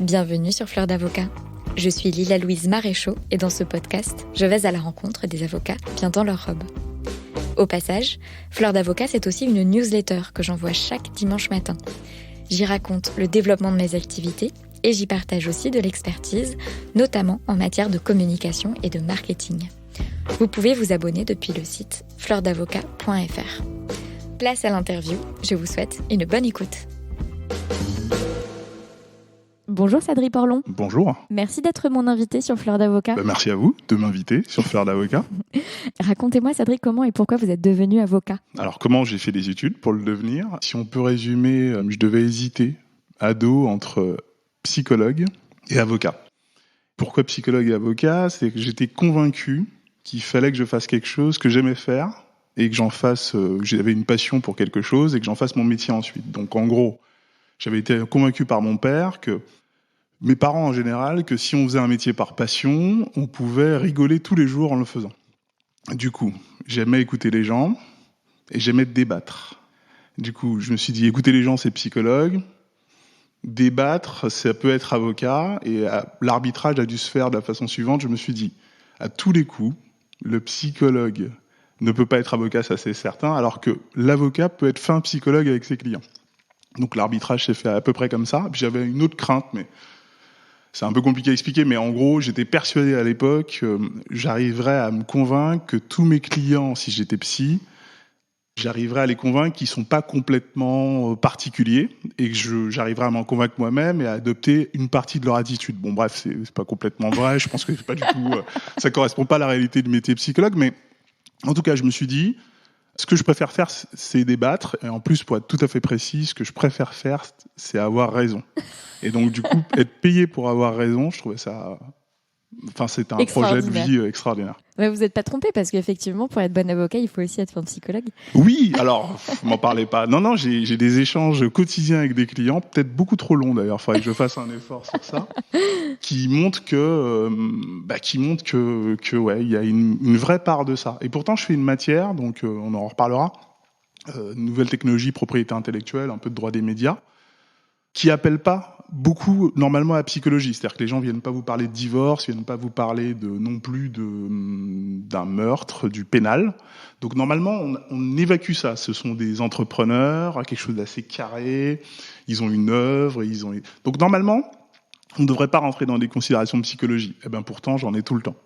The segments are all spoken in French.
Bienvenue sur Fleur d'Avocat. Je suis Lila-Louise Maréchaux et dans ce podcast, je vais à la rencontre des avocats bien dans leur robe. Au passage, Fleur d'Avocat, c'est aussi une newsletter que j'envoie chaque dimanche matin. J'y raconte le développement de mes activités et j'y partage aussi de l'expertise, notamment en matière de communication et de marketing. Vous pouvez vous abonner depuis le site fleurdavocat.fr. Place à l'interview, je vous souhaite une bonne écoute. Bonjour Sadri Porlon. Bonjour. Merci d'être mon invité sur Fleur d'Avocat. Merci à vous de m'inviter sur Fleur d'Avocat. Racontez-moi Sadri, comment et pourquoi vous êtes devenu avocat ? Alors comment j'ai fait des études pour le devenir ? Si on peut résumer, je devais hésiter, ado, entre psychologue et avocat. Pourquoi psychologue et avocat ? C'est que j'étais convaincu qu'il fallait que je fasse quelque chose que j'aimais faire et que j'en fasse, j'avais une passion pour quelque chose et que j'en fasse mon métier ensuite. Donc en gros, j'avais été convaincu par mon père, mes parents en général, que si on faisait un métier par passion, on pouvait rigoler tous les jours en le faisant. Du coup, j'aimais écouter les gens et j'aimais débattre. Du coup, je me suis dit, écouter les gens, c'est psychologue. Débattre, ça peut être avocat. Et l'arbitrage a dû se faire de la façon suivante. Je me suis dit, à tous les coups, le psychologue ne peut pas être avocat, ça c'est certain, alors que l'avocat peut être fin psychologue avec ses clients. Donc l'arbitrage s'est fait à peu près comme ça. Puis j'avais une autre crainte, mais c'est un peu compliqué à expliquer, mais en gros, j'étais persuadé à l'époque, j'arriverais à me convaincre que tous mes clients, si j'étais psy, j'arriverais à les convaincre qu'ils sont pas complètement particuliers et que j'arriverais à m'en convaincre moi-même et à adopter une partie de leur attitude. Bon, bref, c'est pas complètement vrai. Je pense que c'est pas du tout, ça correspond pas à la réalité du métier de psychologue, mais en tout cas, je me suis dit, ce que je préfère faire, c'est débattre. Et en plus, pour être tout à fait précis, ce que je préfère faire, c'est avoir raison. Et donc, du coup, être payé pour avoir raison, je trouvais ça... Enfin, c'était un projet de vie extraordinaire. Mais vous n'êtes pas trompé, parce qu'effectivement, pour être bon avocat, il faut aussi être un psychologue. Oui, alors, m'en parlez pas. Non, j'ai des échanges quotidiens avec des clients, peut-être beaucoup trop longs d'ailleurs, il faudrait que je fasse un effort sur ça, qui montrent que ouais, il y a une vraie part de ça. Et pourtant, je fais une matière, donc on en reparlera, nouvelles technologies, propriété intellectuelle, un peu de droit des médias, qui appelle pas beaucoup normalement à la psychologie. C'est-à-dire que les gens viennent pas vous parler de divorce, viennent pas vous parler non plus d'un meurtre, du pénal. Donc normalement, on évacue ça. Ce sont des entrepreneurs, quelque chose d'assez carré, ils ont une œuvre, donc normalement, on ne devrait pas rentrer dans des considérations de psychologie. Eh ben pourtant, j'en ai tout le temps.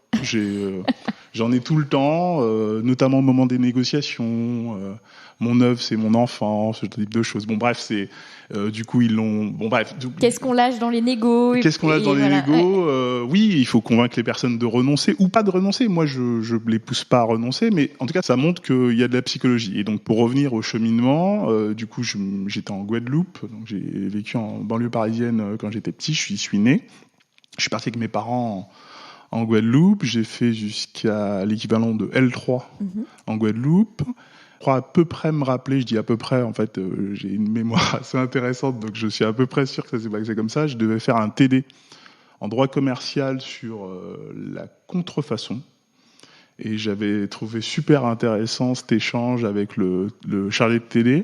J'en ai tout le temps, notamment au moment des négociations. Mon œuvre, c'est mon enfant, ce type de choses. Bon, bref, c'est du coup ils l'ont. Bon, bref. Qu'est-ce qu'on lâche dans les négos ? Oui, il faut convaincre les personnes de renoncer ou pas de renoncer. Moi, je les pousse pas à renoncer, mais en tout cas, ça montre qu'il y a de la psychologie. Et donc, pour revenir au cheminement, du coup, j'étais en Guadeloupe, donc j'ai vécu en banlieue parisienne quand j'étais petit. Je suis né. Je suis parti avec mes parents en Guadeloupe, j'ai fait jusqu'à l'équivalent de L3 en Guadeloupe. Je crois à peu près me rappeler, je dis à peu près, en fait, j'ai une mémoire assez intéressante, donc je suis à peu près sûr que ça s'est passé comme ça. Je devais faire un TD en droit commercial sur la contrefaçon. Et j'avais trouvé super intéressant cet échange avec le chargé de TD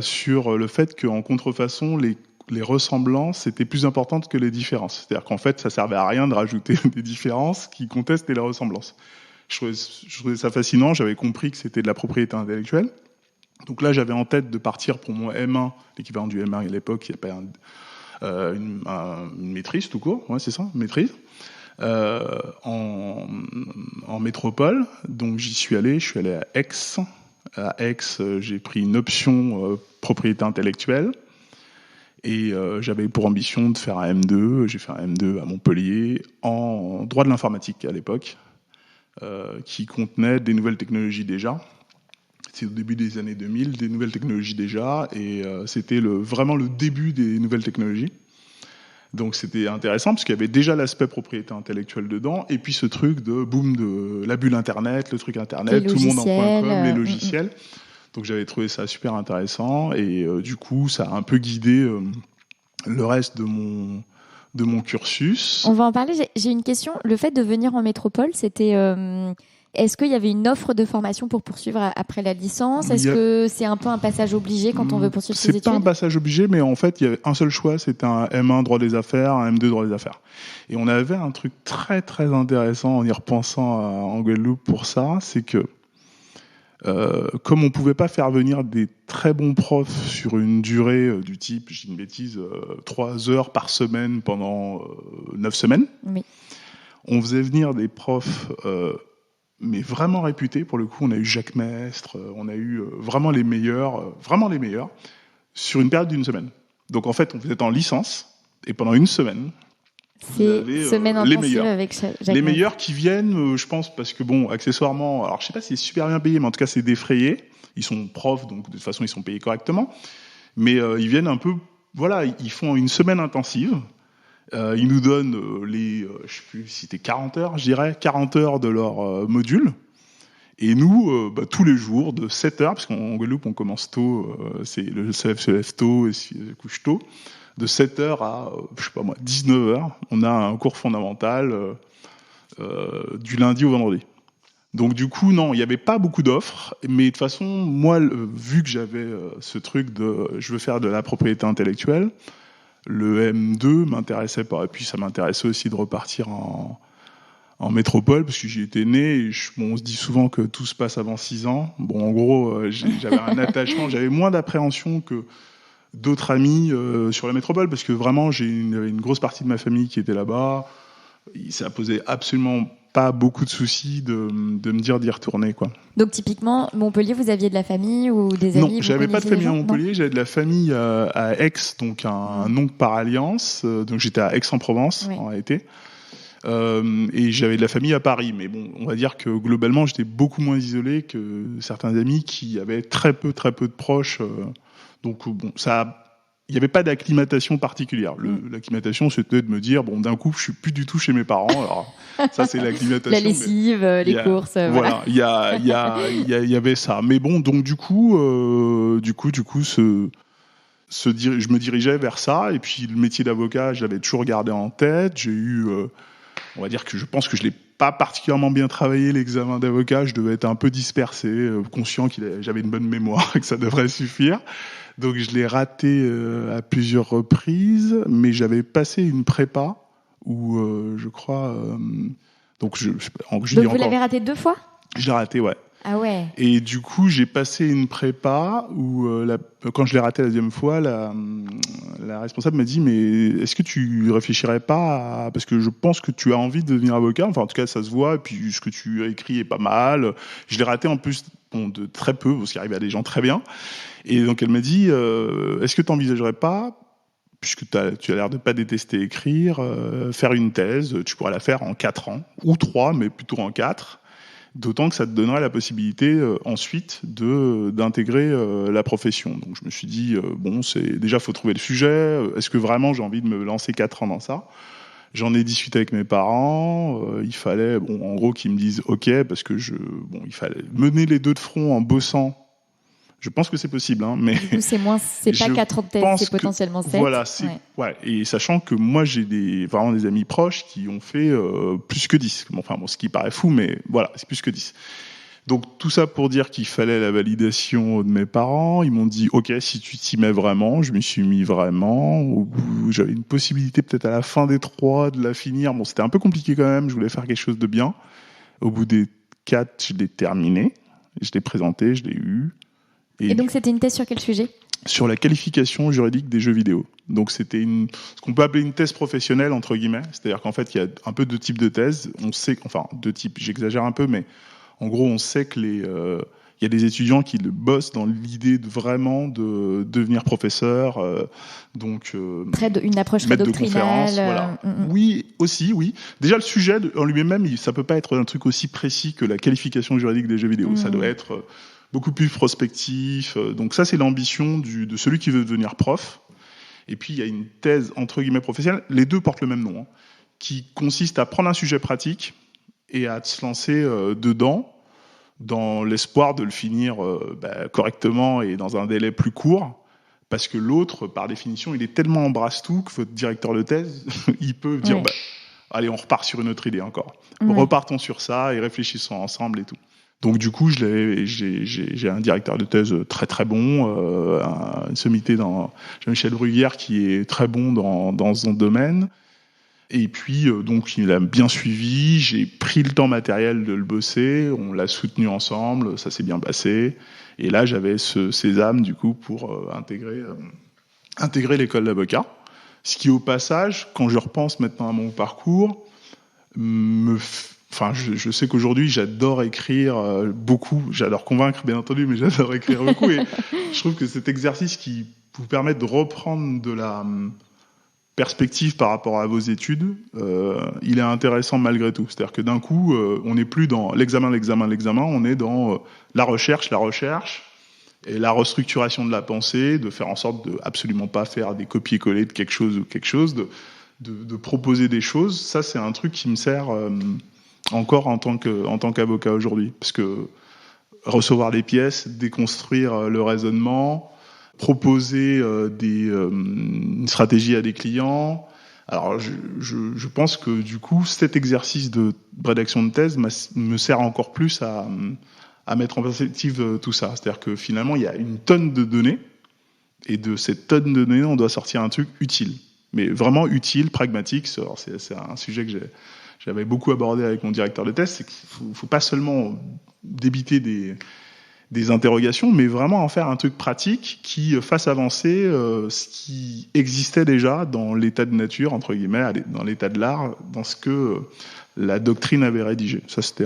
sur le fait qu'en contrefaçon, les ressemblances étaient plus importantes que les différences. C'est-à-dire qu'en fait, ça servait à rien de rajouter des différences qui contestent les ressemblances. Je trouvais ça fascinant, j'avais compris que c'était de la propriété intellectuelle. Donc là, j'avais en tête de partir pour mon M1, l'équivalent du M1 à l'époque, il n'y a pas une maîtrise tout court, ouais, c'est ça, une maîtrise, en métropole. Donc j'y suis allé, je suis allé à Aix. À Aix, j'ai pris une option propriété intellectuelle. Et j'avais pour ambition de faire un M2. J'ai fait un M2 à Montpellier en droit de l'informatique à l'époque, qui contenait des nouvelles technologies déjà. C'est au début des années 2000, des nouvelles technologies déjà, et c'était vraiment le début des nouvelles technologies. Donc c'était intéressant parce qu'il y avait déjà l'aspect propriété intellectuelle dedans, et puis ce truc de boom de la bulle Internet, le truc Internet, tout le monde en .com, les logiciels. Donc j'avais trouvé ça super intéressant, et du coup ça a un peu guidé le reste de mon cursus. On va en parler. J'ai une question. Le fait de venir en métropole, c'était est-ce qu'il y avait une offre de formation pour poursuivre après la licence ? Est-ce que c'est un peu un passage obligé quand on veut poursuivre ses études ? C'est pas un passage obligé, mais en fait, il y avait un seul choix, c'était un M1 droit des affaires, un M2 droit des affaires. Et on avait un truc très très intéressant en y repensant en Guadeloupe pour ça, c'est que comme on pouvait pas faire venir des très bons profs sur une durée du type, je dis une bêtise, 3 heures par semaine pendant 9 semaines, oui. On faisait venir des profs mais vraiment réputés. Pour le coup, on a eu Jacques Mestre, on a eu vraiment les meilleurs, sur une période d'une semaine. Donc en fait, vous êtes en licence, et pendant une semaine, vous avez les meilleurs. Avec Jacques les meilleurs qui viennent, je pense, parce que bon, accessoirement, alors je sais pas si c'est super bien payé, mais en tout cas c'est défrayé. Ils sont profs, donc de toute façon ils sont payés correctement. Mais ils viennent un peu, voilà, ils font une semaine intensive. Ils nous donnent je sais plus si c'était 40 heures, je dirais, 40 heures de leur module. Et nous, tous les jours, de 7 heures, parce qu'en Guadeloupe, on commence tôt, le CF se lève tôt et se couche tôt, de 7 heures à, 19 heures, on a un cours fondamental du lundi au vendredi. Donc du coup, non, il n'y avait pas beaucoup d'offres, mais de toute façon, moi, vu que j'avais ce truc de je veux faire de la propriété intellectuelle, le M2 m'intéressait pas. Et puis ça m'intéressait aussi de repartir en métropole, parce que j'y étais né, et on se dit souvent que tout se passe avant 6 ans. Bon, en gros, j'avais un attachement, j'avais moins d'appréhension que d'autres amis sur la métropole, parce que vraiment, j'avais une grosse partie de ma famille qui était là-bas. Ça posait absolument pas beaucoup de soucis de me dire d'y retourner, quoi. Donc typiquement, Montpellier, vous aviez de la famille ou des amis? Non, j'avais pas de famille à Montpellier, j'avais de la famille à Aix, donc un oncle par alliance. Donc j'étais à Aix-en-Provence, oui, en réalité. Et j'avais de la famille à Paris, mais bon, on va dire que globalement, j'étais beaucoup moins isolé que certains amis qui avaient très peu de proches. Donc bon, il n'y avait pas d'acclimatation particulière. L'acclimatation, c'était de me dire, bon, d'un coup, je suis plus du tout chez mes parents. Alors, ça, c'est l'acclimatation. La lessive, les courses. Voilà, il y avait ça. Mais bon, donc du coup, je me dirigeais vers ça. Et puis, le métier d'avocat, je l'avais toujours gardé en tête. J'ai eu, on va dire que je pense que je l'ai pas particulièrement bien travaillé, l'examen d'avocat. Je devais être un peu dispersé, conscient j'avais une bonne mémoire et que ça devrait suffire. Donc je l'ai raté à plusieurs reprises, mais j'avais passé une prépa où je crois. Donc vous l'avez raté 2 fois ? Je l'ai raté, ouais. Ah ouais. Et du coup, j'ai passé une prépa où quand je l'ai raté la deuxième fois, la responsable m'a dit, mais est-ce que tu réfléchirais pas parce que je pense que tu as envie de devenir avocat, enfin en tout cas ça se voit, et puis ce que tu as écrit est pas mal. Je l'ai raté en plus de très peu, parce qu'il arrive à des gens très bien. Et donc elle m'a dit, est-ce que tu n'envisagerais pas, puisque tu as l'air de pas détester écrire, faire une thèse, tu pourrais la faire en 4 ans, ou 3, mais plutôt en 4, d'autant que ça te donnerait la possibilité ensuite d'intégrer la profession. Donc je me suis dit, déjà, faut trouver le sujet, est-ce que vraiment j'ai envie de me lancer 4 ans dans ça ? J'en ai discuté avec mes parents, il fallait, en gros, qu'ils me disent OK, parce que il fallait mener les deux de front en bossant. Je pense que c'est possible, hein, mais. Du coup, c'est pas 4 ans de thèse, c'est potentiellement 7. Voilà, ouais. Et sachant que moi, j'ai vraiment des amis proches qui ont fait plus que 10. Ce qui paraît fou, mais voilà, c'est plus que 10. Donc, tout ça pour dire qu'il fallait la validation de mes parents. Ils m'ont dit, OK, si tu t'y mets vraiment, je m'y suis mis vraiment. Au bout, j'avais une possibilité peut-être à la fin des 3 de la finir. Bon, c'était un peu compliqué quand même. Je voulais faire quelque chose de bien. Au bout des 4, je l'ai terminé. Je l'ai présenté, je l'ai eu. Et donc, c'était une thèse sur quel sujet ? Sur la qualification juridique des jeux vidéo. Donc, c'était ce qu'on peut appeler une thèse professionnelle, entre guillemets. C'est-à-dire qu'en fait, il y a un peu 2 types de thèses. On sait, 2 types, j'exagère un peu, mais en gros, on sait que il y a des étudiants qui bossent dans l'idée vraiment de devenir professeur. Une approche très doctrinale. Voilà. Oui, aussi, oui. Déjà, le sujet en lui-même, ça peut pas être un truc aussi précis que la qualification juridique des jeux vidéo. Ça doit être beaucoup plus prospectif. Donc ça, c'est l'ambition de celui qui veut devenir prof. Et puis, il y a une thèse, entre guillemets, professionnelle. Les deux portent le même nom, qui consiste à prendre un sujet pratique et à se lancer dedans, dans l'espoir de le finir correctement et dans un délai plus court. Parce que l'autre, par définition, il est tellement embrasse-tout que votre directeur de thèse, il peut dire... allez, on repart sur une autre idée encore. Ouais. Repartons sur ça et réfléchissons ensemble et tout. Donc du coup, j'ai un directeur de thèse très très bon, un sommité dans Jean-Michel Bruguière qui est très bon dans son domaine. Et puis donc il a bien suivi. J'ai pris le temps matériel de le bosser. On l'a soutenu ensemble. Ça s'est bien passé. Et là, j'avais ce sésame du coup pour intégrer l'école d'avocat. Ce qui, au passage, quand je repense maintenant à mon parcours, je sais qu'aujourd'hui, j'adore écrire beaucoup. J'adore convaincre, bien entendu, mais j'adore écrire beaucoup. Et je trouve que cet exercice qui vous permet de reprendre de la perspective par rapport à vos études, il est intéressant malgré tout. C'est-à-dire que d'un coup, on n'est plus dans l'examen, on est dans la recherche, et la restructuration de la pensée, de faire en sorte de absolument pas faire des copier-coller de quelque chose, de proposer des choses. Ça, c'est un truc qui me sert encore en tant qu'avocat aujourd'hui. Parce que recevoir les pièces, déconstruire le raisonnement, proposer une stratégie à des clients. Alors, je pense que du coup, cet exercice de rédaction de thèse me sert encore plus à mettre en perspective tout ça. C'est-à-dire que finalement, il y a une tonne de données, et de cette tonne de données, on doit sortir un truc utile. Mais vraiment utile, pragmatique. C'est un sujet que j'avais beaucoup abordé avec mon directeur de thèse, c'est qu'il faut pas seulement débiter des interrogations, mais vraiment en faire un truc pratique qui fasse avancer ce qui existait déjà dans l'état de nature, entre guillemets, dans l'état de l'art, dans ce que la doctrine avait rédigé. Ça, c'était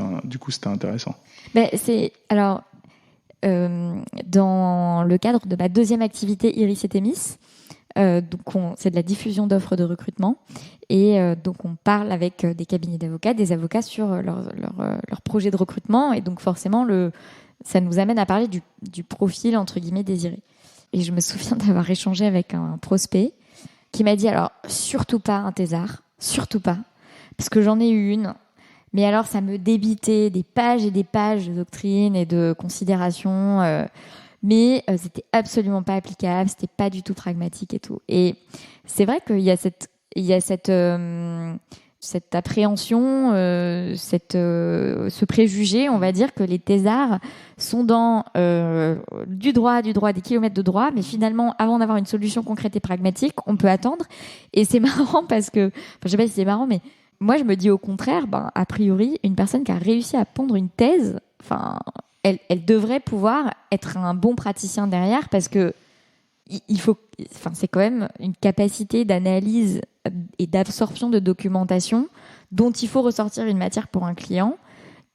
intéressant. Dans le cadre de ma deuxième activité Iris et Thémis, c'est de la diffusion d'offres de recrutement, et donc on parle avec des cabinets d'avocats, des avocats sur leur projet de recrutement, et donc forcément ça nous amène à parler du profil entre guillemets désiré. Et je me souviens d'avoir échangé avec un prospect qui m'a dit, alors surtout pas un thésard, surtout pas, parce que j'en ai eu une. Mais alors, ça me débitait des pages et des pages de doctrine et de considération, mais c'était absolument pas applicable, c'était pas du tout pragmatique et tout. Et c'est vrai qu'il y a cette appréhension, ce préjugé, on va dire, que les thésards sont dans du droit, des kilomètres de droit, mais finalement, avant d'avoir une solution concrète et pragmatique, on peut attendre. Et c'est marrant parce que, je sais pas si c'est marrant, mais moi, je me dis au contraire, a priori, une personne qui a réussi à pondre une thèse, elle devrait pouvoir être un bon praticien derrière, parce que c'est quand même une capacité d'analyse et d'absorption de documentation dont il faut ressortir une matière pour un client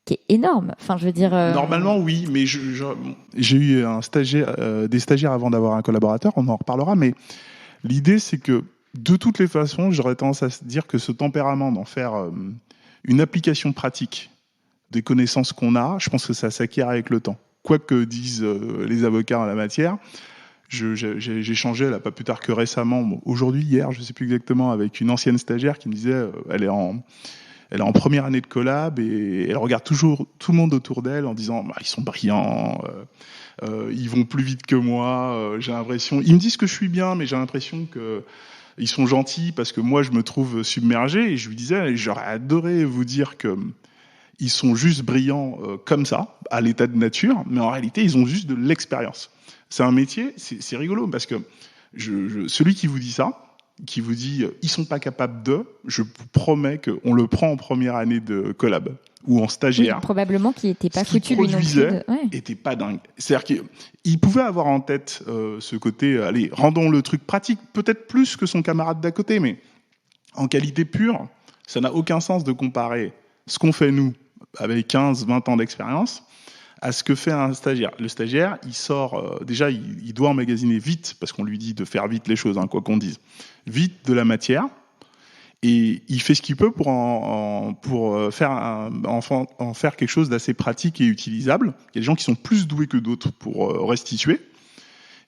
qui est énorme. Normalement, oui, mais j'ai eu des stagiaires avant d'avoir un collaborateur, on en reparlera, mais l'idée, c'est que de toutes les façons, j'aurais tendance à dire que ce tempérament d'en faire une application pratique des connaissances qu'on a, je pense que ça s'acquiert avec le temps. Quoi que disent les avocats en la matière, j'ai échangé, là, pas plus tard que récemment, aujourd'hui, hier, je ne sais plus exactement, avec une ancienne stagiaire qui me disait, elle est en première année de collab, et elle regarde toujours tout le monde autour d'elle en disant, ils sont brillants, ils vont plus vite que moi, j'ai l'impression, ils me disent que je suis bien, mais j'ai l'impression que ils sont gentils parce que moi je me trouve submergé, et je lui disais, j'aurais adoré vous dire que ils sont juste brillants comme ça, à l'état de nature, mais en réalité ils ont juste de l'expérience. C'est un métier, c'est rigolo, parce que celui qui vous dit ça, qui vous dit ils sont pas capables de, je vous promets qu'on le prend en première année de collab ou en stagiaire. Oui, probablement qu'il n'était pas foutu lui non plus. Était pas dingue. C'est-à-dire qu'il pouvait avoir en tête ce côté, allez, rendons le truc pratique, peut-être plus que son camarade d'à côté, mais en qualité pure, ça n'a aucun sens de comparer ce qu'on fait nous avec 15-20 ans d'expérience à ce que fait un stagiaire. Le stagiaire, il sort, déjà, il doit emmagasiner vite, parce qu'on lui dit de faire vite les choses, quoi qu'on dise, vite de la matière, et il fait ce qu'il peut pour en faire quelque chose d'assez pratique et utilisable. Il y a des gens qui sont plus doués que d'autres pour restituer,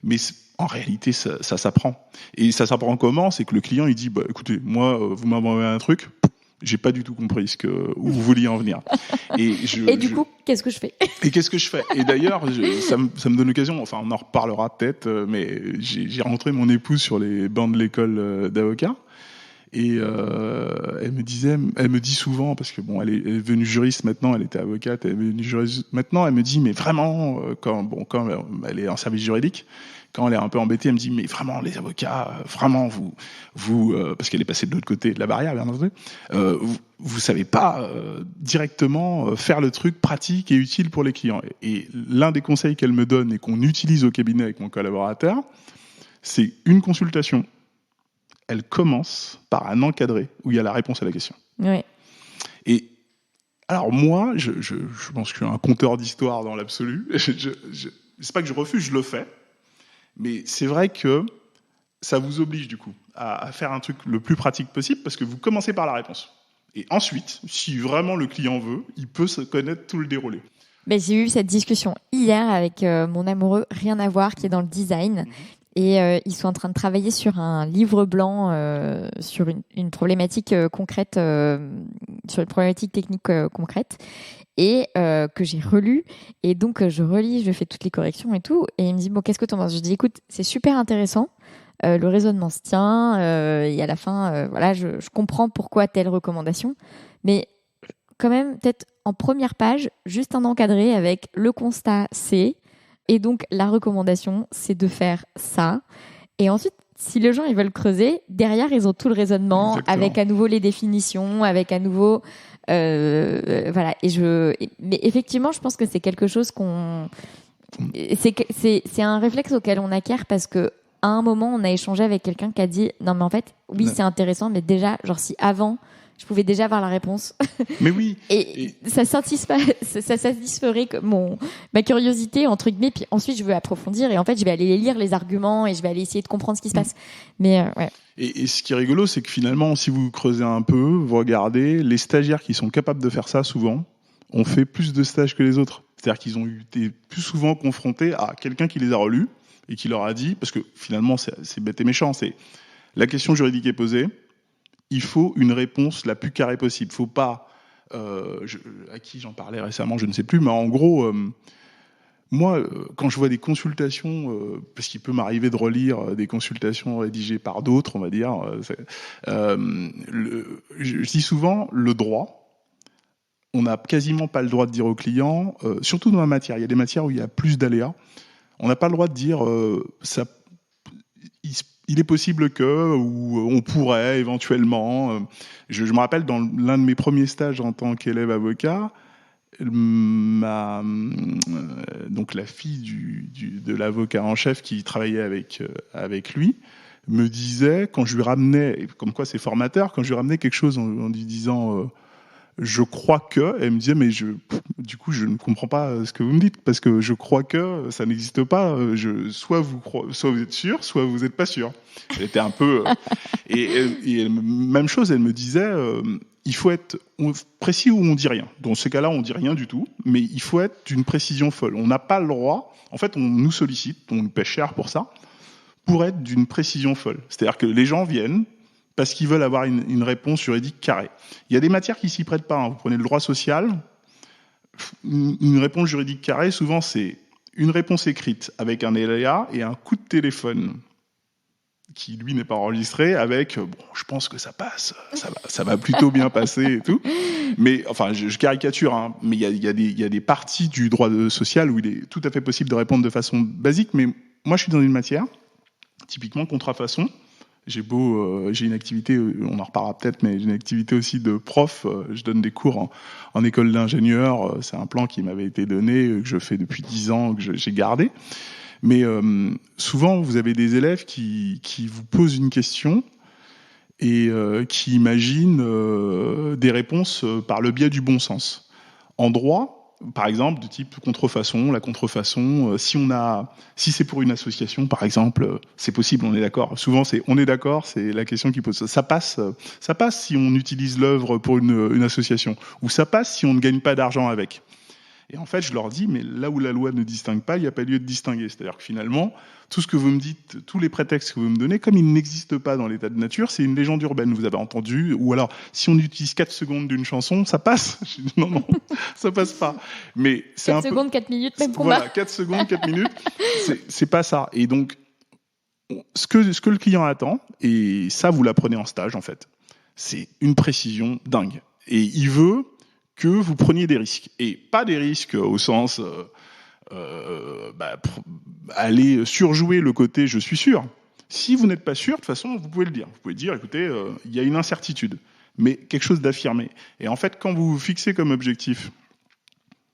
mais en réalité, ça s'apprend. Et ça s'apprend comment ? C'est que le client, il dit, écoutez, moi, vous m'avez envoyé un truc, j'ai pas du tout compris où vous vouliez en venir. Et du coup, qu'est-ce que je fais ? Et qu'est-ce que je fais ? Et d'ailleurs, ça me donne l'occasion, enfin, on en reparlera peut-être, mais j'ai rencontré mon épouse sur les bancs de l'école d'avocat. Et elle me dit souvent, parce que bon, elle est devenue juriste maintenant, elle était avocate, elle est devenue juriste maintenant, elle me dit, mais vraiment, quand elle est en service juridique, quand elle est un peu embêtée, elle me dit, mais vraiment, les avocats, vraiment, vous parce qu'elle est passée de l'autre côté de la barrière, bien entendu, vous savez pas directement faire le truc pratique et utile pour les clients. Et l'un des conseils qu'elle me donne et qu'on utilise au cabinet avec mon collaborateur, c'est une consultation. Elle commence par un encadré où il y a la réponse à la question. Oui. Et alors moi, je pense que je suis un conteur d'histoire dans l'absolu. C'est pas que je refuse, je le fais. Mais c'est vrai que ça vous oblige du coup à faire un truc le plus pratique possible parce que vous commencez par la réponse. Et ensuite, si vraiment le client veut, il peut se connaître tout le déroulé. Mais j'ai eu cette discussion hier avec mon amoureux, rien à voir, qui est dans le design. Et ils sont en train de travailler sur un livre blanc sur une problématique concrète, sur une problématique technique concrète, et que j'ai relu. Et donc, je relis, je fais toutes les corrections et tout. Et il me dit, bon, qu'est-ce que tu en penses ? Je dis, écoute, c'est super intéressant. Le raisonnement se tient. Et à la fin, voilà, je comprends pourquoi telle recommandation. Mais quand même, peut-être en première page, juste un encadré avec le constat, c'est... Et donc, la recommandation, c'est de faire ça. Et ensuite, si les gens ils veulent creuser, derrière, ils ont tout le raisonnement. Exactement. Avec à nouveau les définitions, avec à nouveau... voilà. Mais effectivement, je pense que c'est quelque chose c'est un réflexe auquel on acquiert parce que à un moment, on a échangé avec quelqu'un qui a dit « Non, mais en fait, oui, c'est intéressant, mais déjà, genre si avant... » je pouvais déjà avoir la réponse. Mais oui. Et ça satisferait ma curiosité, entre guillemets, puis ensuite je veux approfondir et en fait je vais aller lire les arguments et je vais aller essayer de comprendre ce qui se passe. Mais ouais. Et ce qui est rigolo, c'est que finalement, si vous creusez un peu, vous regardez, les stagiaires qui sont capables de faire ça souvent, ont fait plus de stages que les autres. C'est-à-dire qu'ils ont été plus souvent confrontés à quelqu'un qui les a relus et qui leur a dit, parce que finalement c'est bête et méchant, c'est la question juridique est posée, il faut une réponse la plus carrée possible. Faut pas, à qui j'en parlais récemment, je ne sais plus, mais en gros, moi, quand je vois des consultations, parce qu'il peut m'arriver de relire des consultations rédigées par d'autres, on va dire, je dis souvent le droit. On n'a quasiment pas le droit de dire au client, surtout dans la matière. Il y a des matières où il y a plus d'aléas. On n'a pas le droit de dire ça. Il est possible que, ou on pourrait éventuellement. Je me rappelle dans l'un de mes premiers stages en tant qu'élève avocat, donc la fille de l'avocat en chef qui travaillait avec lui me disait, quand je lui ramenais, comme quoi c'est formateur, quand je lui ramenais quelque chose en lui disant je crois que, elle me disait mais du coup je ne comprends pas ce que vous me dites parce que je crois que ça n'existe pas, soit vous êtes sûr, soit vous n'êtes pas sûr. Elle était un peu et même chose, elle me disait il faut être précis ou on dit rien. Dans ce cas-là, on dit rien du tout, mais il faut être d'une précision folle. On n'a pas le droit, en fait, on nous sollicite, on nous paie cher pour ça, pour être d'une précision folle. C'est-à-dire que les gens viennent parce qu'ils veulent avoir une réponse juridique carrée. Il y a des matières qui s'y prêtent pas. Hein. Vous prenez le droit social, une réponse juridique carrée, souvent c'est une réponse écrite avec un aléa et un coup de téléphone qui, lui, n'est pas enregistré avec je pense que ça passe, ça va plutôt bien passer et tout. Mais, enfin, je caricature, hein, mais il y a des parties du droit social où il est tout à fait possible de répondre de façon basique, mais moi, je suis dans une matière, typiquement contrefaçon. J'ai une activité, on en reparlera peut-être, mais j'ai une activité aussi de prof. Je donne des cours en école d'ingénieur. C'est un plan qui m'avait été donné, que je fais depuis 10 ans, que j'ai gardé. Mais souvent, vous avez des élèves qui vous posent une question et qui imaginent des réponses par le biais du bon sens. En droit, par exemple, de type contrefaçon, la contrefaçon, si c'est pour une association, par exemple, c'est possible, on est d'accord. Souvent, on est d'accord, c'est la question qui pose. Ça passe si on utilise l'œuvre pour une association, ou ça passe si on ne gagne pas d'argent avec. Et en fait, je leur dis, mais là où la loi ne distingue pas, il n'y a pas lieu de distinguer. C'est-à-dire que finalement, tout ce que vous me dites, tous les prétextes que vous me donnez, comme ils n'existent pas dans l'état de nature, c'est une légende urbaine, vous avez entendu. Ou alors, si on utilise 4 secondes d'une chanson, ça passe. Je dis, non, ça passe pas. Mais c'est 4 secondes, 4 minutes, même combat. Voilà, 4 secondes, 4 minutes, c'est pas ça. Et donc, ce que le client attend, et ça, vous l'apprenez en stage, en fait, C'est une précision dingue. Et il veut que vous preniez des risques. Et pas des risques au sens aller surjouer le côté je suis sûr. Si vous n'êtes pas sûr, de toute façon, vous pouvez le dire. Vous pouvez dire, écoutez, il y a une incertitude, mais quelque chose d'affirmé. Et en fait, quand vous vous fixez comme objectif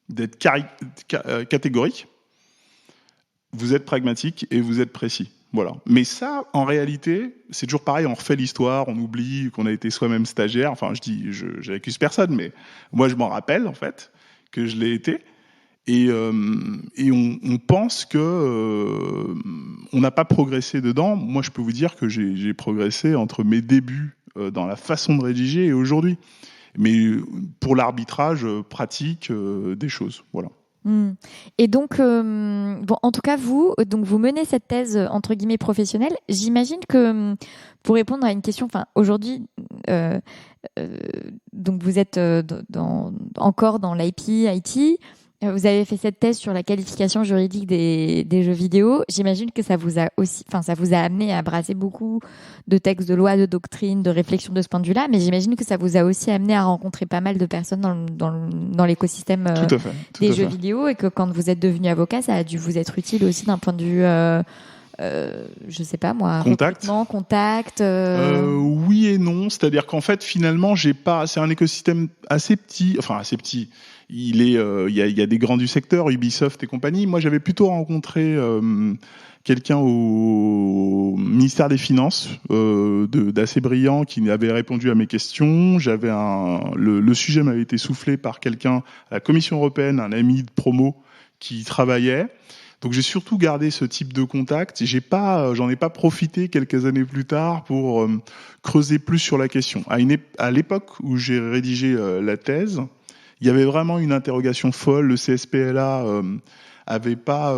d'être catégorique, vous êtes pragmatique et vous êtes précis. Voilà. Mais ça, en réalité, c'est toujours pareil, on refait l'histoire, on oublie qu'on a été soi-même stagiaire. Enfin, j'accuse personne, mais moi, je m'en rappelle, en fait, que je l'ai été. Et on pense que on n'a pas progressé dedans. Moi, je peux vous dire que j'ai progressé entre mes débuts dans la façon de rédiger et aujourd'hui. Mais pour l'arbitrage pratique des choses, voilà. Et donc, en tout cas, vous menez cette thèse entre guillemets professionnelle. J'imagine que pour répondre à une question, aujourd'hui, donc vous êtes encore dans l'IP, IT. Vous avez fait cette thèse sur la qualification juridique des jeux vidéo. J'imagine que ça vous a amené à brasser beaucoup de textes de loi, de doctrine, de réflexion de ce point de vue-là. Mais j'imagine que ça vous a aussi amené à rencontrer pas mal de personnes dans l'écosystème des jeux vidéo, et que quand vous êtes devenu avocat, ça a dû vous être utile aussi d'un point de vue, je sais pas moi, contact. Oui et non, c'est-à-dire qu'en fait, finalement, c'est un écosystème assez petit. Il y a des grands du secteur, Ubisoft et compagnie. Moi, j'avais plutôt rencontré quelqu'un au ministère des Finances, d'assez brillant, qui avait répondu à mes questions. Le sujet m'avait été soufflé par quelqu'un à la Commission européenne, un ami de promo qui y travaillait. Donc j'ai surtout gardé ce type de contact. J'en ai pas profité quelques années plus tard pour creuser plus sur la question. À l'époque où j'ai rédigé la thèse, il y avait vraiment une interrogation folle. Le CSPLA avait pas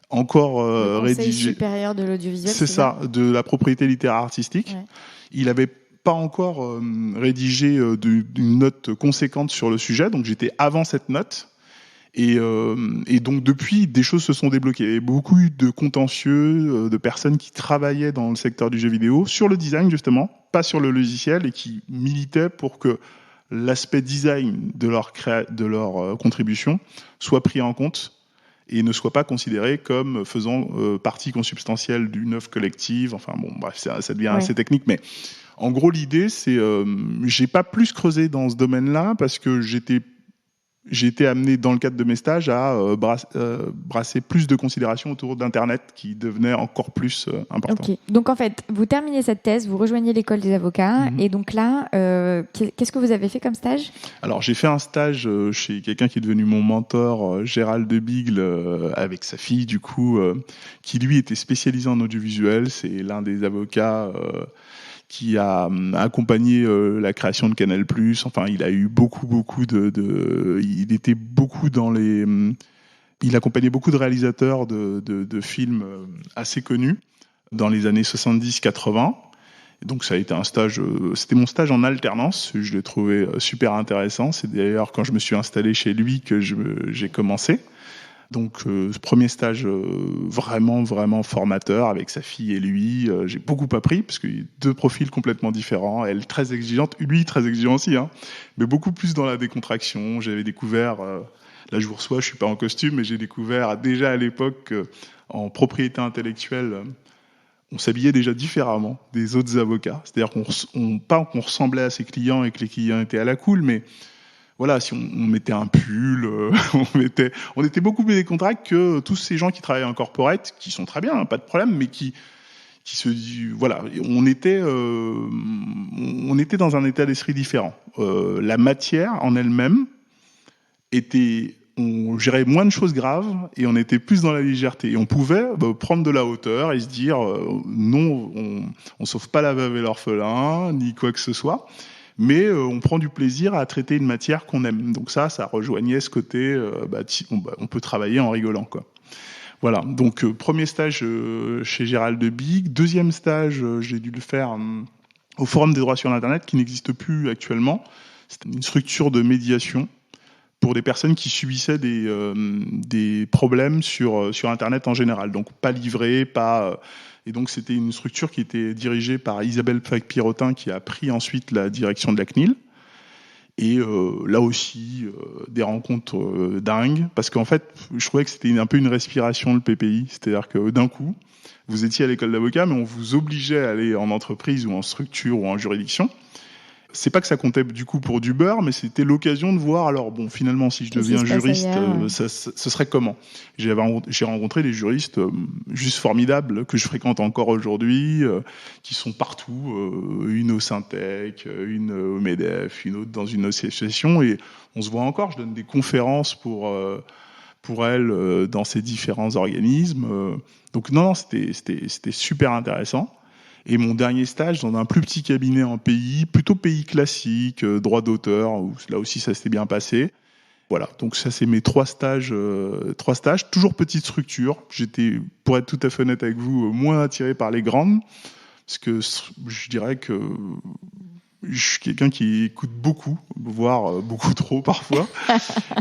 encore le Conseil rédigé. supérieur de l'audiovisuel. C'est ça, de la propriété littéraire artistique. Ouais. Il avait pas encore rédigé d'une note conséquente sur le sujet, donc j'étais avant cette note. Et donc depuis, des choses se sont débloquées. Il y avait beaucoup de contentieux, de personnes qui travaillaient dans le secteur du jeu vidéo, sur le design justement, pas sur le logiciel, et qui militaient pour que l'aspect design de leur contribution soit pris en compte et ne soit pas considéré comme faisant partie consubstantielle d'une œuvre collective. Enfin bon, bref, ça devient assez technique, mais en gros l'idée c'est, j'ai pas plus creusé dans ce domaine-là parce que j'ai été amené dans le cadre de mes stages à brasser plus de considérations autour d'Internet qui devenait encore plus important. Ok. Donc en fait, vous terminez cette thèse, vous rejoignez l'école des avocats, et donc là, qu'est-ce que vous avez fait comme stage ? Alors j'ai fait un stage chez quelqu'un qui est devenu mon mentor, Gérald de Bigle, avec sa fille du coup, qui lui était spécialisé en audiovisuel. C'est l'un des avocats qui a accompagné la création de Canal+. Enfin, il a eu beaucoup il était beaucoup il accompagnait beaucoup de réalisateurs de films assez connus dans les années 70-80. Donc ça a été un stage, c'était mon stage en alternance, je l'ai trouvé super intéressant. C'est d'ailleurs quand je me suis installé chez lui que j'ai commencé. Donc, ce premier stage vraiment formateur avec sa fille et lui. J'ai beaucoup appris parce qu'il y a deux profils complètement différents. Elle très exigeante, lui très exigeant aussi, hein, mais beaucoup plus dans la décontraction. J'avais découvert, là je vous reçois, je suis pas en costume, mais j'ai découvert déjà à l'époque en propriété intellectuelle, on s'habillait déjà différemment des autres avocats. C'est-à-dire qu'on ressemblait à ses clients et que les clients étaient à la cool, mais voilà, si on mettait un pull, on était beaucoup plus décontractés que tous ces gens qui travaillent en corporate, qui sont très bien, hein, pas de problème, mais qui se disent, voilà, on était dans un état d'esprit différent. La matière en elle-même on gérait moins de choses graves et on était plus dans la légèreté. Et on pouvait prendre de la hauteur et se dire, non, on sauve pas la veuve et l'orphelin, ni quoi que ce soit. Mais on prend du plaisir à traiter une matière qu'on aime. Donc ça rejoignait ce côté, on peut travailler en rigolant, quoi. Voilà, donc premier stage chez Gérald de Bigle. Deuxième stage, j'ai dû le faire au Forum des droits sur l'Internet, qui n'existe plus actuellement. C'est une structure de médiation pour des personnes qui subissaient des problèmes sur Internet en général. Donc pas livrés, pas Et donc, c'était une structure qui était dirigée par Isabelle Pfack-Pirotin, qui a pris ensuite la direction de la CNIL. Et là aussi, des rencontres dingues, parce qu'en fait, je trouvais que c'était un peu une respiration, le PPI. C'est-à-dire que d'un coup, vous étiez à l'école d'avocat, mais on vous obligeait à aller en entreprise ou en structure ou en juridiction. C'est pas que ça comptait du coup pour du beurre, mais c'était l'occasion de voir, alors bon, finalement, si je deviens juriste, ce serait comment ? J'ai rencontré des juristes juste formidables, que je fréquente encore aujourd'hui, qui sont partout, une au Syntec, une au MEDEF, une autre dans une association, et on se voit encore, je donne des conférences pour elles dans ces différents organismes. Donc non, c'était super intéressant. Et mon dernier stage dans un plus petit cabinet en pays, plutôt pays classique, droit d'auteur, où là aussi ça s'était bien passé. Voilà, donc ça c'est mes trois stages, toujours petite structure. J'étais, pour être tout à fait honnête avec vous, moins attiré par les grandes, parce que je dirais que je suis quelqu'un qui écoute beaucoup, voire beaucoup trop parfois.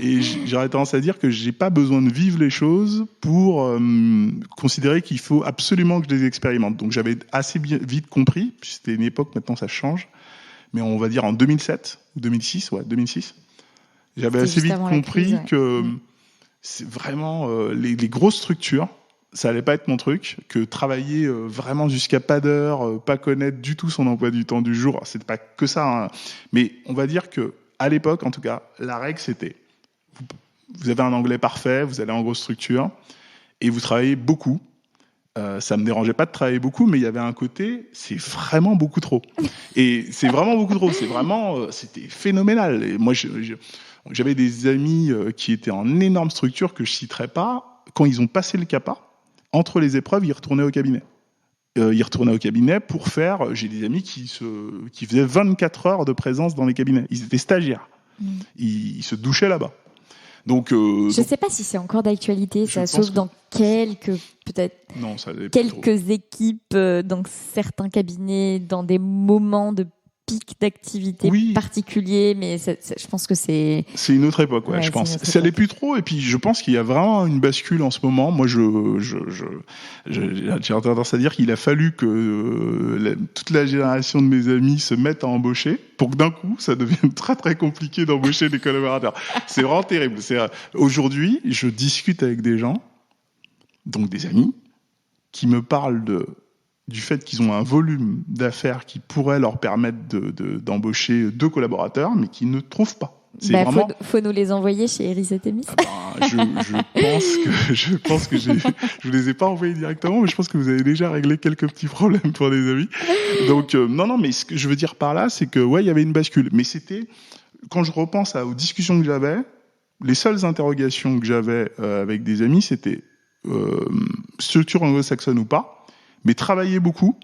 Et j'aurais tendance à dire que j'ai pas besoin de vivre les choses pour considérer qu'il faut absolument que je les expérimente. Donc j'avais assez vite compris, puis c'était une époque, maintenant ça change, mais on va dire en 2007 ou 2006, j'avais assez vite compris que c'est vraiment les grosses structures, ça allait pas être mon truc, que travailler vraiment jusqu'à pas d'heure, pas connaître du tout son emploi du temps du jour, c'était pas que ça, hein, mais on va dire que à l'époque, en tout cas, la règle c'était vous avez un anglais parfait, vous allez en grosse structure et vous travaillez beaucoup. Ça me dérangeait pas de travailler beaucoup, mais il y avait un côté, c'est vraiment beaucoup trop. Et c'est vraiment beaucoup trop. C'est vraiment, c'était phénoménal. Et moi, j'avais des amis qui étaient en énorme structure que je citerai pas. Quand ils ont passé le CAPA, entre les épreuves, ils retournaient au cabinet. Ils retournaient au cabinet pour faire. J'ai des amis qui faisaient 24 heures de présence dans les cabinets. Ils étaient stagiaires. Ils se douchaient là-bas. Donc, je ne sais pas si c'est encore d'actualité, ça, sauf dans quelques équipes, dans certains cabinets, dans des moments de pic d'activité particuliers, mais je pense que c'est... C'est une autre époque, je pense. Ça l'est plus trop, et puis je pense qu'il y a vraiment une bascule en ce moment. Moi, j'ai tendance à dire qu'il a fallu que toute la génération de mes amis se mettent à embaucher pour que d'un coup, ça devienne très très compliqué d'embaucher des collaborateurs. C'est vraiment terrible. Aujourd'hui, je discute avec des gens, donc des amis, qui me parlent du fait qu'ils ont un volume d'affaires qui pourrait leur permettre d'embaucher 2 collaborateurs, mais qu'ils ne trouvent pas. Faut nous les envoyer chez Eris et Thémis. Je pense que je vous les ai pas envoyés directement, mais je pense que vous avez déjà réglé quelques petits problèmes pour des amis. Donc non, mais ce que je veux dire par là, c'est que il y avait une bascule, mais c'était quand je repense aux discussions que j'avais, les seules interrogations que j'avais avec des amis, c'était structure anglo-saxonne ou pas. Mais travailler beaucoup,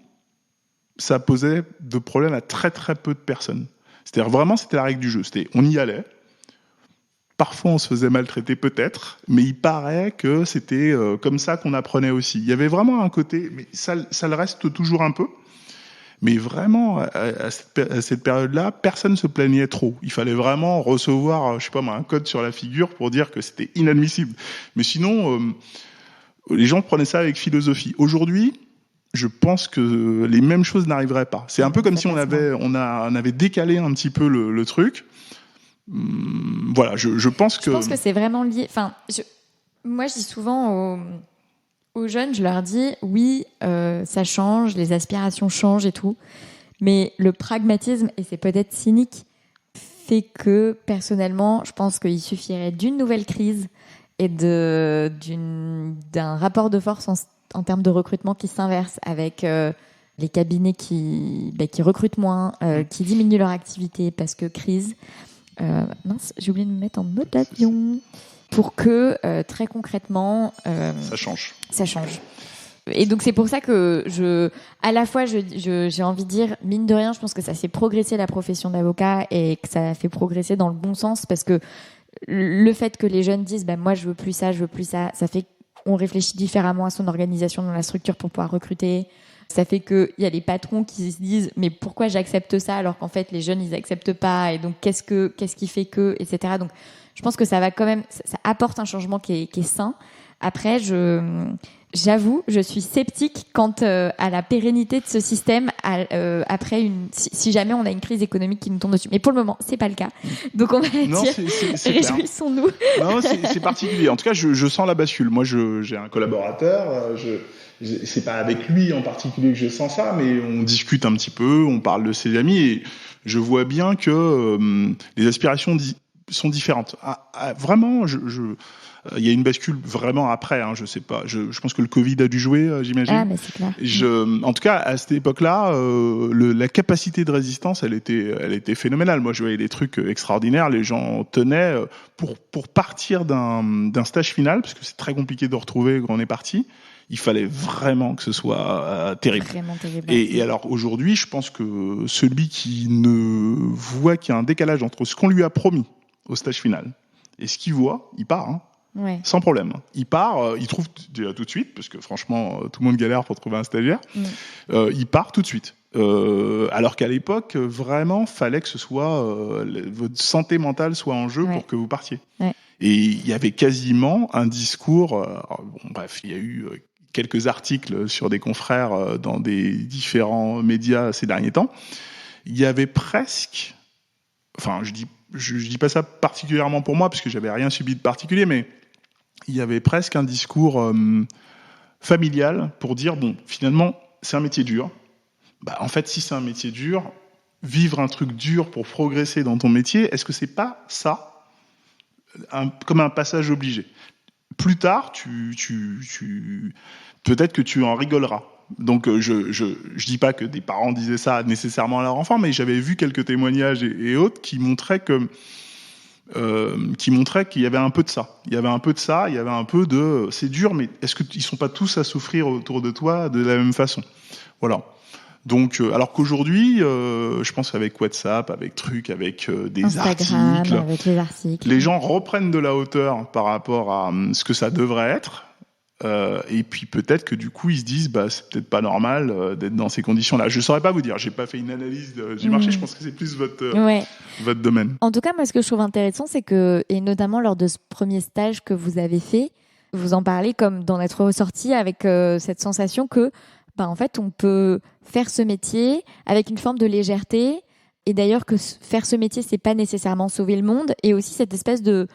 ça posait de problèmes à très très peu de personnes. C'est-à-dire vraiment, c'était la règle du jeu. On y allait. Parfois, on se faisait maltraiter peut-être, mais il paraît que c'était comme ça qu'on apprenait aussi. Il y avait vraiment un côté, mais ça le reste toujours un peu. Mais vraiment, à cette période-là, personne ne se plaignait trop. Il fallait vraiment recevoir, un code sur la figure pour dire que c'était inadmissible. Mais sinon, les gens prenaient ça avec philosophie. Aujourd'hui, je pense que les mêmes choses n'arriveraient pas. C'est un peu comme si on avait décalé un petit peu le truc. Voilà, je pense que... Je pense que c'est vraiment lié... Enfin, moi, je dis souvent aux jeunes, je leur dis, oui, ça change, les aspirations changent et tout, mais le pragmatisme, et c'est peut-être cynique, fait que, personnellement, je pense qu'il suffirait d'une nouvelle crise et d'un rapport de force en termes de recrutement qui s'inverse avec les cabinets qui recrutent moins, qui diminuent leur activité parce que crise. Mince, j'ai oublié de me mettre en mode avion. Pour que, très concrètement... ça change. Ça change. Et donc, c'est pour ça que à la fois, j'ai envie de dire, mine de rien, je pense que ça fait progresser la profession d'avocat et que ça fait progresser dans le bon sens parce que le fait que les jeunes disent, moi, je veux plus ça, ça fait on réfléchit différemment à son organisation dans la structure pour pouvoir recruter. Ça fait qu'il y a les patrons qui se disent mais pourquoi j'accepte ça alors qu'en fait les jeunes ils acceptent pas et donc qu'est-ce qui fait que, etc. Donc je pense que ça va quand même, ça apporte un changement qui est sain. Après J'avoue, je suis sceptique quant à la pérennité de ce système après si jamais on a une crise économique qui nous tombe dessus. Mais pour le moment, c'est pas le cas. Donc on va dire, réjouissons-nous. Non, c'est particulier. En tout cas, je sens la bascule. Moi, j'ai un collaborateur. C'est pas avec lui en particulier que je sens ça, mais on discute un petit peu, on parle de ses amis et je vois bien que les aspirations sont différentes. Vraiment, il y a une bascule vraiment après, je sais pas. Je pense que le Covid a dû jouer, j'imagine. Ah, mais c'est clair. En tout cas, à cette époque-là, la capacité de résistance, elle était phénoménale. Moi, je voyais des trucs extraordinaires. Les gens tenaient pour partir d'un stage final, parce que c'est très compliqué de retrouver quand on est parti. Il fallait vraiment que ce soit terrible. Vraiment terrible. Et alors aujourd'hui, je pense que celui qui ne voit qu'il y a un décalage entre ce qu'on lui a promis au stage final et ce qu'il voit, il part. Ouais. Sans problème. Il part, il trouve déjà tout de suite, parce que franchement, tout le monde galère pour trouver un stagiaire. Il part tout de suite. Alors qu'à l'époque, vraiment, fallait que ce soit votre santé mentale soit en jeu pour que vous partiez. Ouais. Et il y avait quasiment un discours. Bref, il y a eu quelques articles sur des confrères dans des différents médias ces derniers temps. Il y avait presque, enfin, je dis pas ça particulièrement pour moi parce que j'avais rien subi de particulier, mais il y avait presque un discours familial pour dire bon, finalement, c'est un métier dur. En fait, si c'est un métier dur, vivre un truc dur pour progresser dans ton métier, est-ce que c'est pas ça, comme un passage obligé? Plus tard, peut-être que tu en rigoleras. Donc, je dis pas que des parents disaient ça nécessairement à leur enfant, mais j'avais vu quelques témoignages et autres qui montraient qu'il y avait un peu de ça. Il y avait un peu de c'est dur, mais est-ce qu'ils sont pas tous à souffrir autour de toi de la même façon? Voilà. Donc, alors qu'aujourd'hui, je pense qu'avec WhatsApp, avec avec des Instagram, articles, avec les articles, les gens reprennent de la hauteur par rapport à ce que ça devrait être. Et puis peut-être que du coup ils se disent c'est peut-être pas normal d'être dans ces conditions-là. Je saurais pas vous dire, j'ai pas fait une analyse du marché. Je pense que c'est plus votre domaine. En tout cas, moi, ce que je trouve intéressant, c'est que, et notamment lors de ce premier stage que vous avez fait, vous en parlez comme d'en être ressorti avec cette sensation que en fait, on peut faire ce métier avec une forme de légèreté, et d'ailleurs que faire ce métier, c'est pas nécessairement sauver le monde, et aussi cette espèce de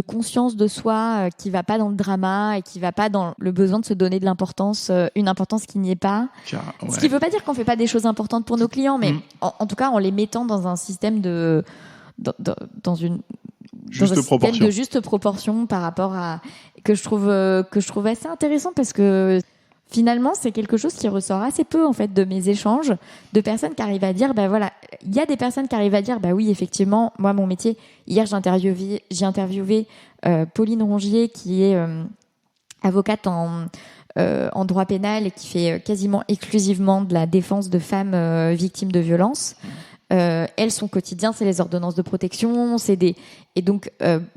conscience de soi qui va pas dans le drama et qui va pas dans le besoin de se donner de l'importance, une importance qui n'y est pas. Ouais. Ce qui veut pas dire qu'on fait pas des choses importantes pour nos clients, mais en tout cas en les mettant dans un système dans une système de juste proportion par rapport à que je trouve assez intéressant, parce que finalement, c'est quelque chose qui ressort assez peu en fait de mes échanges, de personnes qui arrivent à dire il y a des personnes qui arrivent à dire oui, effectivement, moi mon métier, hier j'ai interviewé Pauline Rongier qui est avocate en droit pénal et qui fait quasiment exclusivement de la défense de femmes victimes de violences. Elle, son quotidien, c'est les ordonnances de protection, et donc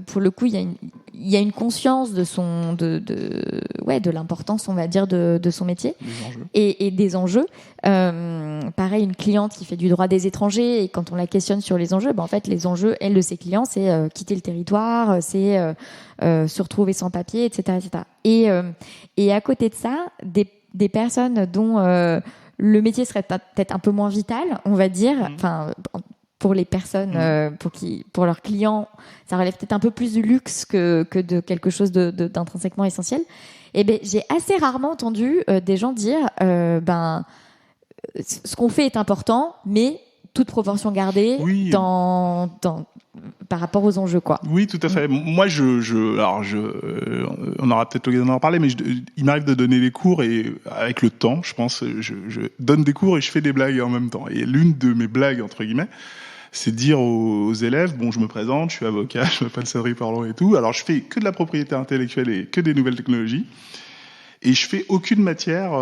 pour le coup, il y a une conscience de l'importance, on va dire, de son métier et des enjeux. Pareil, une cliente qui fait du droit des étrangers, et quand on la questionne sur les enjeux, en fait, les enjeux, elle, de ses clients, c'est quitter le territoire, c'est se retrouver sans papier, etc., etc. Et à côté de ça, des personnes dont le métier serait peut-être un peu moins vital, on va dire. Enfin, pour les personnes, pour leurs clients, ça relève peut-être un peu plus du luxe que de quelque chose d'intrinsèquement essentiel. Et j'ai assez rarement entendu des gens dire, ce qu'on fait est important, mais toute proportion gardée par rapport aux enjeux, quoi. Oui, tout à fait. Moi, on aura peut-être l'occasion d'en reparler, mais il m'arrive de donner des cours, et avec le temps, je pense, je donne des cours et je fais des blagues en même temps. Et l'une de mes blagues, entre guillemets, c'est de dire aux élèves, je me présente, je suis avocat, je m'appelle Cédric Parlon et tout. Alors, je fais que de la propriété intellectuelle et que des nouvelles technologies. Et je fais aucune matière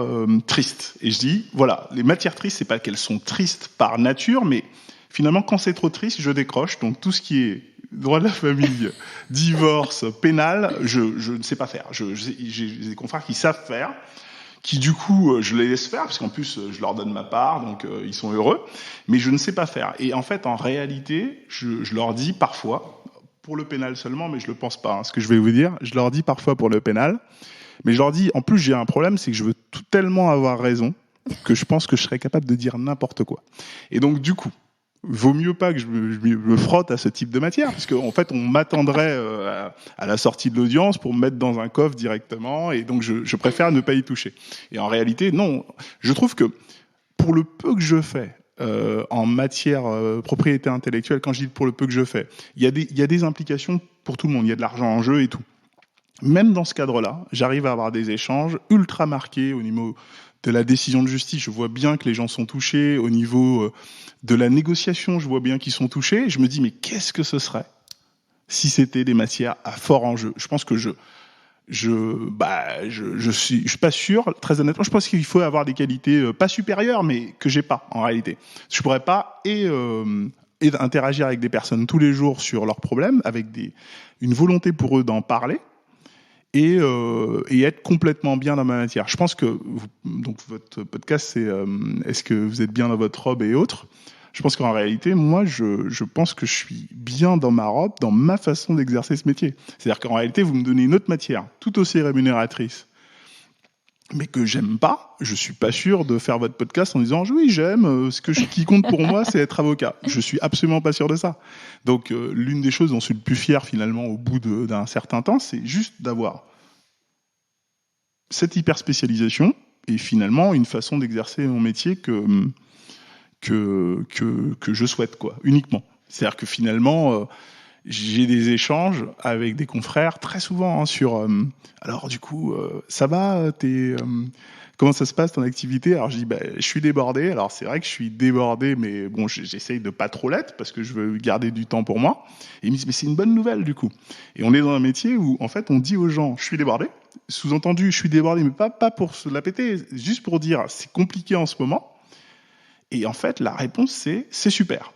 triste. Et je dis, voilà, les matières tristes, c'est pas qu'elles sont tristes par nature, mais finalement, quand c'est trop triste, je décroche. Donc, tout ce qui est droit de la famille, divorce, pénal, je ne sais pas faire. J'ai des confrères qui savent faire, qui du coup, je les laisse faire, parce qu'en plus, je leur donne ma part, donc ils sont heureux. Mais je ne sais pas faire. Et en fait, en réalité, je leur dis parfois, pour le pénal seulement, mais je le pense pas, ce que je vais vous dire, je leur dis parfois pour le pénal, Mais je leur dis, en plus, j'ai un problème, c'est que je veux tellement avoir raison que je pense que je serais capable de dire n'importe quoi. Et donc, du coup, vaut mieux pas que je me frotte à ce type de matière, parce qu'en fait, on m'attendrait à la sortie de l'audience pour me mettre dans un coffre directement, et donc je préfère ne pas y toucher. Et en réalité, non. Je trouve que pour le peu que je fais en matière propriété intellectuelle, quand je dis pour le peu que je fais, il y a des implications pour tout le monde, il y a de l'argent en jeu et tout. Même dans ce cadre-là, j'arrive à avoir des échanges ultra marqués au niveau de la décision de justice. Je vois bien que les gens sont touchés. Au niveau de la négociation, je vois bien qu'ils sont touchés. Je me dis, mais qu'est-ce que ce serait si c'était des matières à fort enjeu ? Je pense que je suis pas sûr, très honnêtement. Je pense qu'il faut avoir des qualités pas supérieures, mais que j'ai pas en réalité. Je pourrais pas et interagir avec des personnes tous les jours sur leurs problèmes, avec une volonté pour eux d'en parler. Et être complètement bien dans ma matière. Je pense que donc votre podcast, c'est est-ce que vous êtes bien dans votre robe et autres. Je pense qu'en réalité, moi, je pense que je suis bien dans ma robe, dans ma façon d'exercer ce métier. C'est-à-dire qu'en réalité, vous me donnez une autre matière, tout aussi rémunératrice, mais que j'aime pas. Je suis pas sûr de faire votre podcast en disant oui, j'aime. Qui compte pour moi, c'est être avocat. Je suis absolument pas sûr de ça. Donc, l'une des choses dont je suis le plus fier finalement au bout d'un certain temps, c'est juste d'avoir cette hyper spécialisation et finalement une façon d'exercer mon métier que je souhaite, quoi, uniquement. C'est-à-dire que finalement, j'ai des échanges avec des confrères très souvent sur alors du coup ça va, comment ça se passe ton activité? Alors je dis je suis débordé. Alors c'est vrai que je suis débordé, mais bon, j'essaye de pas trop l'être parce que je veux garder du temps pour moi. Et ils me disent mais c'est une bonne nouvelle du coup. Et on est dans un métier où en fait on dit aux gens je suis débordé, sous-entendu je suis débordé, mais pas pour se la péter, juste pour dire c'est compliqué en ce moment. Et en fait la réponse c'est super.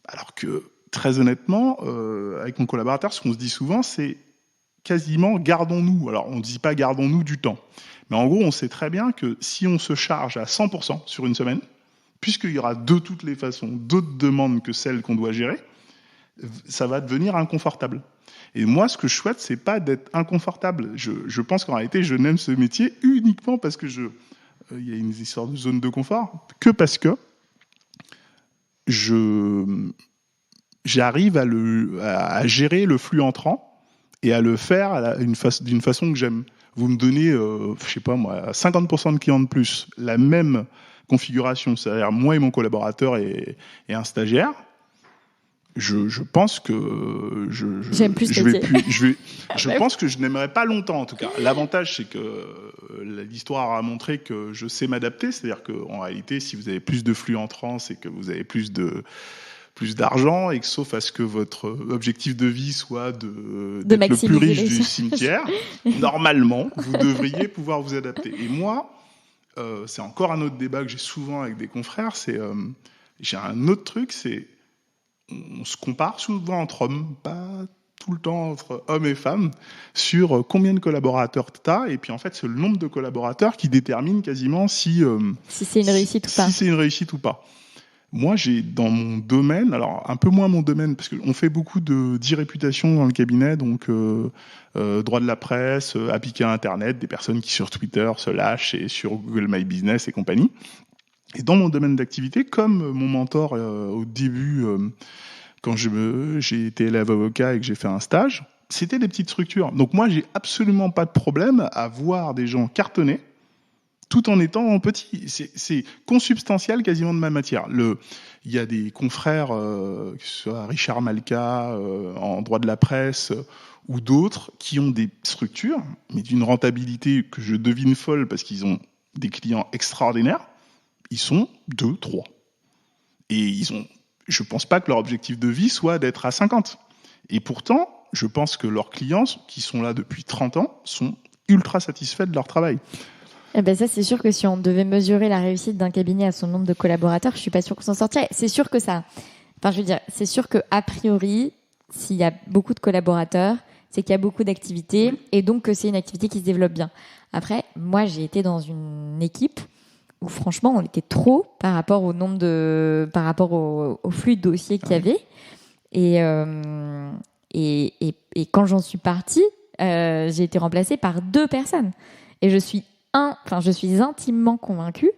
Alors que très honnêtement, avec mon collaborateur, ce qu'on se dit souvent, c'est quasiment gardons-nous. Alors, on ne dit pas gardons-nous du temps. Mais en gros, on sait très bien que si on se charge à 100% sur une semaine, puisqu'il y aura de toutes les façons d'autres demandes que celles qu'on doit gérer, ça va devenir inconfortable. Et moi, ce que je souhaite, c'est pas d'être inconfortable. Je pense qu'en réalité, je n'aime ce métier uniquement parce que il y a une histoire de zone de confort, que parce que j'arrive à gérer le flux entrant et à le faire d'une façon que j'aime. Vous me donnez, je sais pas moi, 50% de clients de plus, la même configuration, c'est-à-dire moi et mon collaborateur et un stagiaire, je pense que je pense que je n'aimerais pas longtemps en tout cas. L'avantage c'est que l'histoire a montré que je sais m'adapter, c'est-à-dire qu'en réalité si vous avez plus de flux entrants, c'est que vous avez plus d'argent et que sauf à ce que votre objectif de vie soit d'être le plus riche du cimetière, normalement, vous devriez pouvoir vous adapter. Et moi, c'est encore un autre débat que j'ai souvent avec des confrères, j'ai un autre truc, c'est on se compare souvent entre hommes, pas tout le temps entre hommes et femmes, sur combien de collaborateurs tu as, et puis en fait, c'est le nombre de collaborateurs qui détermine quasiment si c'est une réussite ou pas. Si c'est une réussite ou pas. Moi, j'ai dans mon domaine, alors un peu moins mon domaine, parce qu'on fait beaucoup d'e-réputation dans le cabinet, donc droit de la presse, appliqué à Internet, des personnes qui sur Twitter se lâchent et sur Google My Business et compagnie. Et dans mon domaine d'activité, comme mon mentor au début, quand j'ai été élève avocat et que j'ai fait un stage, c'était des petites structures. Donc moi, j'ai absolument pas de problème à voir des gens cartonner, tout en étant petit. C'est consubstantiel quasiment de ma matière. Il y a des confrères, que ce soit Richard Malka, en droit de la presse, ou d'autres, qui ont des structures, mais d'une rentabilité que je devine folle parce qu'ils ont des clients extraordinaires. Ils sont 2, 3. Et je pense pas que leur objectif de vie soit d'être à 50. Et pourtant, je pense que leurs clients, qui sont là depuis 30 ans, sont ultra satisfaits de leur travail. Eh ben ça, c'est sûr que si on devait mesurer la réussite d'un cabinet à son nombre de collaborateurs, je suis pas sûre qu'on s'en sortirait. C'est sûr que c'est sûr que a priori, s'il y a beaucoup de collaborateurs, c'est qu'il y a beaucoup d'activités et donc que c'est une activité qui se développe bien. Après, moi, j'ai été dans une équipe où franchement, on était trop par rapport au au flux de dossiers qu'il y avait. Et quand j'en suis partie, j'ai été remplacée par 2 personnes. Et je suis intimement convaincue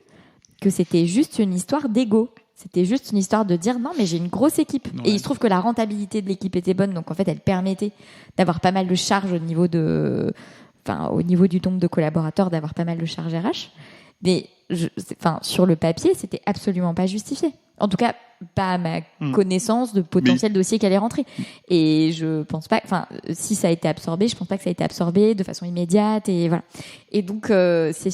que c'était juste une histoire d'ego. C'était juste une histoire de dire non, mais j'ai une grosse équipe. Ouais. Et il se trouve que la rentabilité de l'équipe était bonne, donc en fait, elle permettait d'avoir pas mal de charges au niveau du nombre de collaborateurs, d'avoir pas mal de charges RH. Mais sur le papier, c'était absolument pas justifié. En tout cas, pas à ma connaissance de potentiel dossier qui allait rentrer. Et je pense pas, si ça a été absorbé, je pense pas que ça a été absorbé de façon immédiate, et voilà. Et donc, c'est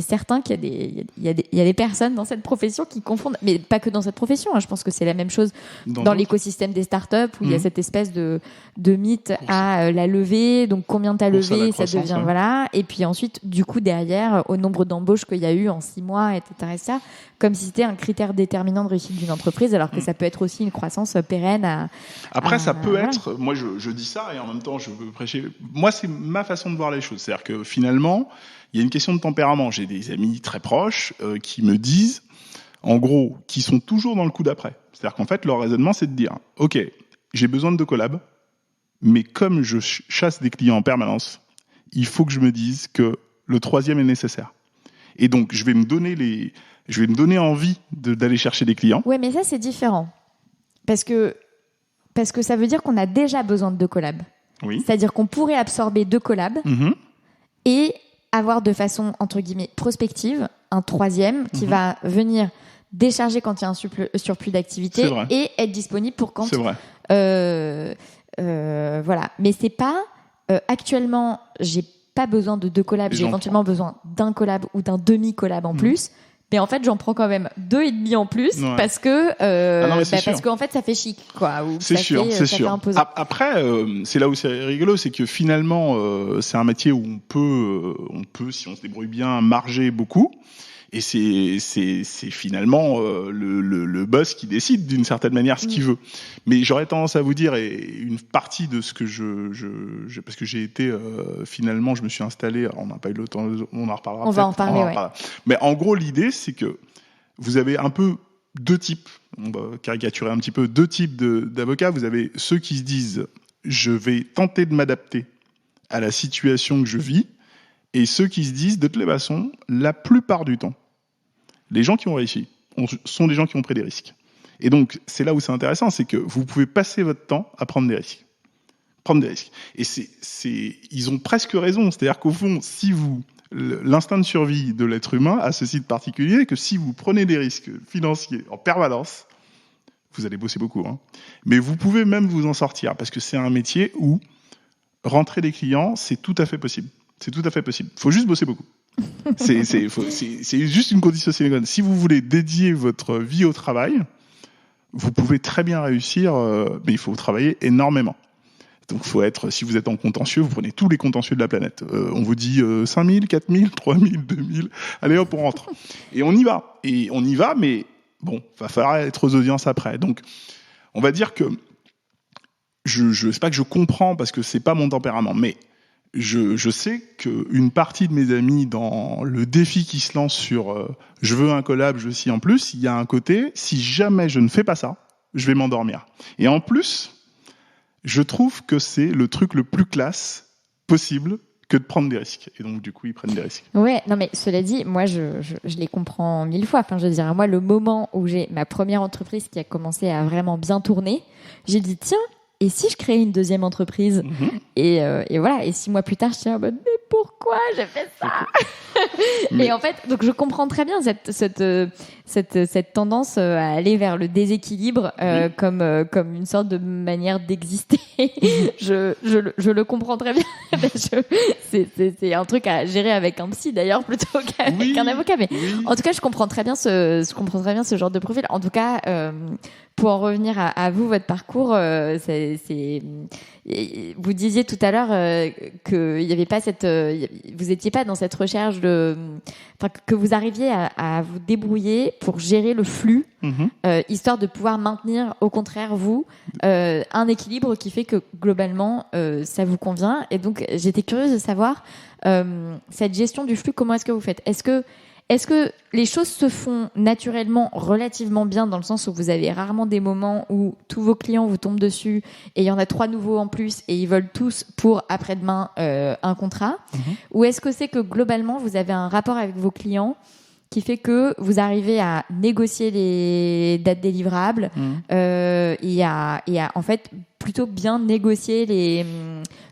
certain qu'il y a des personnes dans cette profession qui confondent, mais pas que dans cette profession, hein. Je pense que c'est la même chose dans l'écosystème des startups où il y a cette espèce de mythe à la levée, donc combien t'as levé, ça devient, voilà. Et puis ensuite, du coup, derrière, au nombre d'embauches qu'il y a eu en 6 mois, etc., comme si c'était un critère déterminant de réussite d'une entreprise, alors que ça peut être aussi une croissance pérenne. Après, ça peut être, moi je dis ça et en même temps je veux prêcher, moi c'est ma façon de voir les choses, c'est-à-dire que finalement, il y a une question de tempérament. J'ai des amis très proches qui me disent, en gros, qui sont toujours dans le coup d'après. C'est-à-dire qu'en fait, leur raisonnement, c'est de dire, ok, j'ai besoin de 2 collabs, mais comme je chasse des clients en permanence, il faut que je me dise que le 3e est nécessaire. Et donc, je vais me donner envie d'aller chercher des clients. Oui, mais ça, c'est différent. Parce que ça veut dire qu'on a déjà besoin de 2 collabs. Oui. C'est-à-dire qu'on pourrait absorber 2 collabs et avoir de façon, entre guillemets, prospective, un 3e qui va venir décharger quand il y a un surplus d'activité et être disponible pour quand... C'est vrai. Voilà. Mais c'est pas... actuellement, j'ai pas besoin de 2 collabs, j'ai éventuellement besoin d'un collab ou d'un demi-collab en plus. Mais en fait, j'en prends quand même 2,5 en plus parce que parce qu'en fait, ça fait chic, quoi. C'est sûr. Après, c'est là où c'est rigolo, c'est que finalement, c'est un métier où on peut, si on se débrouille bien, marger beaucoup. Et c'est finalement le boss qui décide d'une certaine manière ce qu'il veut. Mais j'aurais tendance à vous dire, et une partie de ce que parce que j'ai été finalement, je me suis installé. On n'a pas eu le temps, on en reparlera. On va en parler. Mais en gros, l'idée, c'est que vous avez un peu 2 types. On va caricaturer un petit peu 2 types d'avocats. Vous avez ceux qui se disent, je vais tenter de m'adapter à la situation que je vis, et ceux qui se disent, de toutes les façons, la plupart du temps, les gens qui ont réussi sont des gens qui ont pris des risques. Et donc, c'est là où c'est intéressant, c'est que vous pouvez passer votre temps à prendre des risques. Et ils ont presque raison. C'est-à-dire qu'au fond, l'instinct de survie de l'être humain a ceci de particulier, que si vous prenez des risques financiers en permanence, vous allez bosser beaucoup, hein. Mais vous pouvez même vous en sortir, parce que c'est un métier où rentrer des clients, c'est tout à fait possible. Il faut juste bosser beaucoup. C'est juste une condition sine qua non. Si vous voulez dédier votre vie au travail, vous pouvez très bien réussir, mais il faut travailler énormément. Donc, si vous êtes en contentieux, vous prenez tous les contentieux de la planète. On vous dit 5 000, 4 000, 3 000, 2 000. Allez hop, on rentre. Et on y va. Mais bon, va falloir être aux audiences après. Donc, on va dire que c'est pas que je comprends parce que c'est pas mon tempérament, mais je sais qu'une partie de mes amis, dans le défi qui se lance sur je veux un collab, je veux ci en plus, il y a un côté, si jamais je ne fais pas ça, je vais m'endormir. Et en plus, je trouve que c'est le truc le plus classe possible que de prendre des risques. Et donc, du coup, ils prennent des risques. Ouais, non, mais cela dit, moi, je les comprends 1000 fois. Enfin, je veux dire, moi, le moment où j'ai ma première entreprise qui a commencé à vraiment bien tourner, j'ai dit, tiens, et si je créais une 2e entreprise et voilà, et 6 mois plus tard, je suis en mode, mais pourquoi j'ai fait ça? Et en fait, donc je comprends très bien cette tendance à aller vers le déséquilibre comme une sorte de manière d'exister. Je le comprends très bien. C'est un truc à gérer avec un psy d'ailleurs plutôt qu'avec un avocat. Mais en tout cas, je comprends très bien ce genre de profil. En tout cas, pour en revenir à vous, votre parcours, vous disiez tout à l'heure que il y avait pas vous étiez pas dans cette recherche que vous arriviez à vous débrouiller pour gérer le flux, histoire de pouvoir maintenir, au contraire, un équilibre qui fait que globalement ça vous convient. Et donc j'étais curieuse de savoir cette gestion du flux, comment est-ce que vous faites? Est-ce est-ce que les choses se font naturellement relativement bien dans le sens où vous avez rarement des moments où tous vos clients vous tombent dessus et il y en a 3 nouveaux en plus et ils veulent tous pour après-demain un contrat, ou est-ce que c'est que globalement vous avez un rapport avec vos clients qui fait que vous arrivez à négocier les dates des livrables et à en fait plutôt bien négocier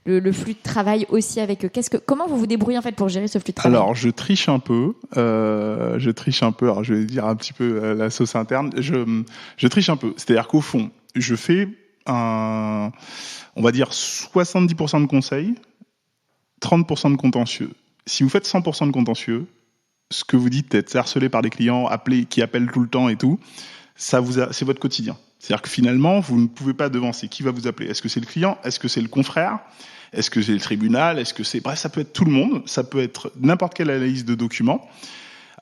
le flux de travail aussi avec eux. Comment vous vous débrouillez en fait pour gérer ce flux de travail? Alors, je triche un peu. Alors, je vais dire un petit peu la sauce interne. Je triche un peu. C'est-à-dire qu'au fond, je fais on va dire 70% de conseils, 30% de contentieux. Si vous faites 100% de contentieux, ce que vous dites, être harcelé par des clients, qui appellent tout le temps et tout, c'est votre quotidien. C'est-à-dire que finalement, vous ne pouvez pas devancer qui va vous appeler. Est-ce que c'est le client? Est-ce que c'est le confrère? Est-ce que c'est le tribunal? Bref, ça peut être tout le monde. Ça peut être n'importe quelle analyse de documents.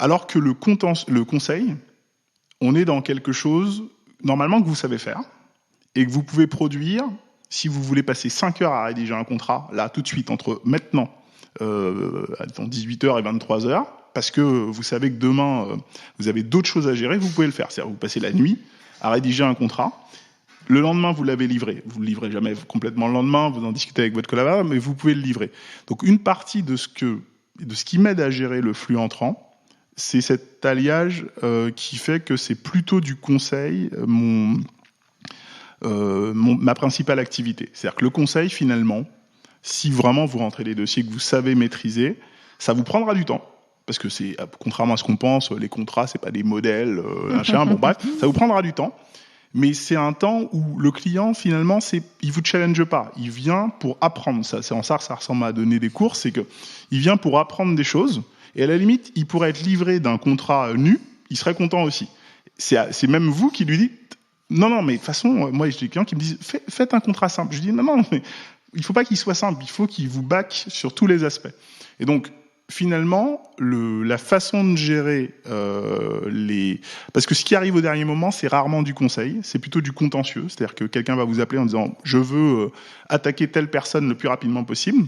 Alors que le conseil, on est dans quelque chose, normalement, que vous savez faire et que vous pouvez produire. Si vous voulez passer 5 heures à rédiger un contrat, là, tout de suite, entre maintenant, 18h et 23h, parce que vous savez que demain, vous avez d'autres choses à gérer, vous pouvez le faire. C'est-à-dire, vous passez la nuit à rédiger un contrat. Le lendemain, vous l'avez livré. Vous ne le livrez jamais complètement le lendemain, vous en discutez avec votre collaborateur, mais vous pouvez le livrer. Donc, une partie de ce qui m'aide à gérer le flux entrant, c'est cet alliage qui fait que c'est plutôt du conseil, ma principale activité. C'est-à-dire que le conseil, finalement, si vraiment vous rentrez les dossiers que vous savez maîtriser, ça vous prendra du temps. Parce que contrairement à ce qu'on pense, les contrats, c'est pas des modèles, machin. Bon, bref, ça vous prendra du temps. Mais c'est un temps où le client, finalement, il vous challenge pas. Il vient pour apprendre. C'est en ça que ça ressemble à donner des cours. C'est que il vient pour apprendre des choses. Et à la limite, il pourrait être livré d'un contrat nu. Il serait content aussi. C'est même vous qui lui dites, non, mais de toute façon, moi, j'ai des clients qui me disent, faites un contrat simple. Je dis, non, mais il faut pas qu'il soit simple. Il faut qu'il vous back sur tous les aspects. Et donc, finalement, la façon de gérer parce que ce qui arrive au dernier moment, c'est rarement du conseil, c'est plutôt du contentieux. C'est-à-dire que quelqu'un va vous appeler en disant « je veux attaquer telle personne le plus rapidement possible ».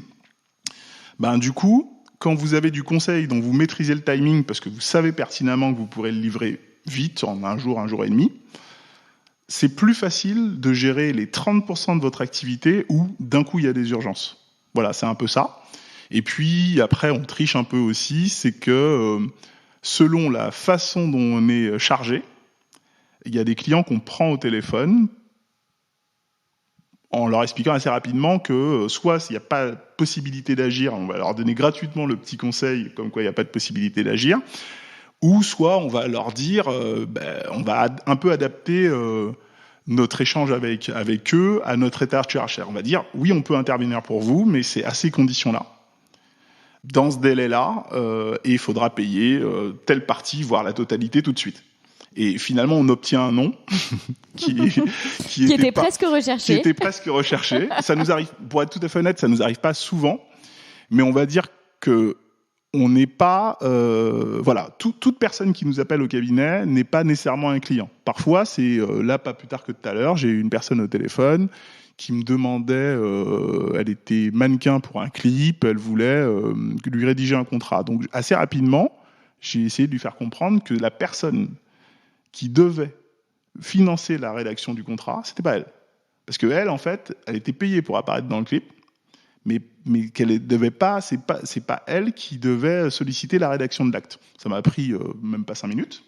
Du coup, quand vous avez du conseil dont vous maîtrisez le timing, parce que vous savez pertinemment que vous pourrez le livrer vite, en un jour et demi, c'est plus facile de gérer les 30% de votre activité où d'un coup il y a des urgences. Voilà, c'est un peu ça. Et puis, après, on triche un peu aussi, c'est que selon la façon dont on est chargé, il y a des clients qu'on prend au téléphone en leur expliquant assez rapidement que soit s'il n'y a pas possibilité d'agir, on va leur donner gratuitement le petit conseil comme quoi il n'y a pas de possibilité d'agir, ou soit on va leur dire, on va un peu adapter notre échange avec eux à notre étage hiérarchique. On va dire, oui, on peut intervenir pour vous, mais c'est à ces conditions-là. Dans ce délai-là, et il faudra payer telle partie, voire la totalité tout de suite. Et finalement, on obtient un nom qui était presque recherché. Qui était presque recherché. Ça nous arrive, pour être tout à fait honnête, ça nous arrive pas souvent, mais on va dire que on n'est pas, toute personne qui nous appelle au cabinet n'est pas nécessairement un client. Parfois, c'est là, pas plus tard que tout à l'heure, j'ai eu une personne au téléphone qui me demandait, elle était mannequin pour un clip, elle voulait lui rédiger un contrat. Donc assez rapidement, j'ai essayé de lui faire comprendre que la personne qui devait financer la rédaction du contrat, c'était pas elle. Parce que elle, en fait, elle était payée pour apparaître dans le clip, mais qu'elle devait pas, c'est pas elle qui devait solliciter la rédaction de l'acte. Ça m'a pris même pas 5 minutes.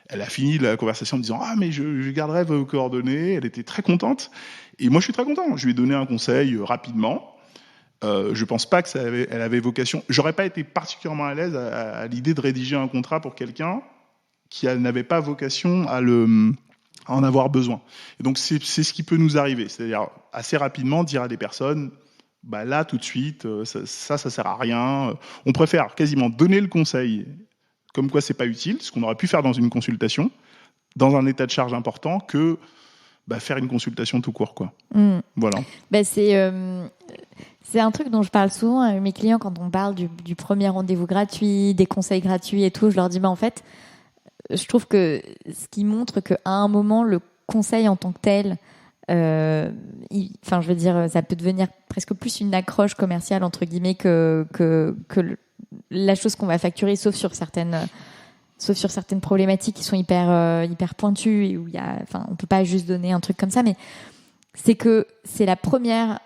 Elle a fini la conversation en me disant « Ah, mais je garderai vos coordonnées ». Elle était très contente. Et moi, je suis très content. Je lui ai donné un conseil rapidement. Je pense pas elle avait vocation. J'aurais pas été particulièrement à l'aise à l'idée de rédiger un contrat pour quelqu'un qui n'avait pas vocation à en avoir besoin. Et donc, c'est ce qui peut nous arriver. C'est-à-dire, assez rapidement, dire à des personnes « là, tout de suite, ça sert à rien ». On préfère quasiment donner le conseil comme quoi c'est pas utile, ce qu'on aurait pu faire dans une consultation, dans un état de charge important, que faire une consultation tout court, quoi. Voilà. C'est un truc dont je parle souvent avec mes clients quand on parle du premier rendez-vous gratuit, des conseils gratuits et tout. Je leur dis, en fait, je trouve que ce qui montre qu'à un moment, le conseil en tant que tel, ça peut devenir presque plus une accroche commerciale, entre guillemets, que la chose qu'on va facturer, sauf sur certaines problématiques qui sont hyper pointues et où on peut pas juste donner un truc comme ça, mais c'est que c'est la première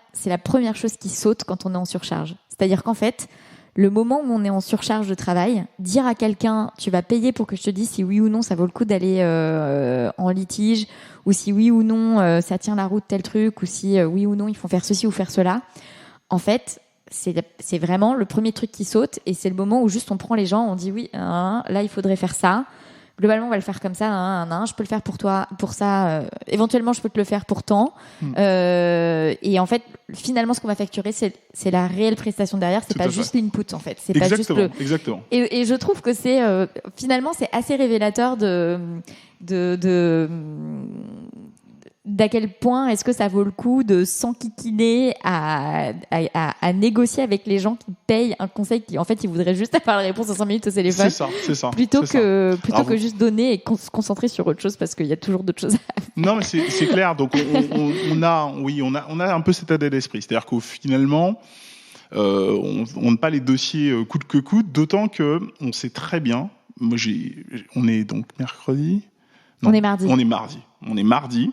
chose qui saute quand on est en surcharge. C'est-à-dire qu'en fait, le moment où on est en surcharge de travail, dire à quelqu'un tu vas payer pour que je te dise si oui ou non ça vaut le coup d'aller en litige, ou si oui ou non ça tient la route tel truc, ou si oui ou non il faut faire ceci ou faire cela, en fait c'est vraiment le premier truc qui saute, et c'est le moment où juste on prend les gens, on dit oui, là il faudrait faire ça, globalement on va le faire comme ça, je peux le faire pour toi, pour ça, éventuellement je peux te le faire pour tant, et en fait finalement ce qu'on va facturer c'est la réelle prestation derrière, c'est pas juste l'input en fait, c'est pas juste exactement. Et je trouve que c'est finalement c'est assez révélateur d'à quel point est-ce que ça vaut le coup de s'enquiquiner à négocier avec les gens qui payent un conseil qui, en fait, ils voudraient juste avoir la réponse en 5 minutes au téléphone. C'est ça. Plutôt que juste donner et se concentrer sur autre chose, parce qu'il y a toujours d'autres choses à faire. Non, mais c'est clair. Donc, on a un peu cet état d'esprit. C'est-à-dire qu'au finalement, on n'a pas les dossiers coûte que coûte, d'autant que on sait très bien. Moi, on est donc mercredi. Non, on est mardi.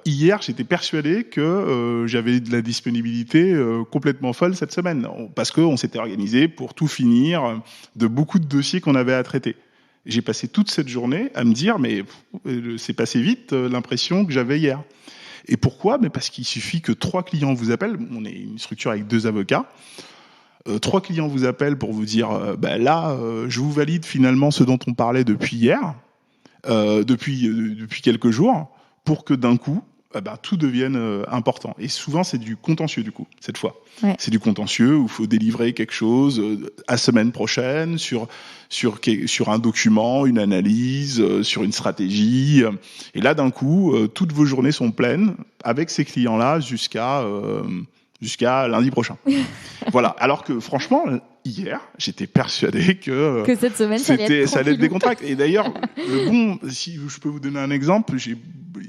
Hier, j'étais persuadé que j'avais de la disponibilité complètement folle cette semaine, parce qu'on s'était organisé pour tout finir de beaucoup de dossiers qu'on avait à traiter. J'ai passé toute cette journée à me dire, mais c'est passé vite l'impression que j'avais hier. Et pourquoi ? Parce qu'il suffit que 3 clients vous appellent. On est une structure avec 2 avocats. 3 clients vous appellent pour vous dire, je vous valide finalement ce dont on parlait depuis hier, depuis quelques jours, pour que d'un coup, tout devienne important. Et souvent, c'est du contentieux, du coup, cette fois. Ouais. C'est du contentieux où il faut délivrer quelque chose à semaine prochaine sur un document, une analyse, sur une stratégie. Et là, d'un coup, toutes vos journées sont pleines avec ces clients-là jusqu'à lundi prochain. Voilà. Alors que, franchement, hier, j'étais persuadé que cette semaine, ça allait être des contracts. Et d'ailleurs, si je peux vous donner un exemple,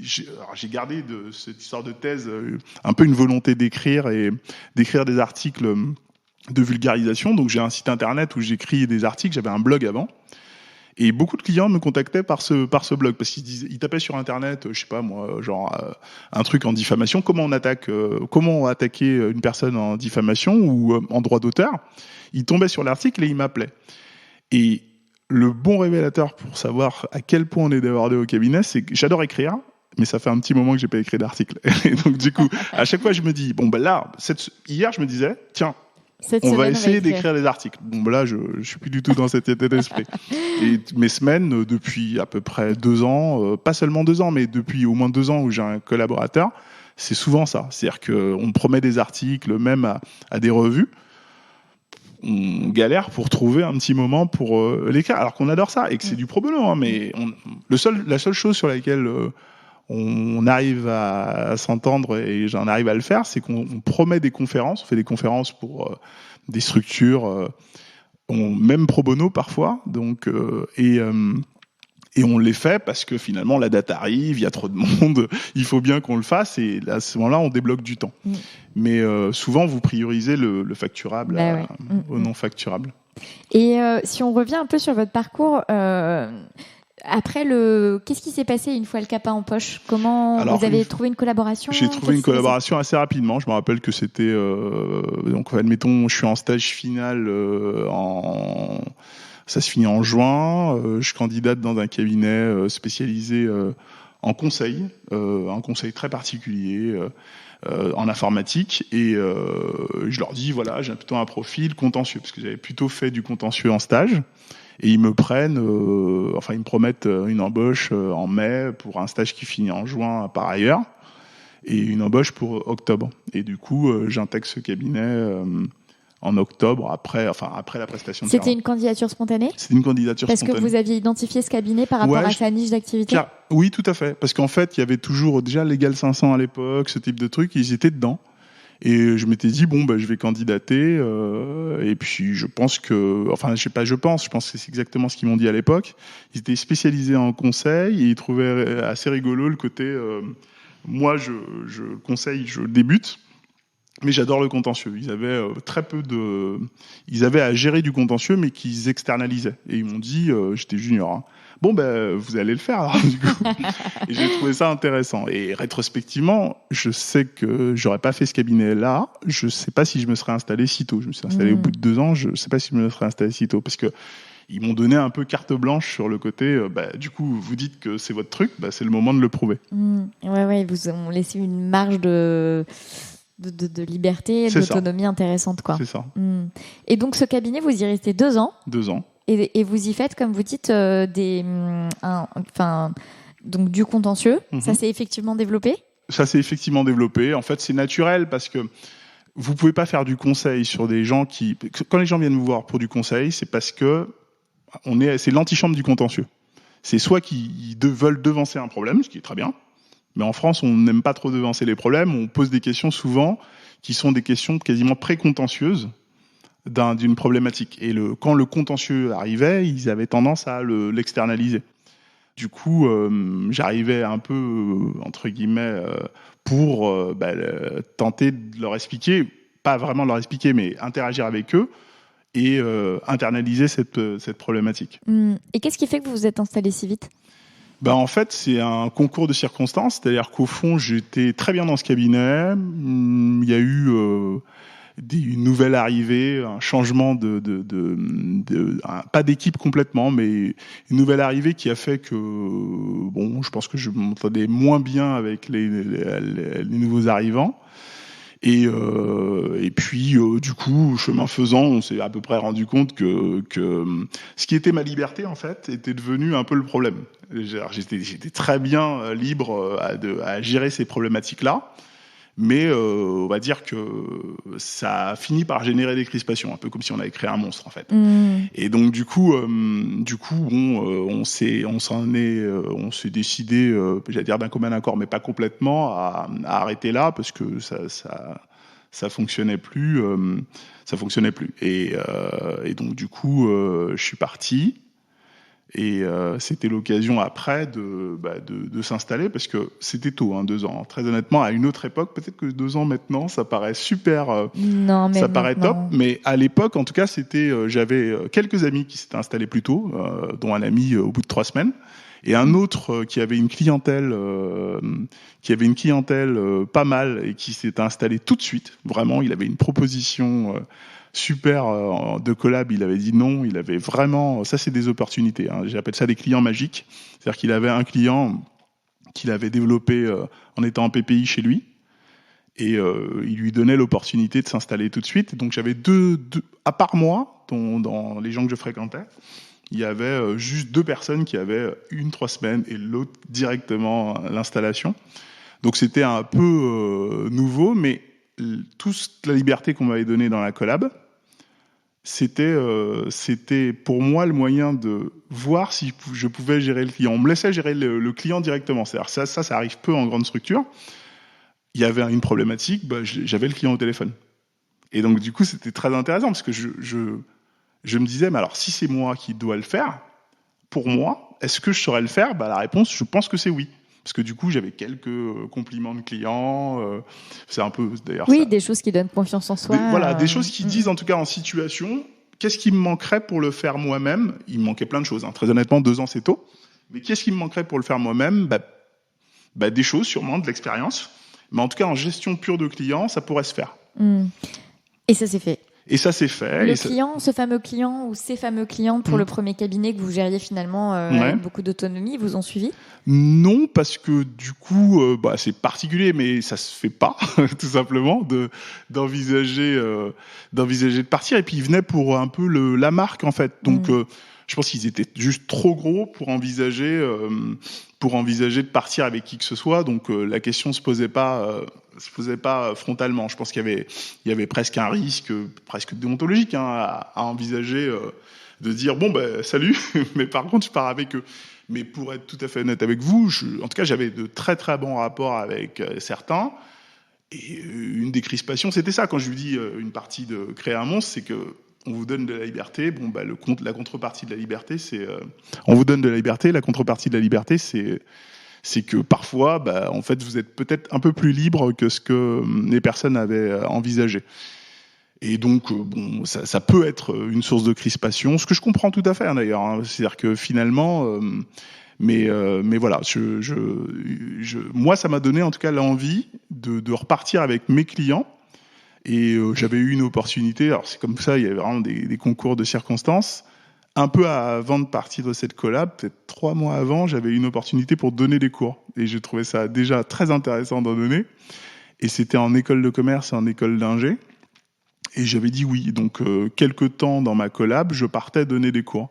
j'ai gardé de cette histoire de thèse un peu une volonté d'écrire des articles de vulgarisation. Donc, j'ai un site internet où j'écris des articles. J'avais un blog avant. Et beaucoup de clients me contactaient par ce blog, parce qu'ils tapaient sur Internet, je sais pas moi, un truc en diffamation, comment attaquer une personne en diffamation ou en droit d'auteur. Ils tombaient sur l'article et ils m'appelaient. Et le bon révélateur pour savoir à quel point on est débordé au cabinet, c'est que j'adore écrire, mais ça fait un petit moment que j'ai pas écrit d'article. Et donc du coup, à chaque fois je me dis, hier je me disais, tiens, on va essayer d'écrire des articles. Là, je suis plus du tout dans cet état d'esprit. Et mes semaines, depuis à peu près 2 ans, pas seulement 2 ans, mais depuis au moins 2 ans où j'ai un collaborateur, c'est souvent ça. C'est-à-dire qu'on promet des articles, même à des revues. On galère pour trouver un petit moment pour l'écrire, alors qu'on adore ça et que c'est du pro bono. Mais la seule chose sur laquelle on arrive à s'entendre, et j'en arrive à le faire, c'est qu'on promet des conférences. On fait des conférences pour des structures, même pro bono parfois. Donc, et on les fait parce que finalement la date arrive, il y a trop de monde, il faut bien qu'on le fasse, et à ce moment-là on débloque du temps. Mais souvent vous priorisez le facturable au non facturable. Et si on revient un peu sur votre parcours, après qu'est-ce qui s'est passé une fois le CAPA en poche ? Comment vous avez trouvé une collaboration ? J'ai trouvé une collaboration assez rapidement. Je me rappelle que c'était donc admettons, je suis en stage final ça se finit en juin. Je candidate dans un cabinet spécialisé en conseil, un conseil très particulier en informatique. Et je leur dis, voilà, j'ai plutôt un profil contentieux, parce que j'avais plutôt fait du contentieux en stage. Et ils me promettent une embauche en mai pour un stage qui finit en juin par ailleurs, et une embauche pour octobre. Et du coup, j'intègre ce cabinet en octobre, après la prestation de C'était serment. une candidature spontanée ? C'était une candidature spontanée. Parce que vous aviez identifié ce cabinet par rapport à sa niche d'activité ? Oui, tout à fait. Parce qu'en fait, il y avait toujours déjà Légal 500 à l'époque, ce type de truc, ils étaient dedans. Et je m'étais dit, je vais candidater. Et puis, je pense que c'est exactement ce qu'ils m'ont dit à l'époque. Ils étaient spécialisés en conseil et ils trouvaient assez rigolo le côté, moi, je conseille, je débute. Mais j'adore le contentieux. Ils avaient ils avaient à gérer du contentieux, mais qu'ils externalisaient. Et ils m'ont dit, j'étais junior, hein. Bon, vous allez le faire, alors, du coup. Et j'ai trouvé ça intéressant. Et rétrospectivement, je sais que j'aurais pas fait ce cabinet-là. Je sais pas si je me serais installé si tôt. Je me suis installé au bout de 2 ans. Je sais pas si je me serais installé si tôt. Parce que ils m'ont donné un peu carte blanche sur le côté, du coup, vous dites que c'est votre truc, c'est le moment de le prouver. Ouais, ils vous ont laissé une marge de liberté, d'autonomie intéressante, quoi. C'est ça. Et donc, ce cabinet, vous y restez 2 ans. 2 ans. Et vous y faites, comme vous dites, donc du contentieux. Ça s'est effectivement développé ? Ça s'est effectivement développé. En fait, c'est naturel parce que vous pouvez pas faire du conseil sur des gens qui... Quand les gens viennent vous voir pour du conseil, c'est parce que c'est l'antichambre du contentieux. C'est soit qu'ils veulent devancer un problème, ce qui est très bien, mais en France, on n'aime pas trop devancer les problèmes. On pose des questions souvent qui sont des questions quasiment pré-contentieuses d'une problématique. Et quand le contentieux arrivait, ils avaient tendance à l'externaliser. Du coup, j'arrivais un peu, entre guillemets, pour tenter de leur expliquer, pas vraiment de leur expliquer, mais interagir avec eux et internaliser cette problématique. Et qu'est-ce qui fait que vous vous êtes installé si vite ? En fait, c'est un concours de circonstances, c'est-à-dire qu'au fond, j'étais très bien dans ce cabinet. Il y a eu une nouvelle arrivée, un changement pas d'équipe complètement, mais une nouvelle arrivée qui a fait que, je pense que je m'entendais moins bien avec les nouveaux arrivants. Et puis, du coup, chemin faisant, on s'est à peu près rendu compte que ce qui était ma liberté, en fait, était devenu un peu le problème. J'étais très bien libre à gérer ces problématiques-là. Mais on va dire que ça a fini par générer des crispations, un peu comme si on avait créé un monstre en fait. Et donc du coup, on s'est décidé, j'allais dire d'un commun accord, mais pas complètement, à arrêter là parce que ça fonctionnait plus, Et donc du coup, je suis parti. Et c'était l'occasion après de s'installer parce que c'était tôt, 2 ans. Très honnêtement, à une autre époque, peut-être que 2 ans maintenant, ça paraît super, ça paraît top. Mais à l'époque, en tout cas, j'avais quelques amis qui s'étaient installés plus tôt, dont un ami au bout de 3 semaines, et un autre qui avait une clientèle, pas mal et qui s'était installé tout de suite. Vraiment, il avait une proposition. Super de collab, il avait dit non, il avait vraiment, ça c'est des opportunités, j'appelle ça des clients magiques, c'est-à-dire qu'il avait un client qu'il avait développé en étant en PPI chez lui, et il lui donnait l'opportunité de s'installer tout de suite, donc j'avais deux à part moi, dans les gens que je fréquentais, il y avait juste 2 personnes qui avaient 3 semaines et l'autre directement l'installation, donc c'était un peu nouveau, mais toute la liberté qu'on m'avait donnée dans la collab, c'était pour moi le moyen de voir si je pouvais gérer le client. On me laissait gérer le client directement. C'est-à-dire ça arrive peu en grande structure. Il y avait une problématique, j'avais le client au téléphone. Et donc du coup, c'était très intéressant parce que je me disais, mais alors si c'est moi qui dois le faire, pour moi, est-ce que je saurais le faire ? La réponse, je pense que c'est oui. Parce que du coup, j'avais quelques compliments de clients. C'est un peu, d'ailleurs... Oui, des choses qui donnent confiance en soi. Des choses qui disent, en tout cas, en situation, qu'est-ce qui me manquerait pour le faire moi-même ? Il me manquait plein de choses. Très honnêtement, 2 ans, c'est tôt. Mais qu'est-ce qui me manquerait pour le faire moi-même ? Des choses, sûrement, de l'expérience. Mais en tout cas, en gestion pure de clients, ça pourrait se faire. Et ça s'est fait. Et ça s'est fait. Ce fameux client ou ces fameux clients pour le premier cabinet que vous gériez finalement avec beaucoup d'autonomie, vous ont suivi ? Non, parce que du coup, c'est particulier, mais ça se fait pas, tout simplement, d'envisager de partir. Et puis ils venaient pour un peu la marque en fait. Donc je pense qu'ils étaient juste trop gros pour envisager de partir avec qui que ce soit. Donc la question se posait pas frontalement. Je pense qu'il y avait presque un risque, presque déontologique, à envisager de dire salut, mais par contre je pars avec eux. Mais pour être tout à fait honnête avec vous, en tout cas, j'avais de très très bons rapports avec certains. Et une des crispations, c'était ça. Quand je lui dis une partie de créer un monstre, c'est que on vous donne de la liberté. La contrepartie de la liberté, c'est on vous donne de la liberté. La contrepartie de la liberté, c'est c'est que parfois, en fait, vous êtes peut-être un peu plus libre que ce que les personnes avaient envisagé. Et donc, ça peut être une source de crispation, ce que je comprends tout à fait d'ailleurs. Hein. C'est-à-dire que finalement, mais voilà, moi, ça m'a donné en tout cas l'envie de repartir avec mes clients. Et j'avais eu une opportunité. Alors c'est comme ça, il y avait vraiment des concours de circonstances. Un peu avant de partir de cette collab, peut-être 3 mois avant, j'avais eu une opportunité pour donner des cours. Et je trouvais ça déjà très intéressant d'en donner. Et c'était en école de commerce et en école d'ingé. Et j'avais dit oui. Donc, quelques temps dans ma collab, je partais donner des cours.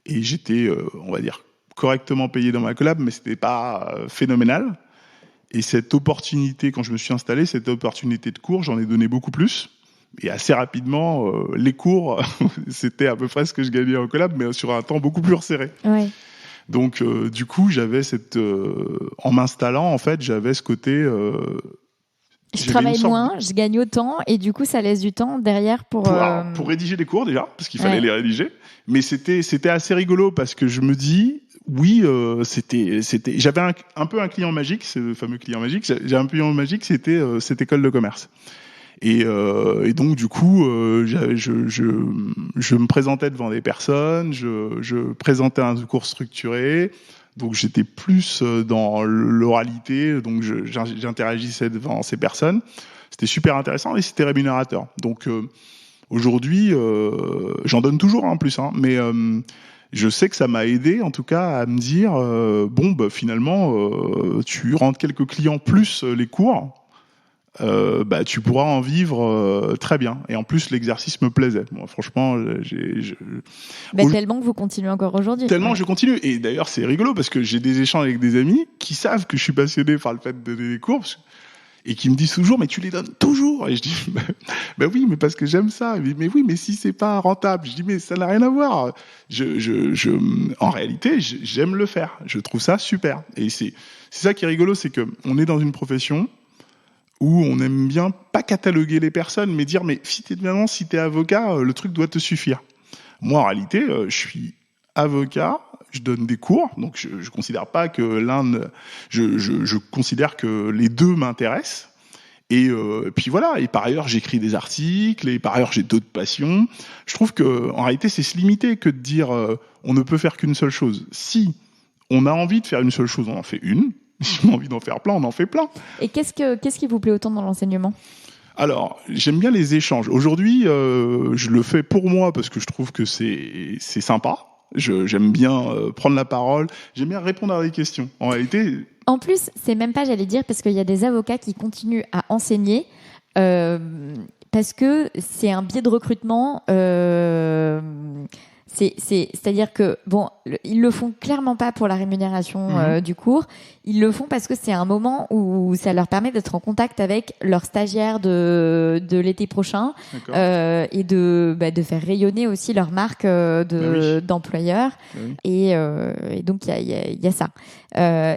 Et j'étais, on va dire, correctement payé dans ma collab, mais c'était pas phénoménal. Et cette opportunité, quand je me suis installé, cette opportunité de cours, j'en ai donné beaucoup plus. Et assez rapidement, les cours, c'était à peu près ce que je gagnais en collab, mais sur un temps beaucoup plus resserré. Ouais. Donc, du coup, j'avais en m'installant, en fait, j'avais ce côté... je travaille moins, je gagne autant, et du coup, ça laisse du temps derrière pour rédiger des cours déjà, parce qu'il fallait les rédiger. Mais c'était assez rigolo parce que je me dis, oui, j'avais un peu un client magique, ce fameux client magique. J'ai un client magique, c'était cette école de commerce. Et donc du coup, je me présentais devant des personnes, je présentais un cours structuré. Donc j'étais plus dans l'oralité, donc j'interagissais devant ces personnes. C'était super intéressant et c'était rémunérateur. Donc aujourd'hui, j'en donne toujours en plus, hein, mais je sais que ça m'a aidé en tout cas à me dire finalement tu rentres quelques clients plus les cours. Tu pourras en vivre très bien. Et en plus, l'exercice me plaisait. Moi, franchement, tellement que vous continuez encore aujourd'hui. Tellement que je continue. Et d'ailleurs, c'est rigolo parce que j'ai des échanges avec des amis qui savent que je suis passionné par le fait de donner des cours et qui me disent toujours, mais tu les donnes toujours. Et je dis, oui, mais parce que j'aime ça. Mais oui, mais si c'est pas rentable, je dis, mais ça n'a rien à voir. En réalité, j'aime le faire. Je trouve ça super. Et c'est ça qui est rigolo, c'est que on est dans une profession où on aime bien pas cataloguer les personnes, mais dire, mais si t'es avocat, le truc doit te suffire. Moi, en réalité, je suis avocat, je donne des cours, donc je considère pas que je considère que les deux m'intéressent. Et puis voilà. Et par ailleurs, j'écris des articles, et par ailleurs, j'ai d'autres passions. Je trouve que, en réalité, c'est se limiter que de dire, on ne peut faire qu'une seule chose. Si on a envie de faire une seule chose, on en fait une. Si on a envie d'en faire plein, on en fait plein. Et qu'est-ce qui vous plaît autant dans l'enseignement ? Alors, j'aime bien les échanges. Aujourd'hui, je le fais pour moi parce que je trouve que c'est sympa. J'aime bien prendre la parole. J'aime bien répondre à des questions. En réalité... En plus, c'est même pas, j'allais dire, parce qu'il y a des avocats qui continuent à enseigner parce que c'est un biais de recrutement... C'est-à-dire que, ils le font clairement pas pour la rémunération du cours. Ils le font parce que c'est un moment où ça leur permet d'être en contact avec leurs stagiaires de l'été prochain et de faire rayonner aussi leur marque d'employeur. Oui. Et donc, il y a ça.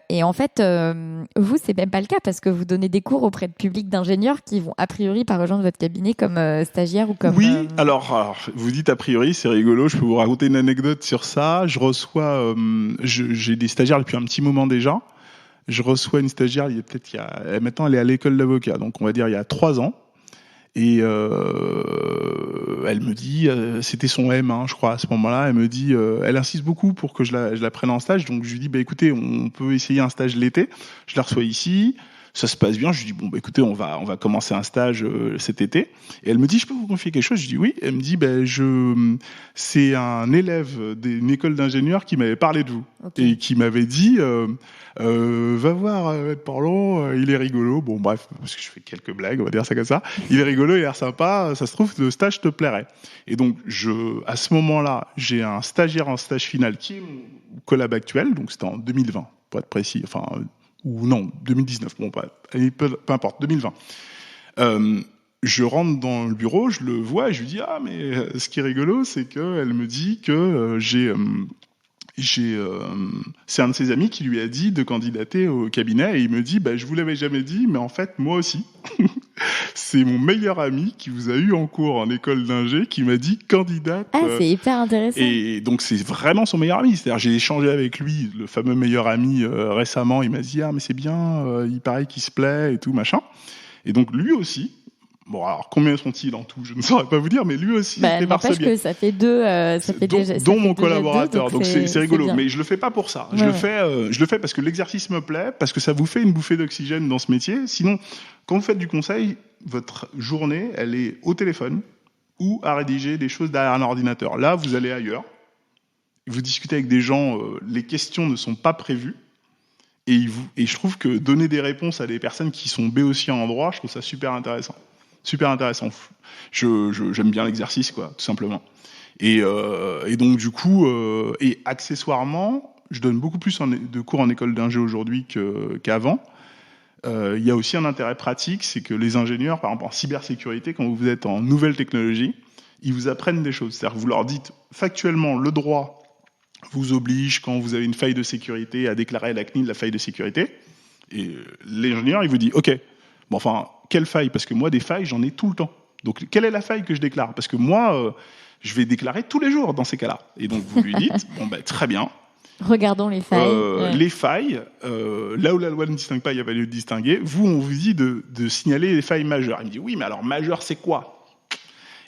Et en fait, vous, c'est même pas le cas parce que vous donnez des cours auprès de publics d'ingénieurs qui vont a priori pas rejoindre votre cabinet comme stagiaire ou comme... Oui, alors, vous dites a priori, c'est rigolo, je peux vous raconter une anecdote sur ça. Je reçois, j'ai des stagiaires depuis un petit moment déjà. Je reçois une stagiaire, maintenant elle est à l'école d'avocat, donc on va dire il y a 3 ans. Et elle me dit, c'était son M1, je crois, à ce moment-là. Elle me dit, elle insiste beaucoup pour que je la prenne en stage. Donc je lui dis, écoutez, on peut essayer un stage l'été. Je la reçois ici. Ça se passe bien. Je lui dis, écoutez, on va commencer un stage cet été. Et elle me dit, je peux vous confier quelque chose? Je dis oui. Elle me dit, c'est un élève d'une école d'ingénieurs qui m'avait parlé de vous. Okay. Et qui m'avait dit, va voir Maître Porlon, il est rigolo. Bon, bref, parce que je fais quelques blagues, on va dire ça comme ça. Il est rigolo, il a l'air sympa. Ça se trouve, le stage te plairait. Et donc, à ce moment-là, j'ai un stagiaire en stage final qui est mon collab actuel. Donc, c'était en 2020, pour être précis. Enfin, ou non, 2019. Bon, peu importe, 2020. Je rentre dans le bureau, je le vois et je lui dis, mais ce qui est rigolo, c'est qu'elle me dit que c'est un de ses amis qui lui a dit de candidater au cabinet et il me dit je vous l'avais jamais dit mais en fait moi aussi c'est mon meilleur ami qui vous a eu en cours en école d'ingé qui m'a dit candidate. C'est hyper intéressant. Et donc c'est vraiment son meilleur ami, c'est-à-dire j'ai échangé avec lui, le fameux meilleur ami récemment, il m'a dit mais c'est bien, il paraît qu'il se plaît et tout machin. Et donc lui aussi. Bon, alors combien sont-ils en tout? Je ne saurais pas vous dire, mais lui aussi était par ce biais. Que ça fait deux, dont mon collaborateur. Donc c'est rigolo, mais je le fais pas pour ça. Ouais. Je le fais parce que l'exercice me plaît, parce que ça vous fait une bouffée d'oxygène dans ce métier. Sinon, quand vous faites du conseil, votre journée, elle est au téléphone ou à rédiger des choses derrière un ordinateur. Là, vous allez ailleurs, vous discutez avec des gens, les questions ne sont pas prévues. Et je trouve que donner des réponses à des personnes qui sont béotiens en droit, je trouve ça super intéressant. Super intéressant. J'aime bien l'exercice, quoi, tout simplement. Et donc, du coup, et accessoirement, je donne beaucoup plus de cours en école d'ingé aujourd'hui qu'avant. Il y a aussi un intérêt pratique, c'est que les ingénieurs, par exemple en cybersécurité, quand vous êtes en nouvelle technologie, ils vous apprennent des choses. C'est-à-dire que vous leur dites factuellement, le droit vous oblige, quand vous avez une faille de sécurité, à déclarer à la CNIL la faille de sécurité. Et l'ingénieur, il vous dit, OK, bon, enfin, quelle faille? Parce que moi, des failles, j'en ai tout le temps. Donc, quelle est la faille que je déclare? Parce que moi, je vais déclarer tous les jours dans ces cas-là. Et donc, vous lui dites, très bien. Regardons les failles. Les failles, là où la loi ne distingue pas, il n'y a pas lieu de distinguer. Vous, on vous dit de signaler les failles majeures. Il me dit, oui, mais alors, majeur, c'est quoi?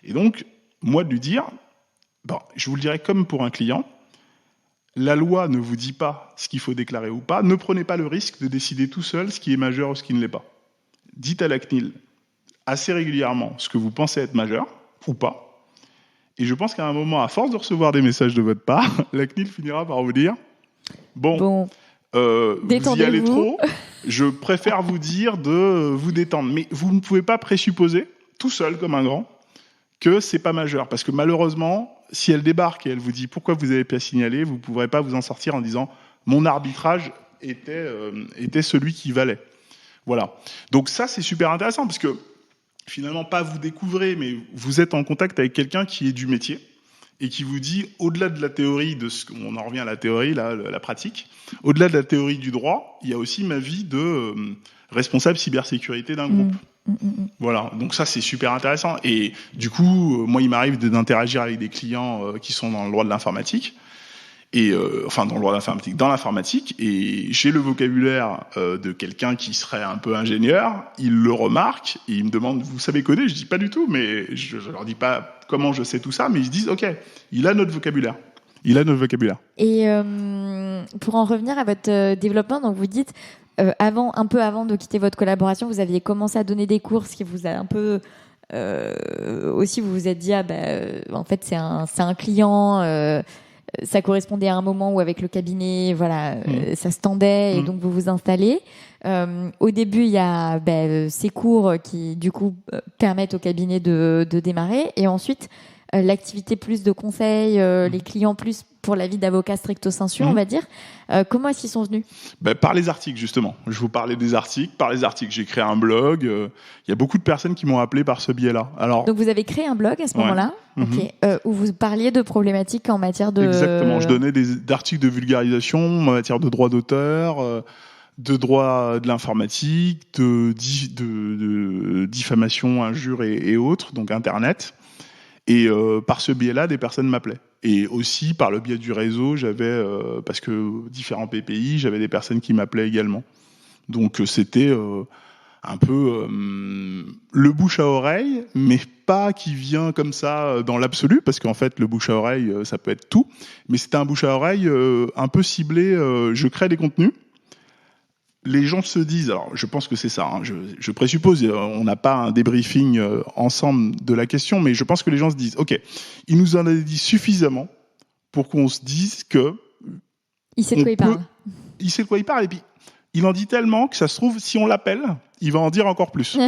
Et donc, moi, de lui dire, je vous le dirais comme pour un client, la loi ne vous dit pas ce qu'il faut déclarer ou pas. Ne prenez pas le risque de décider tout seul ce qui est majeur ou ce qui ne l'est pas. Dites à la CNIL assez régulièrement ce que vous pensez être majeur ou pas. Et je pense qu'à un moment, à force de recevoir des messages de votre part, la CNIL finira par vous dire vous y allez trop, je préfère vous dire de vous détendre. Mais vous ne pouvez pas présupposer, tout seul comme un grand, que c'est pas majeur. Parce que malheureusement, si elle débarque et elle vous dit pourquoi vous n'avez pas signalé, vous ne pourrez pas vous en sortir en disant mon arbitrage était celui qui valait. Voilà. Donc ça, c'est super intéressant parce que finalement, pas vous découvrez, mais vous êtes en contact avec quelqu'un qui est du métier et qui vous dit, au-delà de la théorie, on en revient à la théorie, la pratique, au-delà de la théorie du droit, il y a aussi ma vie de responsable cybersécurité d'un groupe. Voilà. Donc ça, c'est super intéressant. Et du coup, moi, il m'arrive d'interagir avec des clients qui sont dans le droit de l'informatique. Et dans le droit d'informatique, dans l'informatique, et j'ai le vocabulaire de quelqu'un qui serait un peu ingénieur, il le remarque, et il me demande, vous savez coder? Je dis pas du tout, mais je leur dis pas comment je sais tout ça, mais ils se disent, ok, il a notre vocabulaire. Et pour en revenir à votre développement, donc vous dites, un peu avant de quitter votre collaboration, vous aviez commencé à donner des cours, ce qui vous a un peu... aussi, vous vous êtes dit, en fait, c'est un client... ça correspondait à un moment où avec le cabinet, ça se tendait et donc vous vous installez. Au début, il y a ces cours qui, du coup, permettent au cabinet de démarrer. Et ensuite, l'activité plus de conseil, les clients plus pour la vie d'avocat stricto sensu, on va dire. Comment est-ce qu'ils sont venus? Par les articles, justement. Je vous parlais des articles. Par les articles, j'ai créé un blog. Il y a beaucoup de personnes qui m'ont appelé par ce biais-là. Alors, donc, vous avez créé un blog à ce moment-là, où vous parliez de problématiques en matière de... Exactement. Je donnais des articles de vulgarisation en matière de droit d'auteur, de droit de l'informatique, de diffamation, injures et autres, donc Internet. Et par ce biais-là, des personnes m'appelaient. Et aussi, par le biais du réseau, j'avais, parce que différents PPI, j'avais des personnes qui m'appelaient également. Donc, c'était un peu le bouche à oreille, mais pas qui vient comme ça dans l'absolu, parce qu'en fait, le bouche à oreille, ça peut être tout. Mais c'était un bouche à oreille un peu ciblé. Je crée des contenus. Les gens se disent, alors je pense que c'est ça, hein, je présuppose, on n'a pas un débriefing ensemble de la question, mais je pense que les gens se disent, ok, il nous en a dit suffisamment pour qu'on se dise que... Il sait de quoi il parle. Il sait de quoi il parle, et puis il en dit tellement que ça se trouve, si on l'appelle, il va en dire encore plus.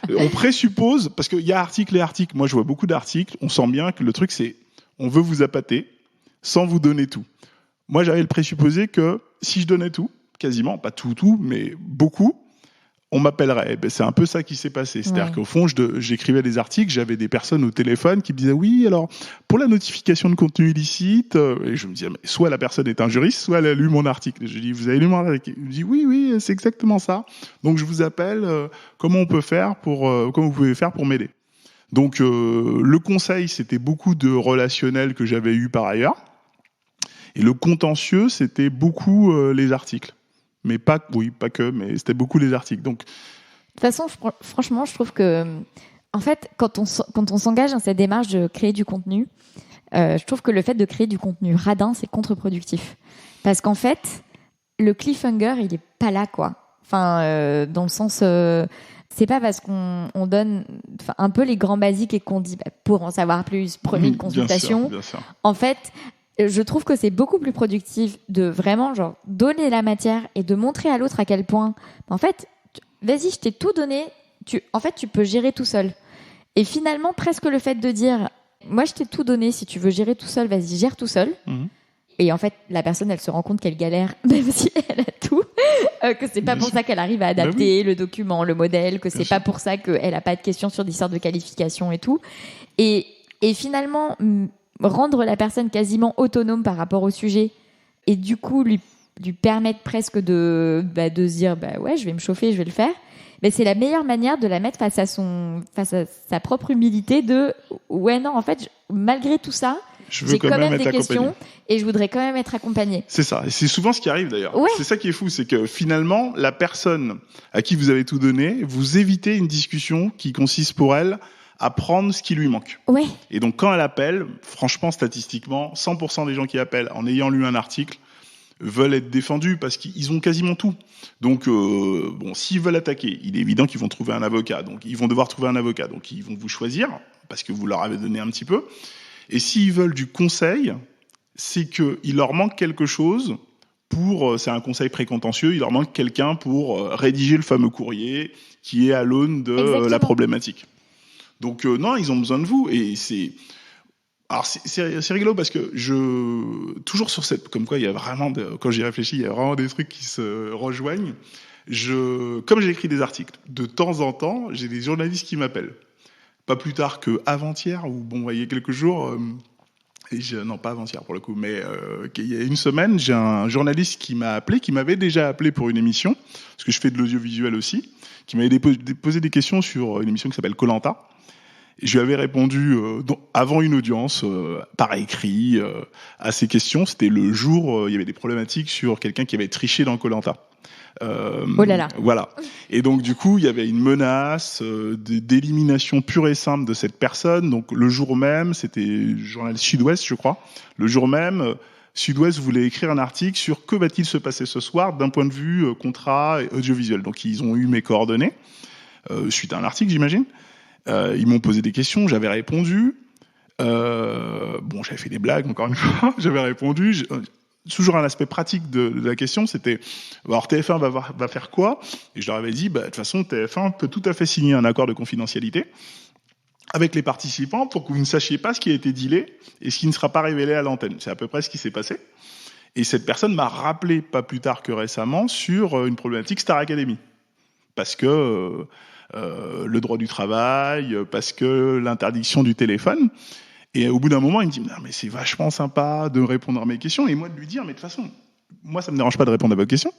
On présuppose, parce qu'il y a articles et articles, moi je vois beaucoup d'articles, on sent bien que le truc c'est, on veut vous appâter sans vous donner tout. Moi j'avais le présupposé que si je donnais tout, quasiment, pas tout, mais beaucoup, on m'appellerait. Ben, c'est un peu ça qui s'est passé. C'est-à-dire qu'au fond, j'écrivais des articles, j'avais des personnes au téléphone qui me disaient oui, alors pour la notification de contenu illicite, et je me disais mais soit la personne est un juriste, soit elle a lu mon article. Et je dis vous avez lu mon article? Il me dit oui, c'est exactement ça. Donc je vous appelle. Comment vous pouvez faire pour m'aider? Donc le conseil, c'était beaucoup de relationnel que j'avais eu par ailleurs, et le contentieux, c'était beaucoup les articles. Mais pas que, mais c'était beaucoup les articles. Donc, de toute façon, franchement, je trouve que, en fait, quand on s'engage dans cette démarche de créer du contenu, je trouve que le fait de créer du contenu radin, c'est contre-productif. Parce qu'en fait, le cliffhanger, il est pas là, quoi. Enfin, dans le sens, c'est pas parce qu'on donne un peu les grands basiques et qu'on dit, pour en savoir plus, prenez une consultation. Bien sûr. En fait, je trouve que c'est beaucoup plus productif de vraiment donner la matière et de montrer à l'autre à quel point, en fait, vas-y, je t'ai tout donné, tu peux gérer tout seul. Et finalement, presque le fait de dire, moi, je t'ai tout donné, si tu veux gérer tout seul, vas-y, gère tout seul. Et en fait, la personne, elle se rend compte qu'elle galère, même si elle a tout, que c'est pas pour ça qu'elle arrive à adapter le document, le modèle, que c'est pas pour ça qu'elle a pas de questions sur des sortes de qualifications et tout. Et finalement, rendre la personne quasiment autonome par rapport au sujet et du coup lui permettre presque de se dire ouais, je vais me chauffer, je vais le faire, mais c'est la meilleure manière de la mettre face à sa propre humilité de ouais non en fait malgré tout ça j'ai quand même des questions et je voudrais quand même être accompagnée. C'est ça, et c'est souvent ce qui arrive d'ailleurs. Ouais. C'est ça qui est fou, c'est que finalement la personne à qui vous avez tout donné, vous évitez une discussion qui consiste pour elle à prendre ce qui lui manque. Ouais. Et donc quand elle appelle, franchement statistiquement, 100% des gens qui appellent en ayant lu un article veulent être défendus parce qu'ils ont quasiment tout. Donc s'ils veulent attaquer, il est évident qu'ils vont trouver un avocat. Donc ils vont devoir trouver un avocat. Donc ils vont vous choisir parce que vous leur avez donné un petit peu. Et s'ils veulent du conseil, c'est qu'il leur manque quelque chose c'est un conseil précontentieux, il leur manque quelqu'un pour rédiger le fameux courrier qui est à l'aune de la problématique. Donc non, ils ont besoin de vous et c'est rigolo parce que toujours sur cette, comme quoi il y a vraiment quand j'y réfléchis, il y a vraiment des trucs qui se rejoignent. Comme j'ai écrit des articles, de temps en temps, j'ai des journalistes qui m'appellent. Pas plus tard que avant-hier ou il y a quelques jours. Non, pas avant-hier pour le coup, mais il y a une semaine, j'ai un journaliste qui m'a appelé, qui m'avait déjà appelé pour une émission, parce que je fais de l'audiovisuel aussi, qui m'avait posé des questions sur une émission qui s'appelle Koh-Lanta. Je lui avais répondu avant une audience, par écrit, à ces questions. C'était le jour, il y avait des problématiques sur quelqu'un qui avait triché dans Koh-Lanta. Oh là là. Voilà. Et donc du coup, il y avait une menace d'élimination pure et simple de cette personne. Donc le jour même, c'était le journal Sud-Ouest, je crois. Le jour même, Sud-Ouest voulait écrire un article sur que va-t-il se passer ce soir d'un point de vue contrat et audiovisuel. Donc ils ont eu mes coordonnées suite à un article, j'imagine. Ils m'ont posé des questions, j'avais répondu. J'avais fait des blagues, encore une fois. J'avais répondu. Toujours un aspect pratique de la question, c'était alors TF1 va faire quoi? Et je leur avais dit, de toute façon, TF1 peut tout à fait signer un accord de confidentialité avec les participants pour que vous ne sachiez pas ce qui a été dealé et ce qui ne sera pas révélé à l'antenne. C'est à peu près ce qui s'est passé. Et cette personne m'a rappelé pas plus tard que récemment sur une problématique Star Academy. Parce que le droit du travail, parce que l'interdiction du téléphone. Et au bout d'un moment, il me dit « Non, mais c'est vachement sympa de répondre à mes questions. » Et moi, de lui dire « Mais de toute façon, moi, ça me dérange pas de répondre à vos questions.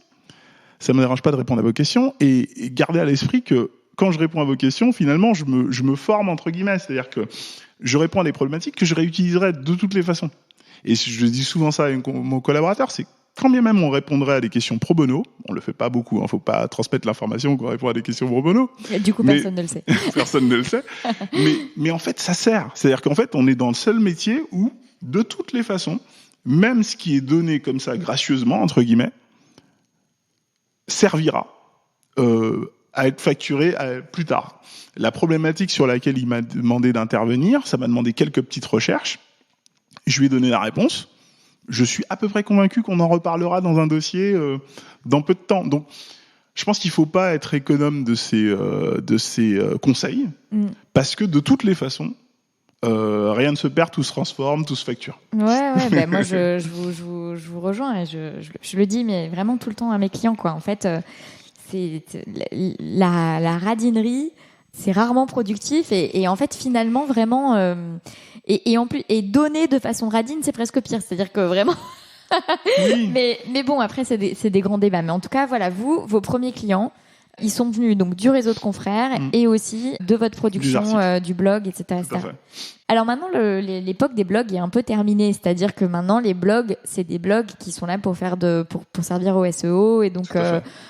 Ça me dérange pas de répondre à vos questions. Et gardez à l'esprit que quand je réponds à vos questions, finalement, je me forme, entre guillemets. C'est-à-dire que je réponds à des problématiques que je réutiliserai de toutes les façons. Et je dis souvent ça à mon collaborateur, c'est quand bien même on répondrait à des questions pro bono, on le fait pas beaucoup, faut pas transmettre l'information qu'on répond à des questions pro bono. Et du coup, personne ne le sait. Personne ne le sait. Mais en fait, ça sert. C'est-à-dire qu'en fait, on est dans le seul métier où, de toutes les façons, même ce qui est donné comme ça, gracieusement, entre guillemets, servira à être facturé plus tard. La problématique sur laquelle il m'a demandé d'intervenir, ça m'a demandé quelques petites recherches. Je lui ai donné la réponse. Je suis à peu près convaincu qu'on en reparlera dans un dossier dans peu de temps. Donc, je pense qu'il ne faut pas être économe de ces conseils, parce que de toutes les façons, rien ne se perd, tout se transforme, tout se facture. Ouais, moi je vous rejoins et je le dis, mais vraiment tout le temps à mes clients, quoi. En fait, la radinerie, c'est rarement productif et en fait finalement vraiment et en plus et donner de façon radine, c'est presque pire. C'est-à-dire que vraiment. Oui. mais bon, après c'est des grands débats. Mais en tout cas, voilà, vos premiers clients, ils sont venus donc du réseau de confrères et aussi de votre production du blog, etc. etc. Alors maintenant, l'époque des blogs est un peu terminée, c'est-à-dire que maintenant les blogs, c'est des blogs qui sont là pour servir au SEO et donc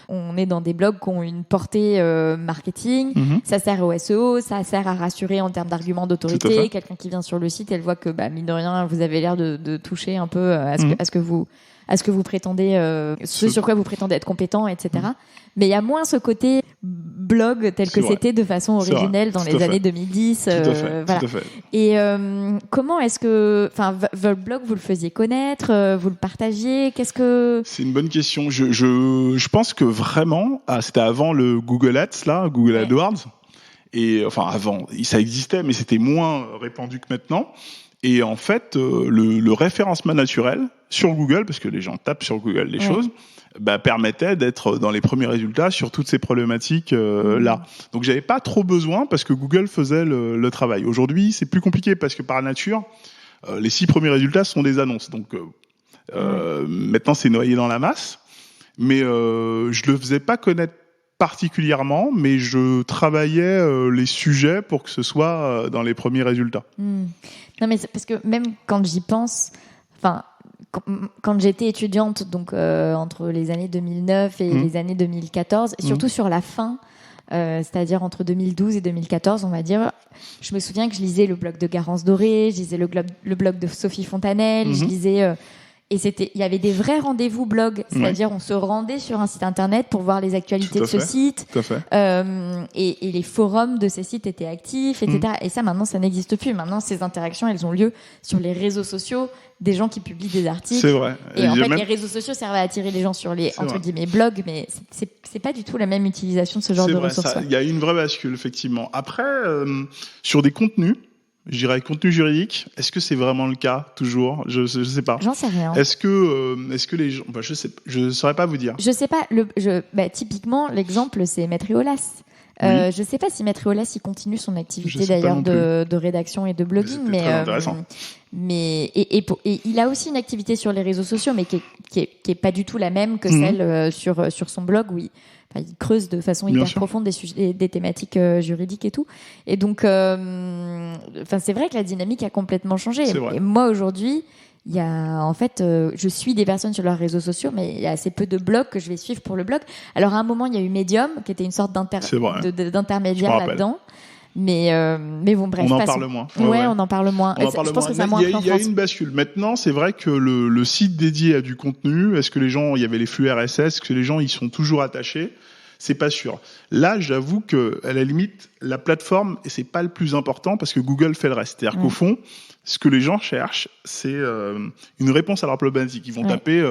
on est dans des blogs qui ont une portée marketing. Ça sert au SEO, ça sert à rassurer en termes d'arguments d'autorité. Quelqu'un qui vient sur le site, elle voit que mine de rien, vous avez l'air de toucher un peu à ce que vous prétendez, ce sur quoi vous prétendez être compétent, etc. Mais il y a moins ce côté blog tel que c'était de façon originelle dans les années 2010. Tout à fait. Et comment est-ce que, votre blog, vous le faisiez connaître, vous le partagiez, C'est une bonne question. Je pense que vraiment, c'était avant le Google Ads, là, Google AdWords. Et avant, ça existait, mais c'était moins répandu que maintenant. Et en fait, le référencement naturel sur Google, parce que les gens tapent sur Google les choses, permettait d'être dans les premiers résultats sur toutes ces problématiques là. Donc j'avais pas trop besoin parce que Google faisait le travail. Aujourd'hui, c'est plus compliqué parce que par nature, les 6 premiers résultats sont des annonces. Donc maintenant, c'est noyé dans la masse. Mais je le faisais pas connaître particulièrement, mais je travaillais les sujets pour que ce soit dans les premiers résultats. Non, mais c'est parce que même quand j'y pense, quand j'étais étudiante, donc entre les années 2009 et les années 2014, et surtout sur la fin, c'est-à-dire entre 2012 et 2014, on va dire, je me souviens que je lisais le blog de Garance Doré, je lisais le blog de Sophie Fontanelle, je lisais... Et il y avait des vrais rendez-vous blog, c'est-à-dire on se rendait sur un site internet pour voir les actualités de ce site. Tout à fait. Et les forums de ces sites étaient actifs, etc. Et ça, maintenant, ça n'existe plus. Maintenant, ces interactions, elles ont lieu sur les réseaux sociaux, des gens qui publient des articles. C'est vrai. Et en fait, les réseaux sociaux servent à attirer les gens sur les, entre guillemets, blogs, mais c'est pas du tout la même utilisation de ce genre de ressources. Il y a une vraie bascule, effectivement. Après, sur des contenus, je dirais contenu juridique. Est-ce que c'est vraiment le cas toujours ? Je sais pas. J'en sais rien. Est-ce que les gens, je saurais pas vous dire. Je sais pas. Typiquement, l'exemple c'est Maître Eolas. Je sais pas si Maître Eolas il continue son activité d'ailleurs de rédaction et de blogging, mais il a aussi une activité sur les réseaux sociaux, mais qui est pas du tout la même que celle sur son blog où il creuse de façon hyper profonde des thématiques juridiques et tout. Et donc, c'est vrai que la dynamique a complètement changé. Et moi, aujourd'hui, il y a, en fait, je suis des personnes sur leurs réseaux sociaux, mais il y a assez peu de blogs que je vais suivre pour le blog. Alors, à un moment, il y a eu Medium, qui était une sorte d'intermédiaire là-dedans. Mais bon, bref. On en parle moins. On en parle moins. Je pense que ça a moins Il y a une bascule. Maintenant, c'est vrai que le site dédié à du contenu, est-ce que les gens, il y avait les flux RSS, est-ce que les gens y sont toujours attachés ? C'est pas sûr. Là, j'avoue que, à la limite, la plateforme, et c'est pas le plus important parce que Google fait le reste. C'est-à-dire qu'au fond, ce que les gens cherchent, c'est une réponse à leur problématique. Ils vont taper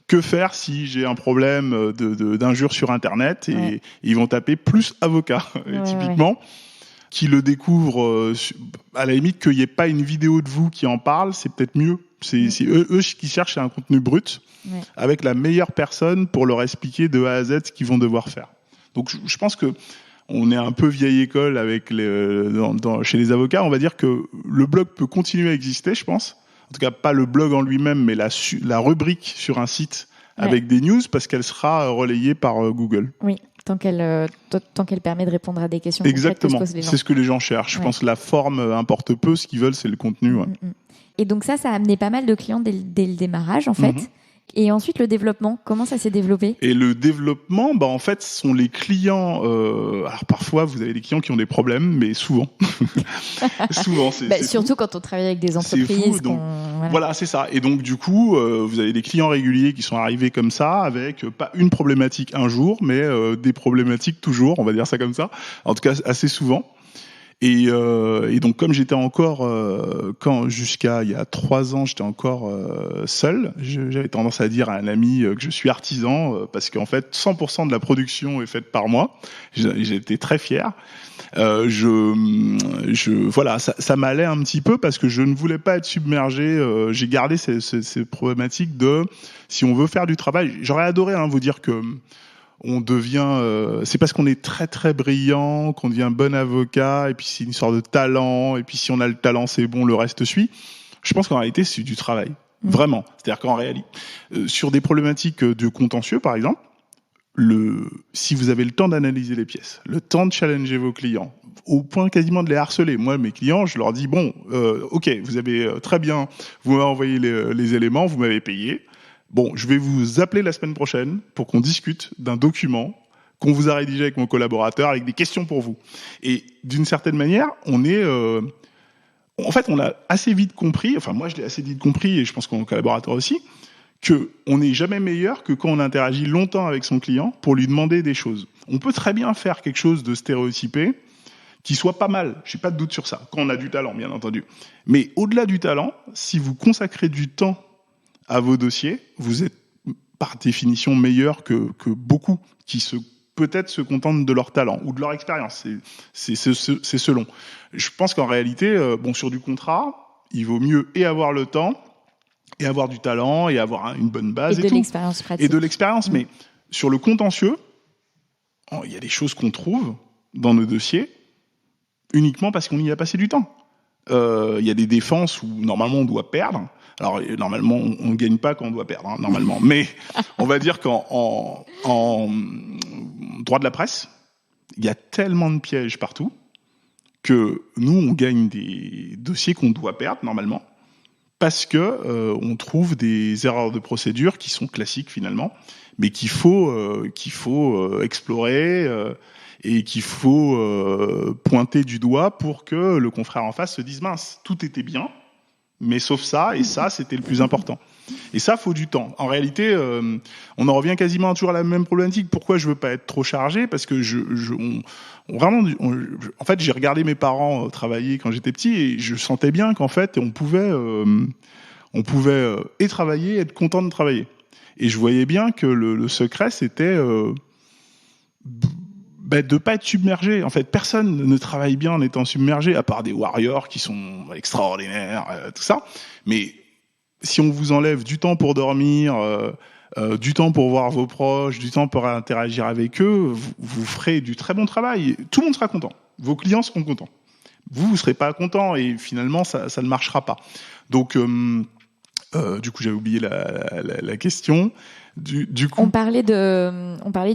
que faire si j'ai un problème d'injure sur Internet et ils vont taper plus avocat. Typiquement, qui le découvrent, à la limite qu'il n'y ait pas une vidéo de vous qui en parle, c'est peut-être mieux. C'est eux qui cherchent un contenu brut avec la meilleure personne pour leur expliquer de A à Z ce qu'ils vont devoir faire. Donc je pense que on est un peu vieille école avec chez les avocats. On va dire que le blog peut continuer à exister, je pense. En tout cas, pas le blog en lui-même, mais la rubrique sur un site avec des news, parce qu'elle sera relayée par Google. Oui. Tant qu'elle permet de répondre à des questions. Exactement. C'est ce que les gens cherchent. Je pense que la forme importe peu. Ce qu'ils veulent, c'est le contenu. Et donc ça a amené pas mal de clients dès le démarrage, en fait. Et ensuite, le développement, comment ça s'est développé ? Et le développement, en fait, ce sont les clients... alors parfois, vous avez des clients qui ont des problèmes, mais souvent. Souvent, c'est surtout quand on travaille avec des entreprises. C'est fou, donc, voilà, c'est ça. Et donc, du coup, vous avez des clients réguliers qui sont arrivés comme ça, avec pas une problématique un jour, mais des problématiques toujours, on va dire ça comme ça. En tout cas, assez souvent. Et donc, comme j'étais encore, jusqu'à il y a 3 ans, j'étais encore seul, j'avais tendance à dire à un ami que je suis artisan, parce qu'en fait, 100% de la production est faite par moi. J'étais très fier. Voilà, ça m'allait un petit peu parce que je ne voulais pas être submergé. J'ai gardé ces problématiques de, si on veut faire du travail, j'aurais adoré vous dire que on devient, c'est parce qu'on est très très brillant qu'on devient bon avocat, et puis c'est une histoire de talent, et puis si on a le talent, c'est bon, le reste suit. Je pense qu'en réalité, c'est du travail. Vraiment. C'est-à-dire qu'en réalité, sur des problématiques de contentieux, par exemple, si vous avez le temps d'analyser les pièces, le temps de challenger vos clients, au point quasiment de les harceler. Moi, mes clients, je leur dis, bon, ok, vous avez très bien, vous m'avez envoyé les éléments, vous m'avez payé. Bon, je vais vous appeler la semaine prochaine pour qu'on discute d'un document qu'on vous a rédigé avec mon collaborateur, avec des questions pour vous. Et d'une certaine manière, en fait, on a assez vite compris, enfin moi je l'ai assez vite compris, et je pense que mon collaborateur aussi, qu'on n'est jamais meilleur que quand on interagit longtemps avec son client pour lui demander des choses. On peut très bien faire quelque chose de stéréotypé qui soit pas mal, je n'ai pas de doute sur ça, quand on a du talent, bien entendu. Mais au-delà du talent, si vous consacrez du temps à vos dossiers, vous êtes par définition meilleur que beaucoup qui peut-être se contentent de leur talent ou de leur expérience. C'est selon. Je pense qu'en réalité, sur du contrat, il vaut mieux et avoir le temps, et avoir du talent, et avoir une bonne base et de l'expérience pratique. Et de l'expérience. Mais sur le contentieux, il y a des choses qu'on trouve dans nos dossiers uniquement parce qu'on y a passé du temps. Il y a des défenses où normalement on doit perdre. Alors normalement on ne gagne pas quand on doit perdre, normalement. Mais on va dire qu'en droit de la presse, il y a tellement de pièges partout que nous on gagne des dossiers qu'on doit perdre normalement parce que on trouve des erreurs de procédure qui sont classiques finalement, mais qu'il faut explorer. Et qu'il faut pointer du doigt pour que le confrère en face se dise mince, tout était bien, mais sauf ça, et ça, c'était le plus important. Et ça, faut du temps. En réalité, on en revient quasiment toujours à la même problématique. Pourquoi je veux pas être trop chargé ? Parce que en fait, j'ai regardé mes parents travailler quand j'étais petit et je sentais bien qu'en fait, on pouvait et travailler, et être content de travailler. Et je voyais bien que le secret, c'était de pas être submergé. En fait, personne ne travaille bien en étant submergé, à part des warriors qui sont extraordinaires, tout ça. Mais si on vous enlève du temps pour dormir, du temps pour voir vos proches, du temps pour interagir avec eux, vous ferez du très bon travail. Tout le monde sera content. Vos clients seront contents. Vous serez pas content et finalement, ça ne marchera pas. Donc, du coup, j'avais oublié la question. Du coup, on parlait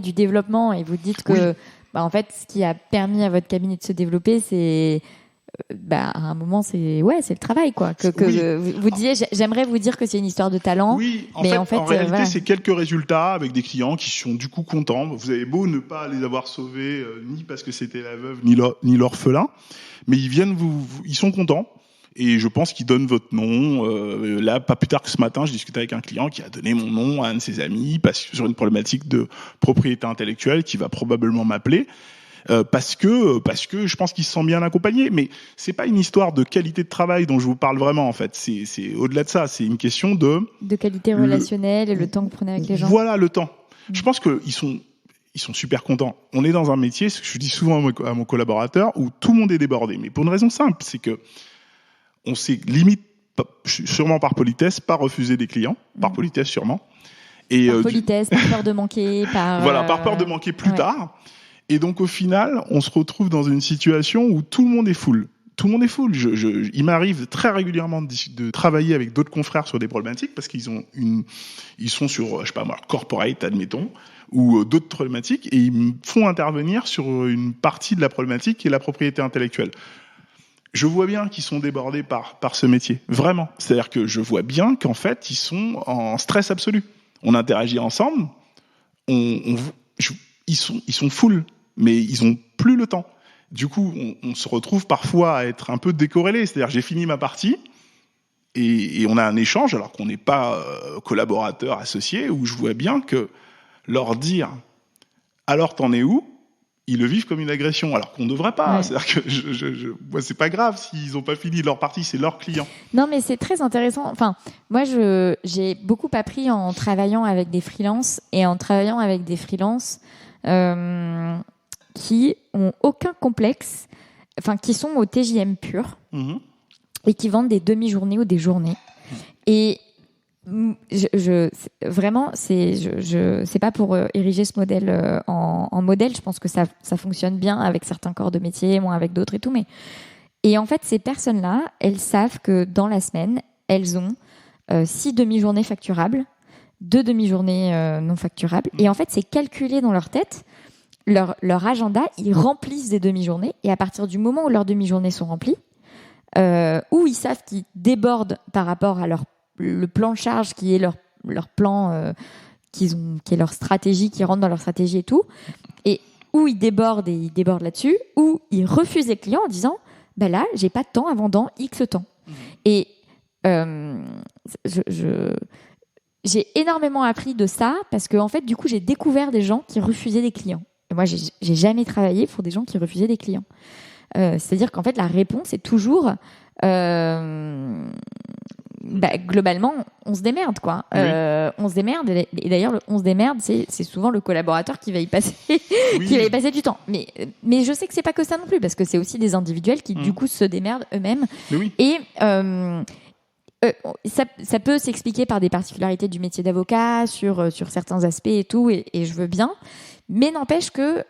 du développement et vous dites que en fait, ce qui a permis à votre cabinet de se développer, c'est à un moment, c'est le travail, quoi. Vous disiez, j'aimerais vous dire que c'est une histoire de talent. Oui, en réalité, c'est quelques résultats avec des clients qui sont du coup contents. Vous avez beau ne pas les avoir sauvés, ni parce que c'était la veuve, ni l'orphelin, mais ils viennent ils sont contents. Et je pense qu'ils donnent votre nom. Là, pas plus tard que ce matin, je discutais avec un client qui a donné mon nom à un de ses amis sur une problématique de propriété intellectuelle qui va probablement m'appeler parce que je pense qu'il se sent bien accompagné. Mais c'est pas une histoire de qualité de travail dont je vous parle vraiment en fait. C'est au-delà de ça. C'est une question de qualité relationnelle et le temps que vous prenez avec les gens. Voilà le temps. Je pense qu'ils sont super contents. On est dans un métier, ce que je dis souvent à mon collaborateur, où tout le monde est débordé. Mais pour une raison simple, c'est que on s'est limite, sûrement par politesse, pas refuser des clients, par politesse sûrement. Et par politesse, par peur de manquer, par peur de manquer plus tard. Et donc au final, on se retrouve dans une situation où tout le monde est full. Tout le monde est full. Il m'arrive très régulièrement de travailler avec d'autres confrères sur des problématiques parce qu'ils sont sur, je sais pas moi, corporate, admettons, ou d'autres problématiques, et ils me font intervenir sur une partie de la problématique qui est la propriété intellectuelle. Je vois bien qu'ils sont débordés par ce métier, vraiment. C'est-à-dire que je vois bien qu'en fait, ils sont en stress absolu. On interagit ensemble, ils sont full, mais ils ont plus le temps. Du coup, on se retrouve parfois à être un peu décorrélés. C'est-à-dire, j'ai fini ma partie et on a un échange, alors qu'on n'est pas collaborateur associé, où je vois bien que leur dire « alors t'en es où ?» ils le vivent comme une agression, alors qu'on ne devrait pas. Ouais. C'est-à-dire que moi, c'est pas grave s'ils n'ont pas fini leur partie, c'est leur client. Non, mais c'est très intéressant. Enfin, moi, j'ai beaucoup appris en travaillant avec des freelances et en travaillant avec des freelances qui ont aucun complexe, enfin, qui sont au TJM pur et qui vendent des demi-journées ou des journées. Et Vraiment, c'est pas pour ériger ce modèle en modèle. Je pense que ça fonctionne bien avec certains corps de métier, moins avec d'autres et tout. Et en fait, ces personnes-là, elles savent que dans la semaine, elles ont 6 demi-journées facturables, 2 demi-journées non facturables. Et en fait, c'est calculé dans leur tête. Leur agenda, ils remplissent des demi-journées. Et à partir du moment où leurs demi-journées sont remplies, où ils savent qu'ils débordent par rapport à le plan de charge qui est leur plan qui est leur stratégie, qui rentre dans leur stratégie et tout, et où ils débordent là-dessus, où ils refusent les clients en disant bah là j'ai pas de temps avant dans X temps. Et j'ai énormément appris de ça parce que en fait du coup j'ai découvert des gens qui refusaient des clients. Et moi j'ai jamais travaillé pour des gens qui refusaient des clients. C'est-à-dire qu'en fait la réponse est toujours globalement, on se démerde, quoi. Oui. On se démerde. Et d'ailleurs, le on se démerde, c'est souvent le collaborateur qui va y passer, Oui. qui va y passer du temps. Mais je sais que c'est pas que ça non plus, parce que c'est aussi des individuels qui, du coup, se démerdent eux-mêmes. Mais oui. Et ça peut s'expliquer par des particularités du métier d'avocat, sur certains aspects et tout, et je veux bien. Mais n'empêche que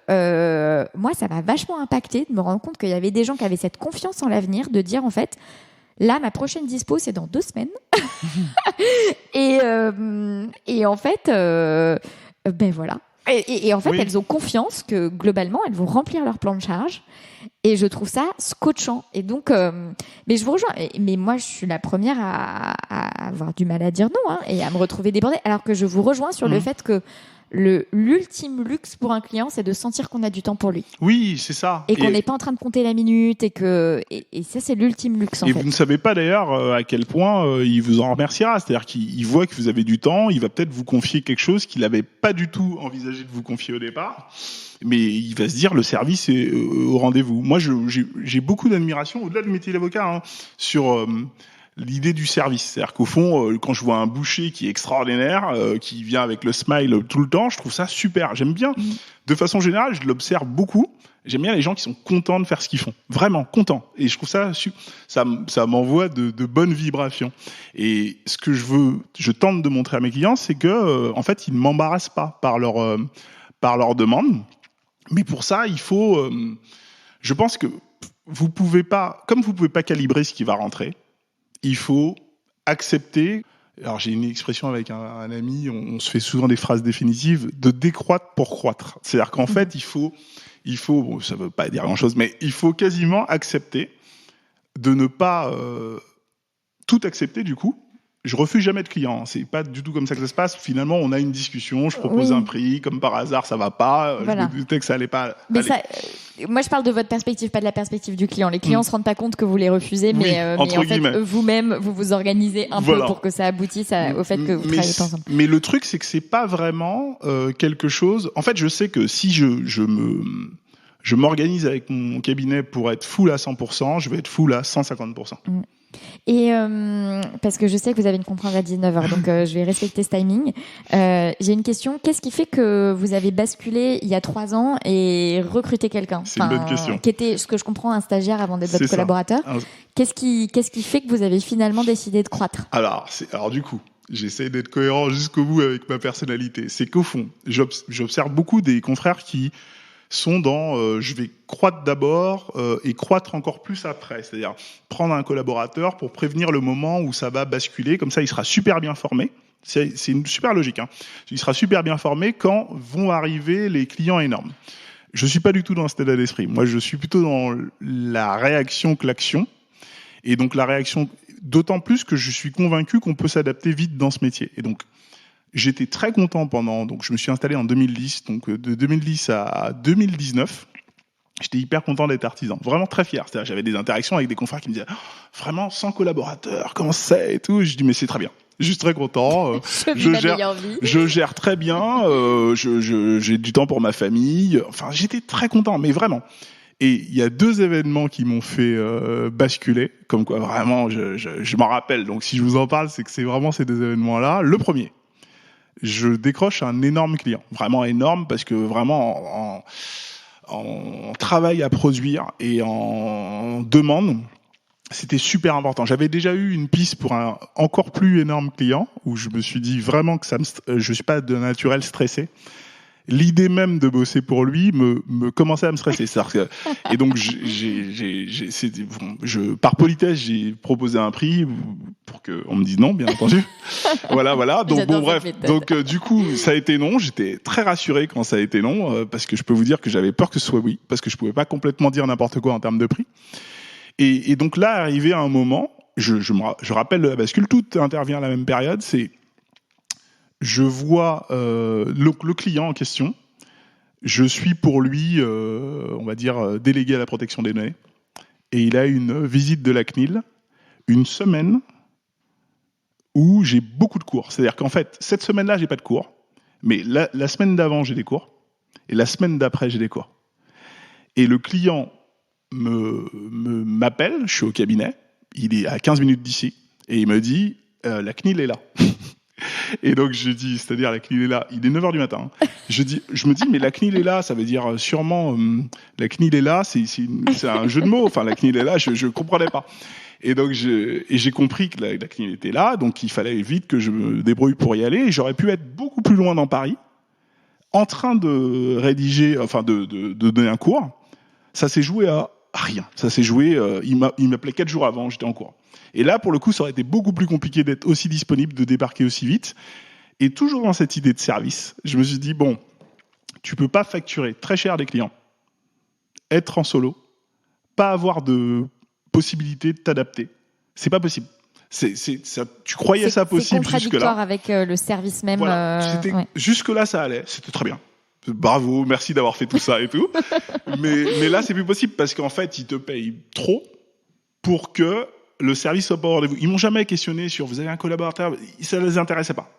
moi, ça m'a vachement impacté de me rendre compte qu'il y avait des gens qui avaient cette confiance en l'avenir, de dire en fait, là, ma prochaine dispo, c'est dans 2 semaines. et en fait, ben voilà. Et en fait, Oui. elles ont confiance que globalement, elles vont remplir leur plan de charge. Et je trouve ça scotchant. Et donc, mais je vous rejoins. Mais moi, je suis la première à avoir du mal à dire non, hein, et à me retrouver débordée. Alors que je vous rejoins sur le fait que l'ultime luxe pour un client, c'est de sentir qu'on a du temps pour lui. Oui, c'est ça. Et qu'on n'est pas en train de compter la minute. Et ça, c'est l'ultime luxe, en Et fait. vous ne savez pas d'ailleurs à quel point il vous en remerciera. C'est-à-dire qu'il voit que vous avez du temps, il va peut-être vous confier quelque chose qu'il n'avait pas du tout envisagé de vous confier au départ. Mais il va se dire, le service est au rendez-vous. Moi, j'ai beaucoup d'admiration, au-delà du métier d'avocat, hein, sur l'idée du service. C'est-à-dire qu'au fond, quand je vois un boucher qui est extraordinaire, qui vient avec le smile tout le temps, je trouve ça super. J'aime bien. De façon générale, je l'observe beaucoup. J'aime bien les gens qui sont contents de faire ce qu'ils font. Vraiment, contents. Et je trouve ça m'envoie de bonnes vibrations. Et ce que je tente de montrer à mes clients, c'est que, en fait, ils ne m'embarrassent pas par leur demande. Mais pour ça, il faut, je pense que vous pouvez pas calibrer ce qui va rentrer, il faut accepter. Alors j'ai une expression avec un ami, on se fait souvent des phrases définitives, de décroître pour croître. C'est-à-dire qu'en fait, il faut, bon, ça veut pas dire grand-chose, mais il faut quasiment accepter de ne pas tout accepter du coup. Je refuse jamais de clients. C'est pas du tout comme ça que ça se passe. Finalement, on a une discussion. Je propose un prix. Comme par hasard, ça va pas. Voilà. Je me doutais que ça allait pas. Mais ça, moi, je parle de votre perspective, pas de la perspective du client. Les clients se rendent pas compte que vous les refusez, mais en fait, vous-même, vous vous organisez un peu pour que ça aboutisse au fait que vous travaillez pas ensemble. Mais le truc, c'est que c'est pas vraiment quelque chose. En fait, je sais que si je m'organise avec mon cabinet pour être full à 100%, je vais être full à 150%. Et parce que je sais que vous avez une conférence à 19h, donc je vais respecter ce timing. J'ai une question. Qu'est-ce qui fait que vous avez basculé il y a 3 ans et recruté quelqu'un ? C'est une bonne question. Qui était, ce que je comprends, un stagiaire avant d'être votre collaborateur. Qu'est-ce qui fait que vous avez finalement décidé de croître ? Alors du coup, j'essaie d'être cohérent jusqu'au bout avec ma personnalité. C'est qu'au fond, j'observe beaucoup des confrères qui sont dans je vais croître d'abord et croître encore plus après. C'est-à-dire prendre un collaborateur pour prévenir le moment où ça va basculer. Comme ça, il sera super bien formé. C'est une super logique. Hein. Il sera super bien formé quand vont arriver les clients énormes. Je suis pas du tout dans cet état d'esprit. Moi, je suis plutôt dans la réaction que l'action. Et donc la réaction, d'autant plus que je suis convaincu qu'on peut s'adapter vite dans ce métier. Et donc, j'étais très content donc je me suis installé en 2010, donc de 2010 à 2019, j'étais hyper content d'être artisan, vraiment très fier. C'est-à-dire, j'avais des interactions avec des confrères qui me disaient vraiment 100 collaborateurs, comment c'est et tout. Je dis mais c'est très bien, juste très content. Je gère très bien, j'ai du temps pour ma famille. Enfin, j'étais très content, mais vraiment. Et il y a 2 événements qui m'ont fait basculer, comme quoi vraiment je m'en rappelle. Donc si je vous en parle, c'est que c'est vraiment ces 2 événements-là. Le premier, je décroche un énorme client, vraiment énorme, parce que vraiment en travail à produire et en demande, c'était super important. J'avais déjà eu une piste pour un encore plus énorme client où je me suis dit vraiment que je suis pas de naturel stressé. L'idée même de bosser pour lui me commençait à me stresser. Et donc, par politesse, j'ai proposé un prix pour qu'on me dise non, bien entendu. Voilà. Donc, bon, bref. Donc, du coup, ça a été non. J'étais très rassuré quand ça a été non, parce que je peux vous dire que j'avais peur que ce soit oui, parce que je pouvais pas complètement dire n'importe quoi en termes de prix. Et donc là, arrivé à un moment, je rappelle la bascule, tout intervient à la même période, je vois le client en question. Je suis pour lui, on va dire, délégué à la protection des données. Et il a une visite de la CNIL, une semaine où j'ai beaucoup de cours. C'est-à-dire qu'en fait, cette semaine-là, j'ai pas de cours. Mais la semaine d'avant, j'ai des cours. Et la semaine d'après, j'ai des cours. Et le client m'appelle, je suis au cabinet, il est à 15 minutes d'ici. Et il me dit, la CNIL est là. Et donc je dis, c'est-à-dire la CNIL est là, il est 9h du matin. Je me dis, mais la CNIL est là, ça veut dire sûrement la CNIL est là, c'est un jeu de mots. Enfin, la CNIL est là, je comprenais pas. Et donc j'ai compris que la CNIL était là, donc il fallait vite que je me débrouille pour y aller. Et j'aurais pu être beaucoup plus loin dans Paris, en train de rédiger, enfin de donner un cours. Ça s'est joué à rien. Ça s'est joué. Il m'appelait 4 jours avant, j'étais en cours. Et là, pour le coup, ça aurait été beaucoup plus compliqué d'être aussi disponible, de débarquer aussi vite. Et toujours dans cette idée de service, je me suis dit, bon, tu peux pas facturer très cher des clients, être en solo, pas avoir de possibilité de t'adapter. C'est pas possible. Tu croyais ça possible jusque-là. C'est contradictoire avec le service même. Voilà. Jusque-là, ça allait. C'était très bien. Bravo, merci d'avoir fait tout ça et tout. mais là, c'est plus possible parce qu'en fait, ils te payent trop pour que le service soit pas au rendez-vous. Ils m'ont jamais questionné sur vous avez un collaborateur, ça les intéressait pas.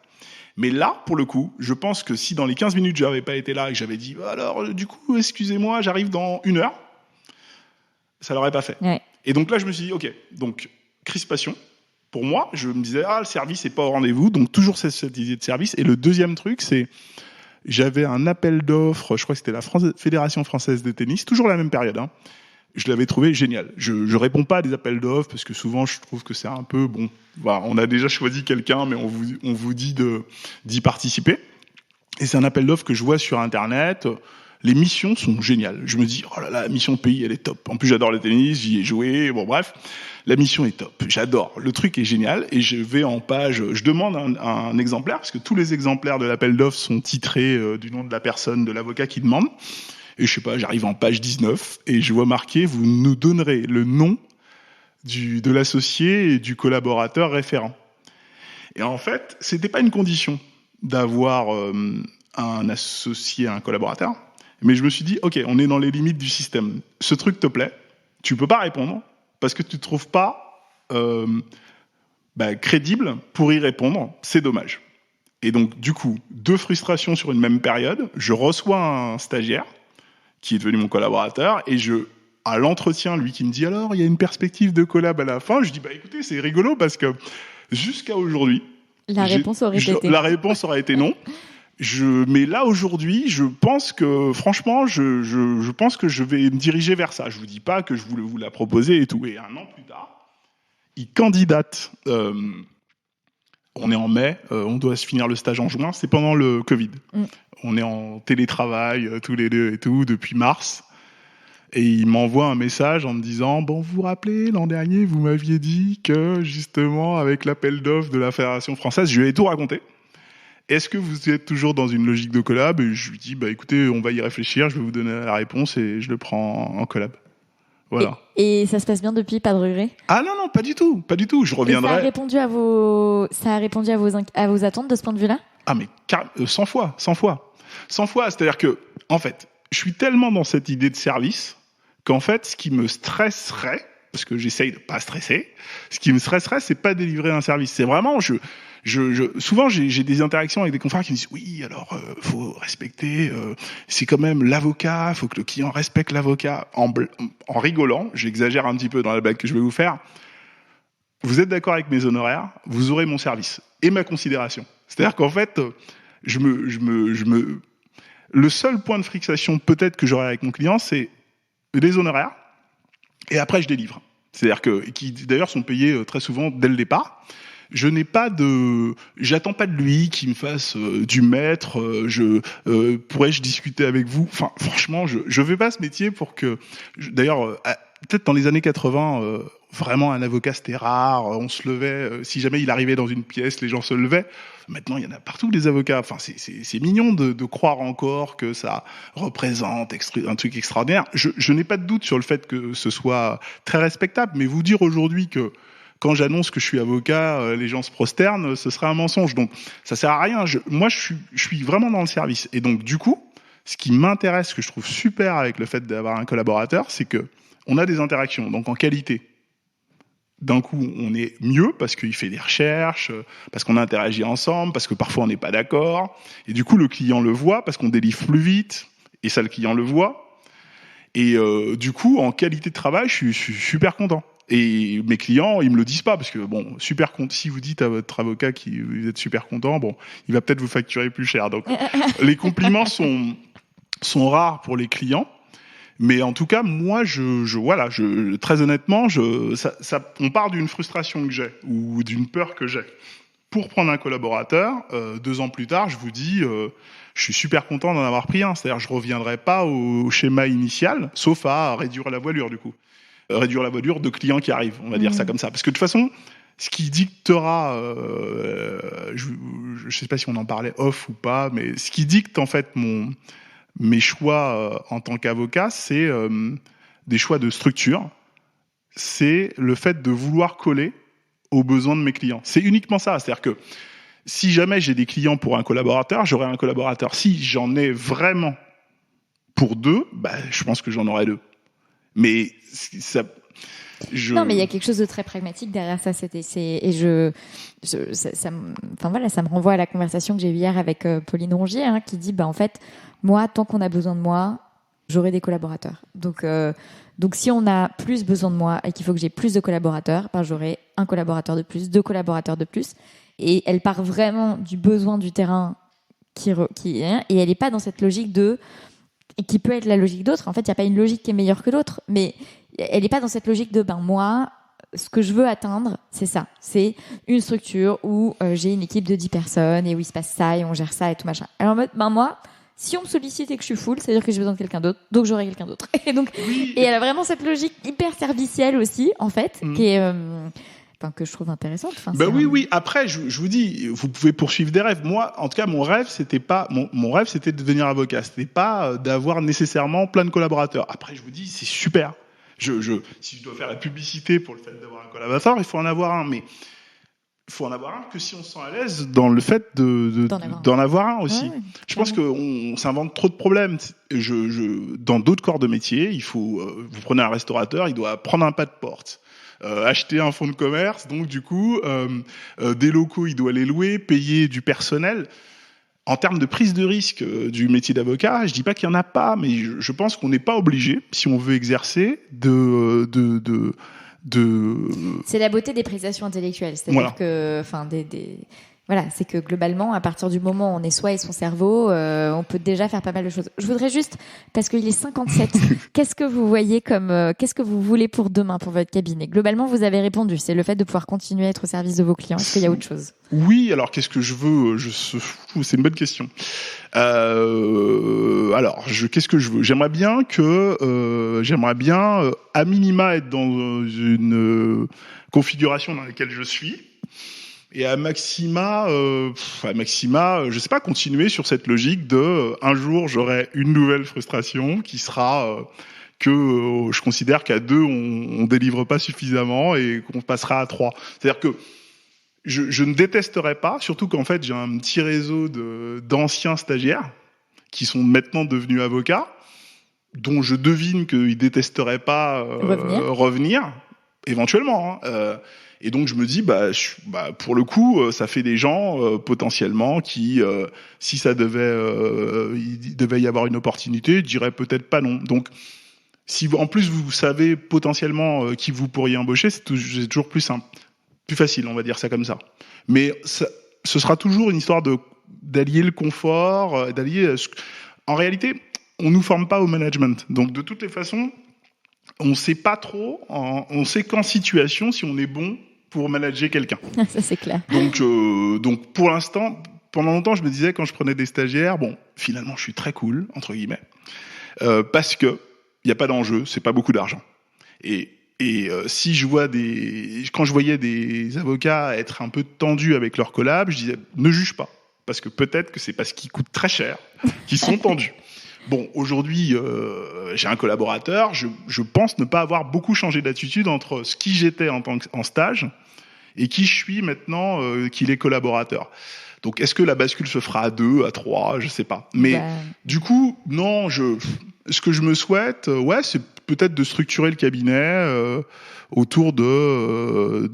Mais là, pour le coup, je pense que si dans les 15 minutes j'avais pas été là et que j'avais dit alors du coup, excusez-moi, j'arrive dans 1 heure, ça l'aurait pas fait. Ouais. Et donc là, je me suis dit OK, donc crispation. Pour moi, je me disais le service est pas au rendez-vous, donc toujours cette idée de service. Et le deuxième truc, c'est j'avais un appel d'offres, je crois que c'était la Fédération française de tennis, toujours la même période. Je l'avais trouvé génial. Je réponds pas à des appels d'offres parce que souvent je trouve que c'est un peu bon. Voilà, on a déjà choisi quelqu'un, mais on vous dit d'y participer. Et c'est un appel d'offres que je vois sur Internet. Les missions sont géniales. Je me dis oh là là, la mission pays elle est top. En plus j'adore le tennis, j'y ai joué. Bon bref, la mission est top. J'adore. Le truc est génial et je vais en page. Je demande un exemplaire parce que tous les exemplaires de l'appel d'offres sont titrés du nom de la personne, de l'avocat qui demande. Et je sais pas, j'arrive en page 19 et je vois marqué, vous nous donnerez le nom de l'associé et du collaborateur référent. Et en fait, c'était pas une condition d'avoir un associé, un collaborateur. Mais je me suis dit, ok, on est dans les limites du système. Ce truc te plaît, tu peux pas répondre parce que tu te trouves pas crédible pour y répondre. C'est dommage. Et donc, du coup, 2 frustrations sur une même période. Je reçois un stagiaire qui est devenu mon collaborateur, et à l'entretien, lui qui me dit alors, il y a une perspective de collab à la fin, je dis écoutez, c'est rigolo parce que jusqu'à aujourd'hui, la réponse aurait été non. Mais là aujourd'hui, je pense que franchement, je pense que je vais me diriger vers ça. Je vous dis pas que je voulais vous la proposer et tout. Et 1 an plus tard, il candidate. On est en mai, on doit se finir le stage en juin. C'est pendant le Covid. On est en télétravail tous les deux et tout depuis mars. Et il m'envoie un message en me disant bon, vous vous rappelez, l'an dernier, vous m'aviez dit que justement avec l'appel d'offres de la Fédération française, je lui ai tout raconté. Est-ce que vous êtes toujours dans une logique de collab? Et je lui dis écoutez, on va y réfléchir, je vais vous donner la réponse et je le prends en collab. Voilà. Et ça se passe bien depuis, pas de regret? Ah non, pas du tout. Je reviendrai. Et ça a répondu à vos attentes de ce point de vue-là? Ah mais 100 fois. 100 fois. C'est-à-dire que, en fait, je suis tellement dans cette idée de service qu'en fait, ce qui me stresserait, parce que j'essaye de pas stresser, ce qui me stresserait, c'est pas délivrer un service. C'est vraiment, souvent j'ai des interactions avec des confrères qui me disent oui, alors faut respecter, c'est quand même l'avocat, faut que le client respecte l'avocat. En rigolant, j'exagère un petit peu dans la blague que je vais vous faire. Vous êtes d'accord avec mes honoraires, vous aurez mon service et ma considération. C'est-à-dire qu'en fait, le seul point de friction peut-être que j'aurai avec mon client, c'est les honoraires, et après je délivre. C'est-à-dire qui d'ailleurs sont payés très souvent dès le départ. J'attends pas de lui qu'il me fasse du maître. Pourrais-je discuter avec vous? Enfin, franchement, je fais pas ce métier pour que. D'ailleurs, peut-être dans les années 80, vraiment un avocat c'était rare. On se levait. Si jamais il arrivait dans une pièce, les gens se levaient. Maintenant, il y en a partout des avocats. Enfin, c'est mignon de croire encore que ça représente un truc extraordinaire. Je n'ai pas de doute sur le fait que ce soit très respectable, mais vous dire aujourd'hui que quand j'annonce que je suis avocat, les gens se prosternent, ce serait un mensonge. Donc, ça sert à rien. Moi, je suis vraiment dans le service. Et donc, du coup, ce qui m'intéresse, ce que je trouve super avec le fait d'avoir un collaborateur, c'est que on a des interactions. Donc, en qualité. D'un coup, on est mieux parce qu'il fait des recherches, parce qu'on interagit ensemble, parce que parfois on n'est pas d'accord. Et du coup, le client le voit parce qu'on délivre plus vite. Et ça, le client le voit. Et du coup, en qualité de travail, je suis super content. Et mes clients, ils me le disent pas parce que bon, super content. Si vous dites à votre avocat que vous êtes super content, bon, il va peut-être vous facturer plus cher. Donc, les compliments sont rares pour les clients. Mais en tout cas, moi, très honnêtement, on part d'une frustration que j'ai ou d'une peur que j'ai. Pour prendre un collaborateur, 2 ans plus tard, je vous dis, je suis super content d'en avoir pris un. C'est-à-dire, je reviendrai pas au schéma initial, sauf à réduire la voilure du coup. Réduire la voilure de clients qui arrivent, on va dire ça comme ça. Parce que de toute façon, ce qui dictera, je sais pas si on en parlait off ou pas, mais ce qui dicte en fait mes choix en tant qu'avocat, c'est des choix de structure. C'est le fait de vouloir coller aux besoins de mes clients. C'est uniquement ça. C'est-à-dire que si jamais j'ai des clients pour un collaborateur, j'aurai un collaborateur. Si j'en ai vraiment pour 2, je pense que j'en aurai 2. Mais ça. Non, mais il y a quelque chose de très pragmatique derrière ça. Ça me renvoie à la conversation que j'ai eue hier avec Pauline Rongier, qui dit, en fait, moi, tant qu'on a besoin de moi, j'aurai des collaborateurs. Donc, si on a plus besoin de moi et qu'il faut que j'ai plus de collaborateurs, j'aurai un collaborateur de plus, 2 collaborateurs de plus. Et elle part vraiment du besoin du terrain et elle n'est pas dans cette logique et qui peut être la logique d'autres. En fait, il n'y a pas une logique qui est meilleure que l'autre, mais elle n'est pas dans cette logique de moi, ce que je veux atteindre, c'est ça. C'est une structure où j'ai une équipe de 10 personnes et où il se passe ça et on gère ça et tout machin. Alors en mode, moi, si on me sollicite et que je suis full, c'est-à-dire que j'ai besoin de quelqu'un d'autre, donc j'aurai quelqu'un d'autre. Et donc, oui. Et elle a vraiment cette logique hyper servicielle aussi, en fait, qui est que je trouve intéressante. Oui. Après, je vous dis, vous pouvez poursuivre des rêves. Moi, en tout cas, mon rêve, c'était pas mon rêve, c'était de devenir avocat. C'était pas d'avoir nécessairement plein de collaborateurs. Après, je vous dis, c'est super. Si je dois faire la publicité pour le fait d'avoir un collaborateur, il faut en avoir un. Mais il faut en avoir un que si on se sent à l'aise dans le fait d'en avoir un aussi. Ouais, je pense qu'on s'invente trop de problèmes. Dans d'autres corps de métier, vous prenez un restaurateur, il doit prendre un pas de porte. Acheter un fonds de commerce, donc du coup, des locaux, il doit les louer, payer du personnel. En termes de prise de risque du métier d'avocat, je dis pas qu'il y en a pas, mais je pense qu'on n'est pas obligé, si on veut exercer, C'est la beauté des prestations intellectuelles, c'est-à-dire que, c'est que globalement, à partir du moment où on est soi et son cerveau, on peut déjà faire pas mal de choses. Je voudrais juste, parce qu'il est 57, qu'est-ce que vous voyez qu'est-ce que vous voulez pour demain, pour votre cabinet? Globalement, vous avez répondu, c'est le fait de pouvoir continuer à être au service de vos clients. Est-ce qu'il y a autre chose? Oui, alors qu'est-ce que je veux? C'est une bonne question. Qu'est-ce que je veux? J'aimerais bien à minima être dans une configuration dans laquelle je suis. Et à maxima, je sais pas, continuer sur cette logique de un jour j'aurai une nouvelle frustration qui sera que je considère qu'à 2 on délivre pas suffisamment et qu'on passera à 3. C'est-à-dire que je ne détesterais pas, surtout qu'en fait j'ai un petit réseau d'anciens stagiaires qui sont maintenant devenus avocats, dont je devine qu'ils détesteraient pas revenir éventuellement. Et donc je me dis, pour le coup, ça fait des gens potentiellement qui, si ça il devait y avoir une opportunité, diraient peut-être pas non. Donc, si en plus vous savez potentiellement qui vous pourriez embaucher, c'est toujours plus simple, plus facile, on va dire ça comme ça. Mais ce sera toujours une histoire d'allier le confort, En réalité, on nous forme pas au management. Donc de toutes les façons, on sait pas trop, on sait qu'en situation si on est bon pour manager quelqu'un. Ça, c'est clair. Donc pour l'instant, pendant longtemps, je me disais quand je prenais des stagiaires, bon, finalement, je suis très cool, entre guillemets, parce que il y a pas d'enjeu, c'est pas beaucoup d'argent. Et si je vois quand je voyais des avocats être un peu tendus avec leur collab, je disais ne juge pas, parce que peut-être que c'est parce qu'ils coûtent très cher qu'ils sont tendus. Bon, aujourd'hui, j'ai un collaborateur, je pense ne pas avoir beaucoup changé d'attitude entre ce qui j'étais en stage et qui je suis maintenant qu'il est collaborateur. Donc, est-ce que la bascule se fera à 2, à 3, je sais pas. Mais du coup, non, ce que je me souhaite, c'est peut-être de structurer le cabinet autour de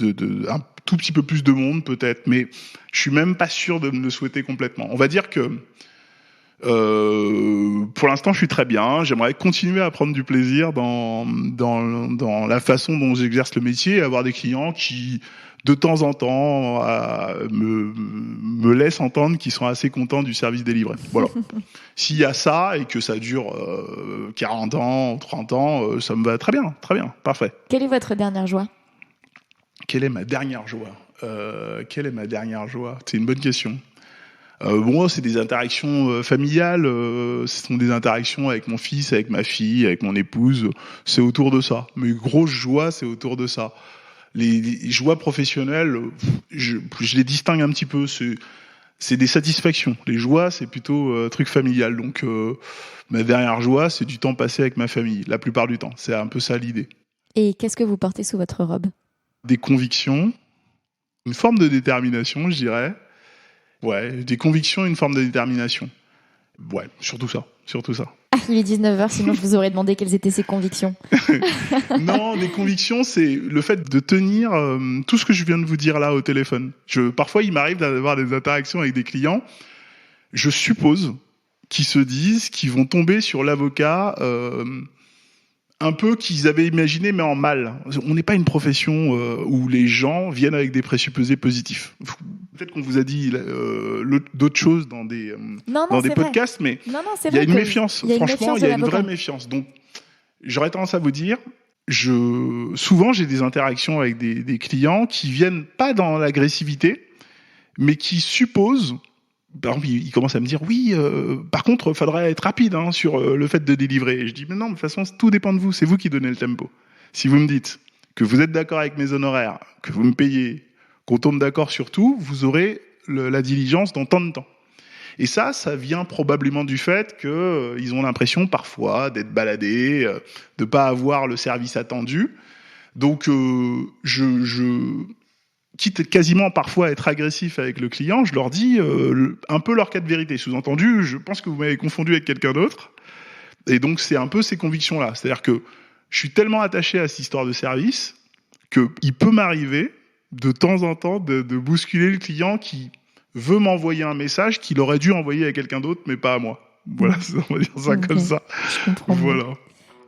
un tout petit peu plus de monde, peut-être. Mais je suis même pas sûr de me le souhaiter complètement. On va dire que pour l'instant, je suis très bien. J'aimerais continuer à prendre du plaisir dans la façon dont j'exerce le métier et avoir des clients qui, de temps en temps, me laissent entendre qu'ils sont assez contents du service délivré. Voilà. S'il y a ça et que ça dure 40 ans, 30 ans, ça me va très bien, parfait. Quelle est votre dernière joie ? Quelle est ma dernière joie ? C'est une bonne question. Bon, c'est des interactions familiales, ce sont des interactions avec mon fils, avec ma fille, avec mon épouse, c'est autour de ça. Mes grosses joies, c'est autour de ça. Les joies professionnelles, je les distingue un petit peu, c'est des satisfactions. Les joies, c'est plutôt truc familial. Donc, ma dernière joie, c'est du temps passé avec ma famille, la plupart du temps. C'est un peu ça l'idée. Et qu'est-ce que vous portez sous votre robe ? Des convictions, une forme de détermination, je dirais. Ouais, des convictions et une forme de détermination. Ouais, surtout ça. Ah, il est 19h, sinon je vous aurais demandé quelles étaient ces convictions. Non, les convictions, c'est le fait de tenir tout ce que je viens de vous dire là au téléphone. Parfois, il m'arrive d'avoir des interactions avec des clients. Je suppose qu'ils se disent qu'ils vont tomber sur l'avocat un peu qu'ils avaient imaginé, mais en mal. On n'est pas une profession où les gens viennent avec des présupposés positifs. Peut-être qu'on vous a dit d'autres choses dans des podcasts, mais il y a une méfiance. Franchement, il y a une vraie méfiance. Donc, j'aurais tendance à vous dire, souvent, j'ai des interactions avec des clients qui viennent pas dans l'agressivité, mais qui supposent. Par exemple, il commence à me dire oui, par contre, il faudrait être rapide sur le fait de délivrer. Et je dis mais non, de toute façon, tout dépend de vous. C'est vous qui donnez le tempo. Si vous me dites que vous êtes d'accord avec mes honoraires, que vous me payez, qu'on tombe d'accord sur tout, vous aurez la diligence dans tant de temps. Et ça vient probablement du fait qu'ils ont l'impression parfois d'être baladés, de pas avoir le service attendu. Donc, quitte quasiment parfois à être agressif avec le client, je leur dis un peu leur cas de vérité. Sous-entendu, je pense que vous m'avez confondu avec quelqu'un d'autre. Et donc, c'est un peu ces convictions-là. C'est-à-dire que je suis tellement attaché à cette histoire de service qu'il peut m'arriver de temps en temps de bousculer le client qui veut m'envoyer un message qu'il aurait dû envoyer à quelqu'un d'autre, mais pas à moi. Voilà, on va dire ça comme ça. Je comprends. Voilà.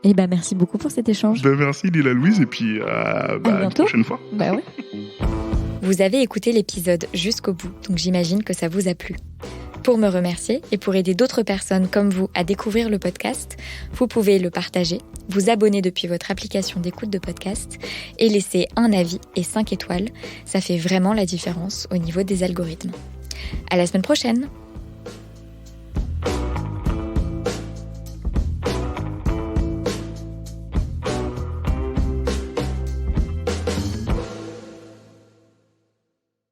Et merci beaucoup pour cet échange. Merci Lila Louise, et puis à une prochaine fois. Ouais. Vous avez écouté l'épisode jusqu'au bout, donc j'imagine que ça vous a plu. Pour me remercier et pour aider d'autres personnes comme vous à découvrir le podcast, vous pouvez le partager, vous abonner depuis votre application d'écoute de podcast et laisser un avis et 5 étoiles. Ça fait vraiment la différence au niveau des algorithmes. À la semaine prochaine!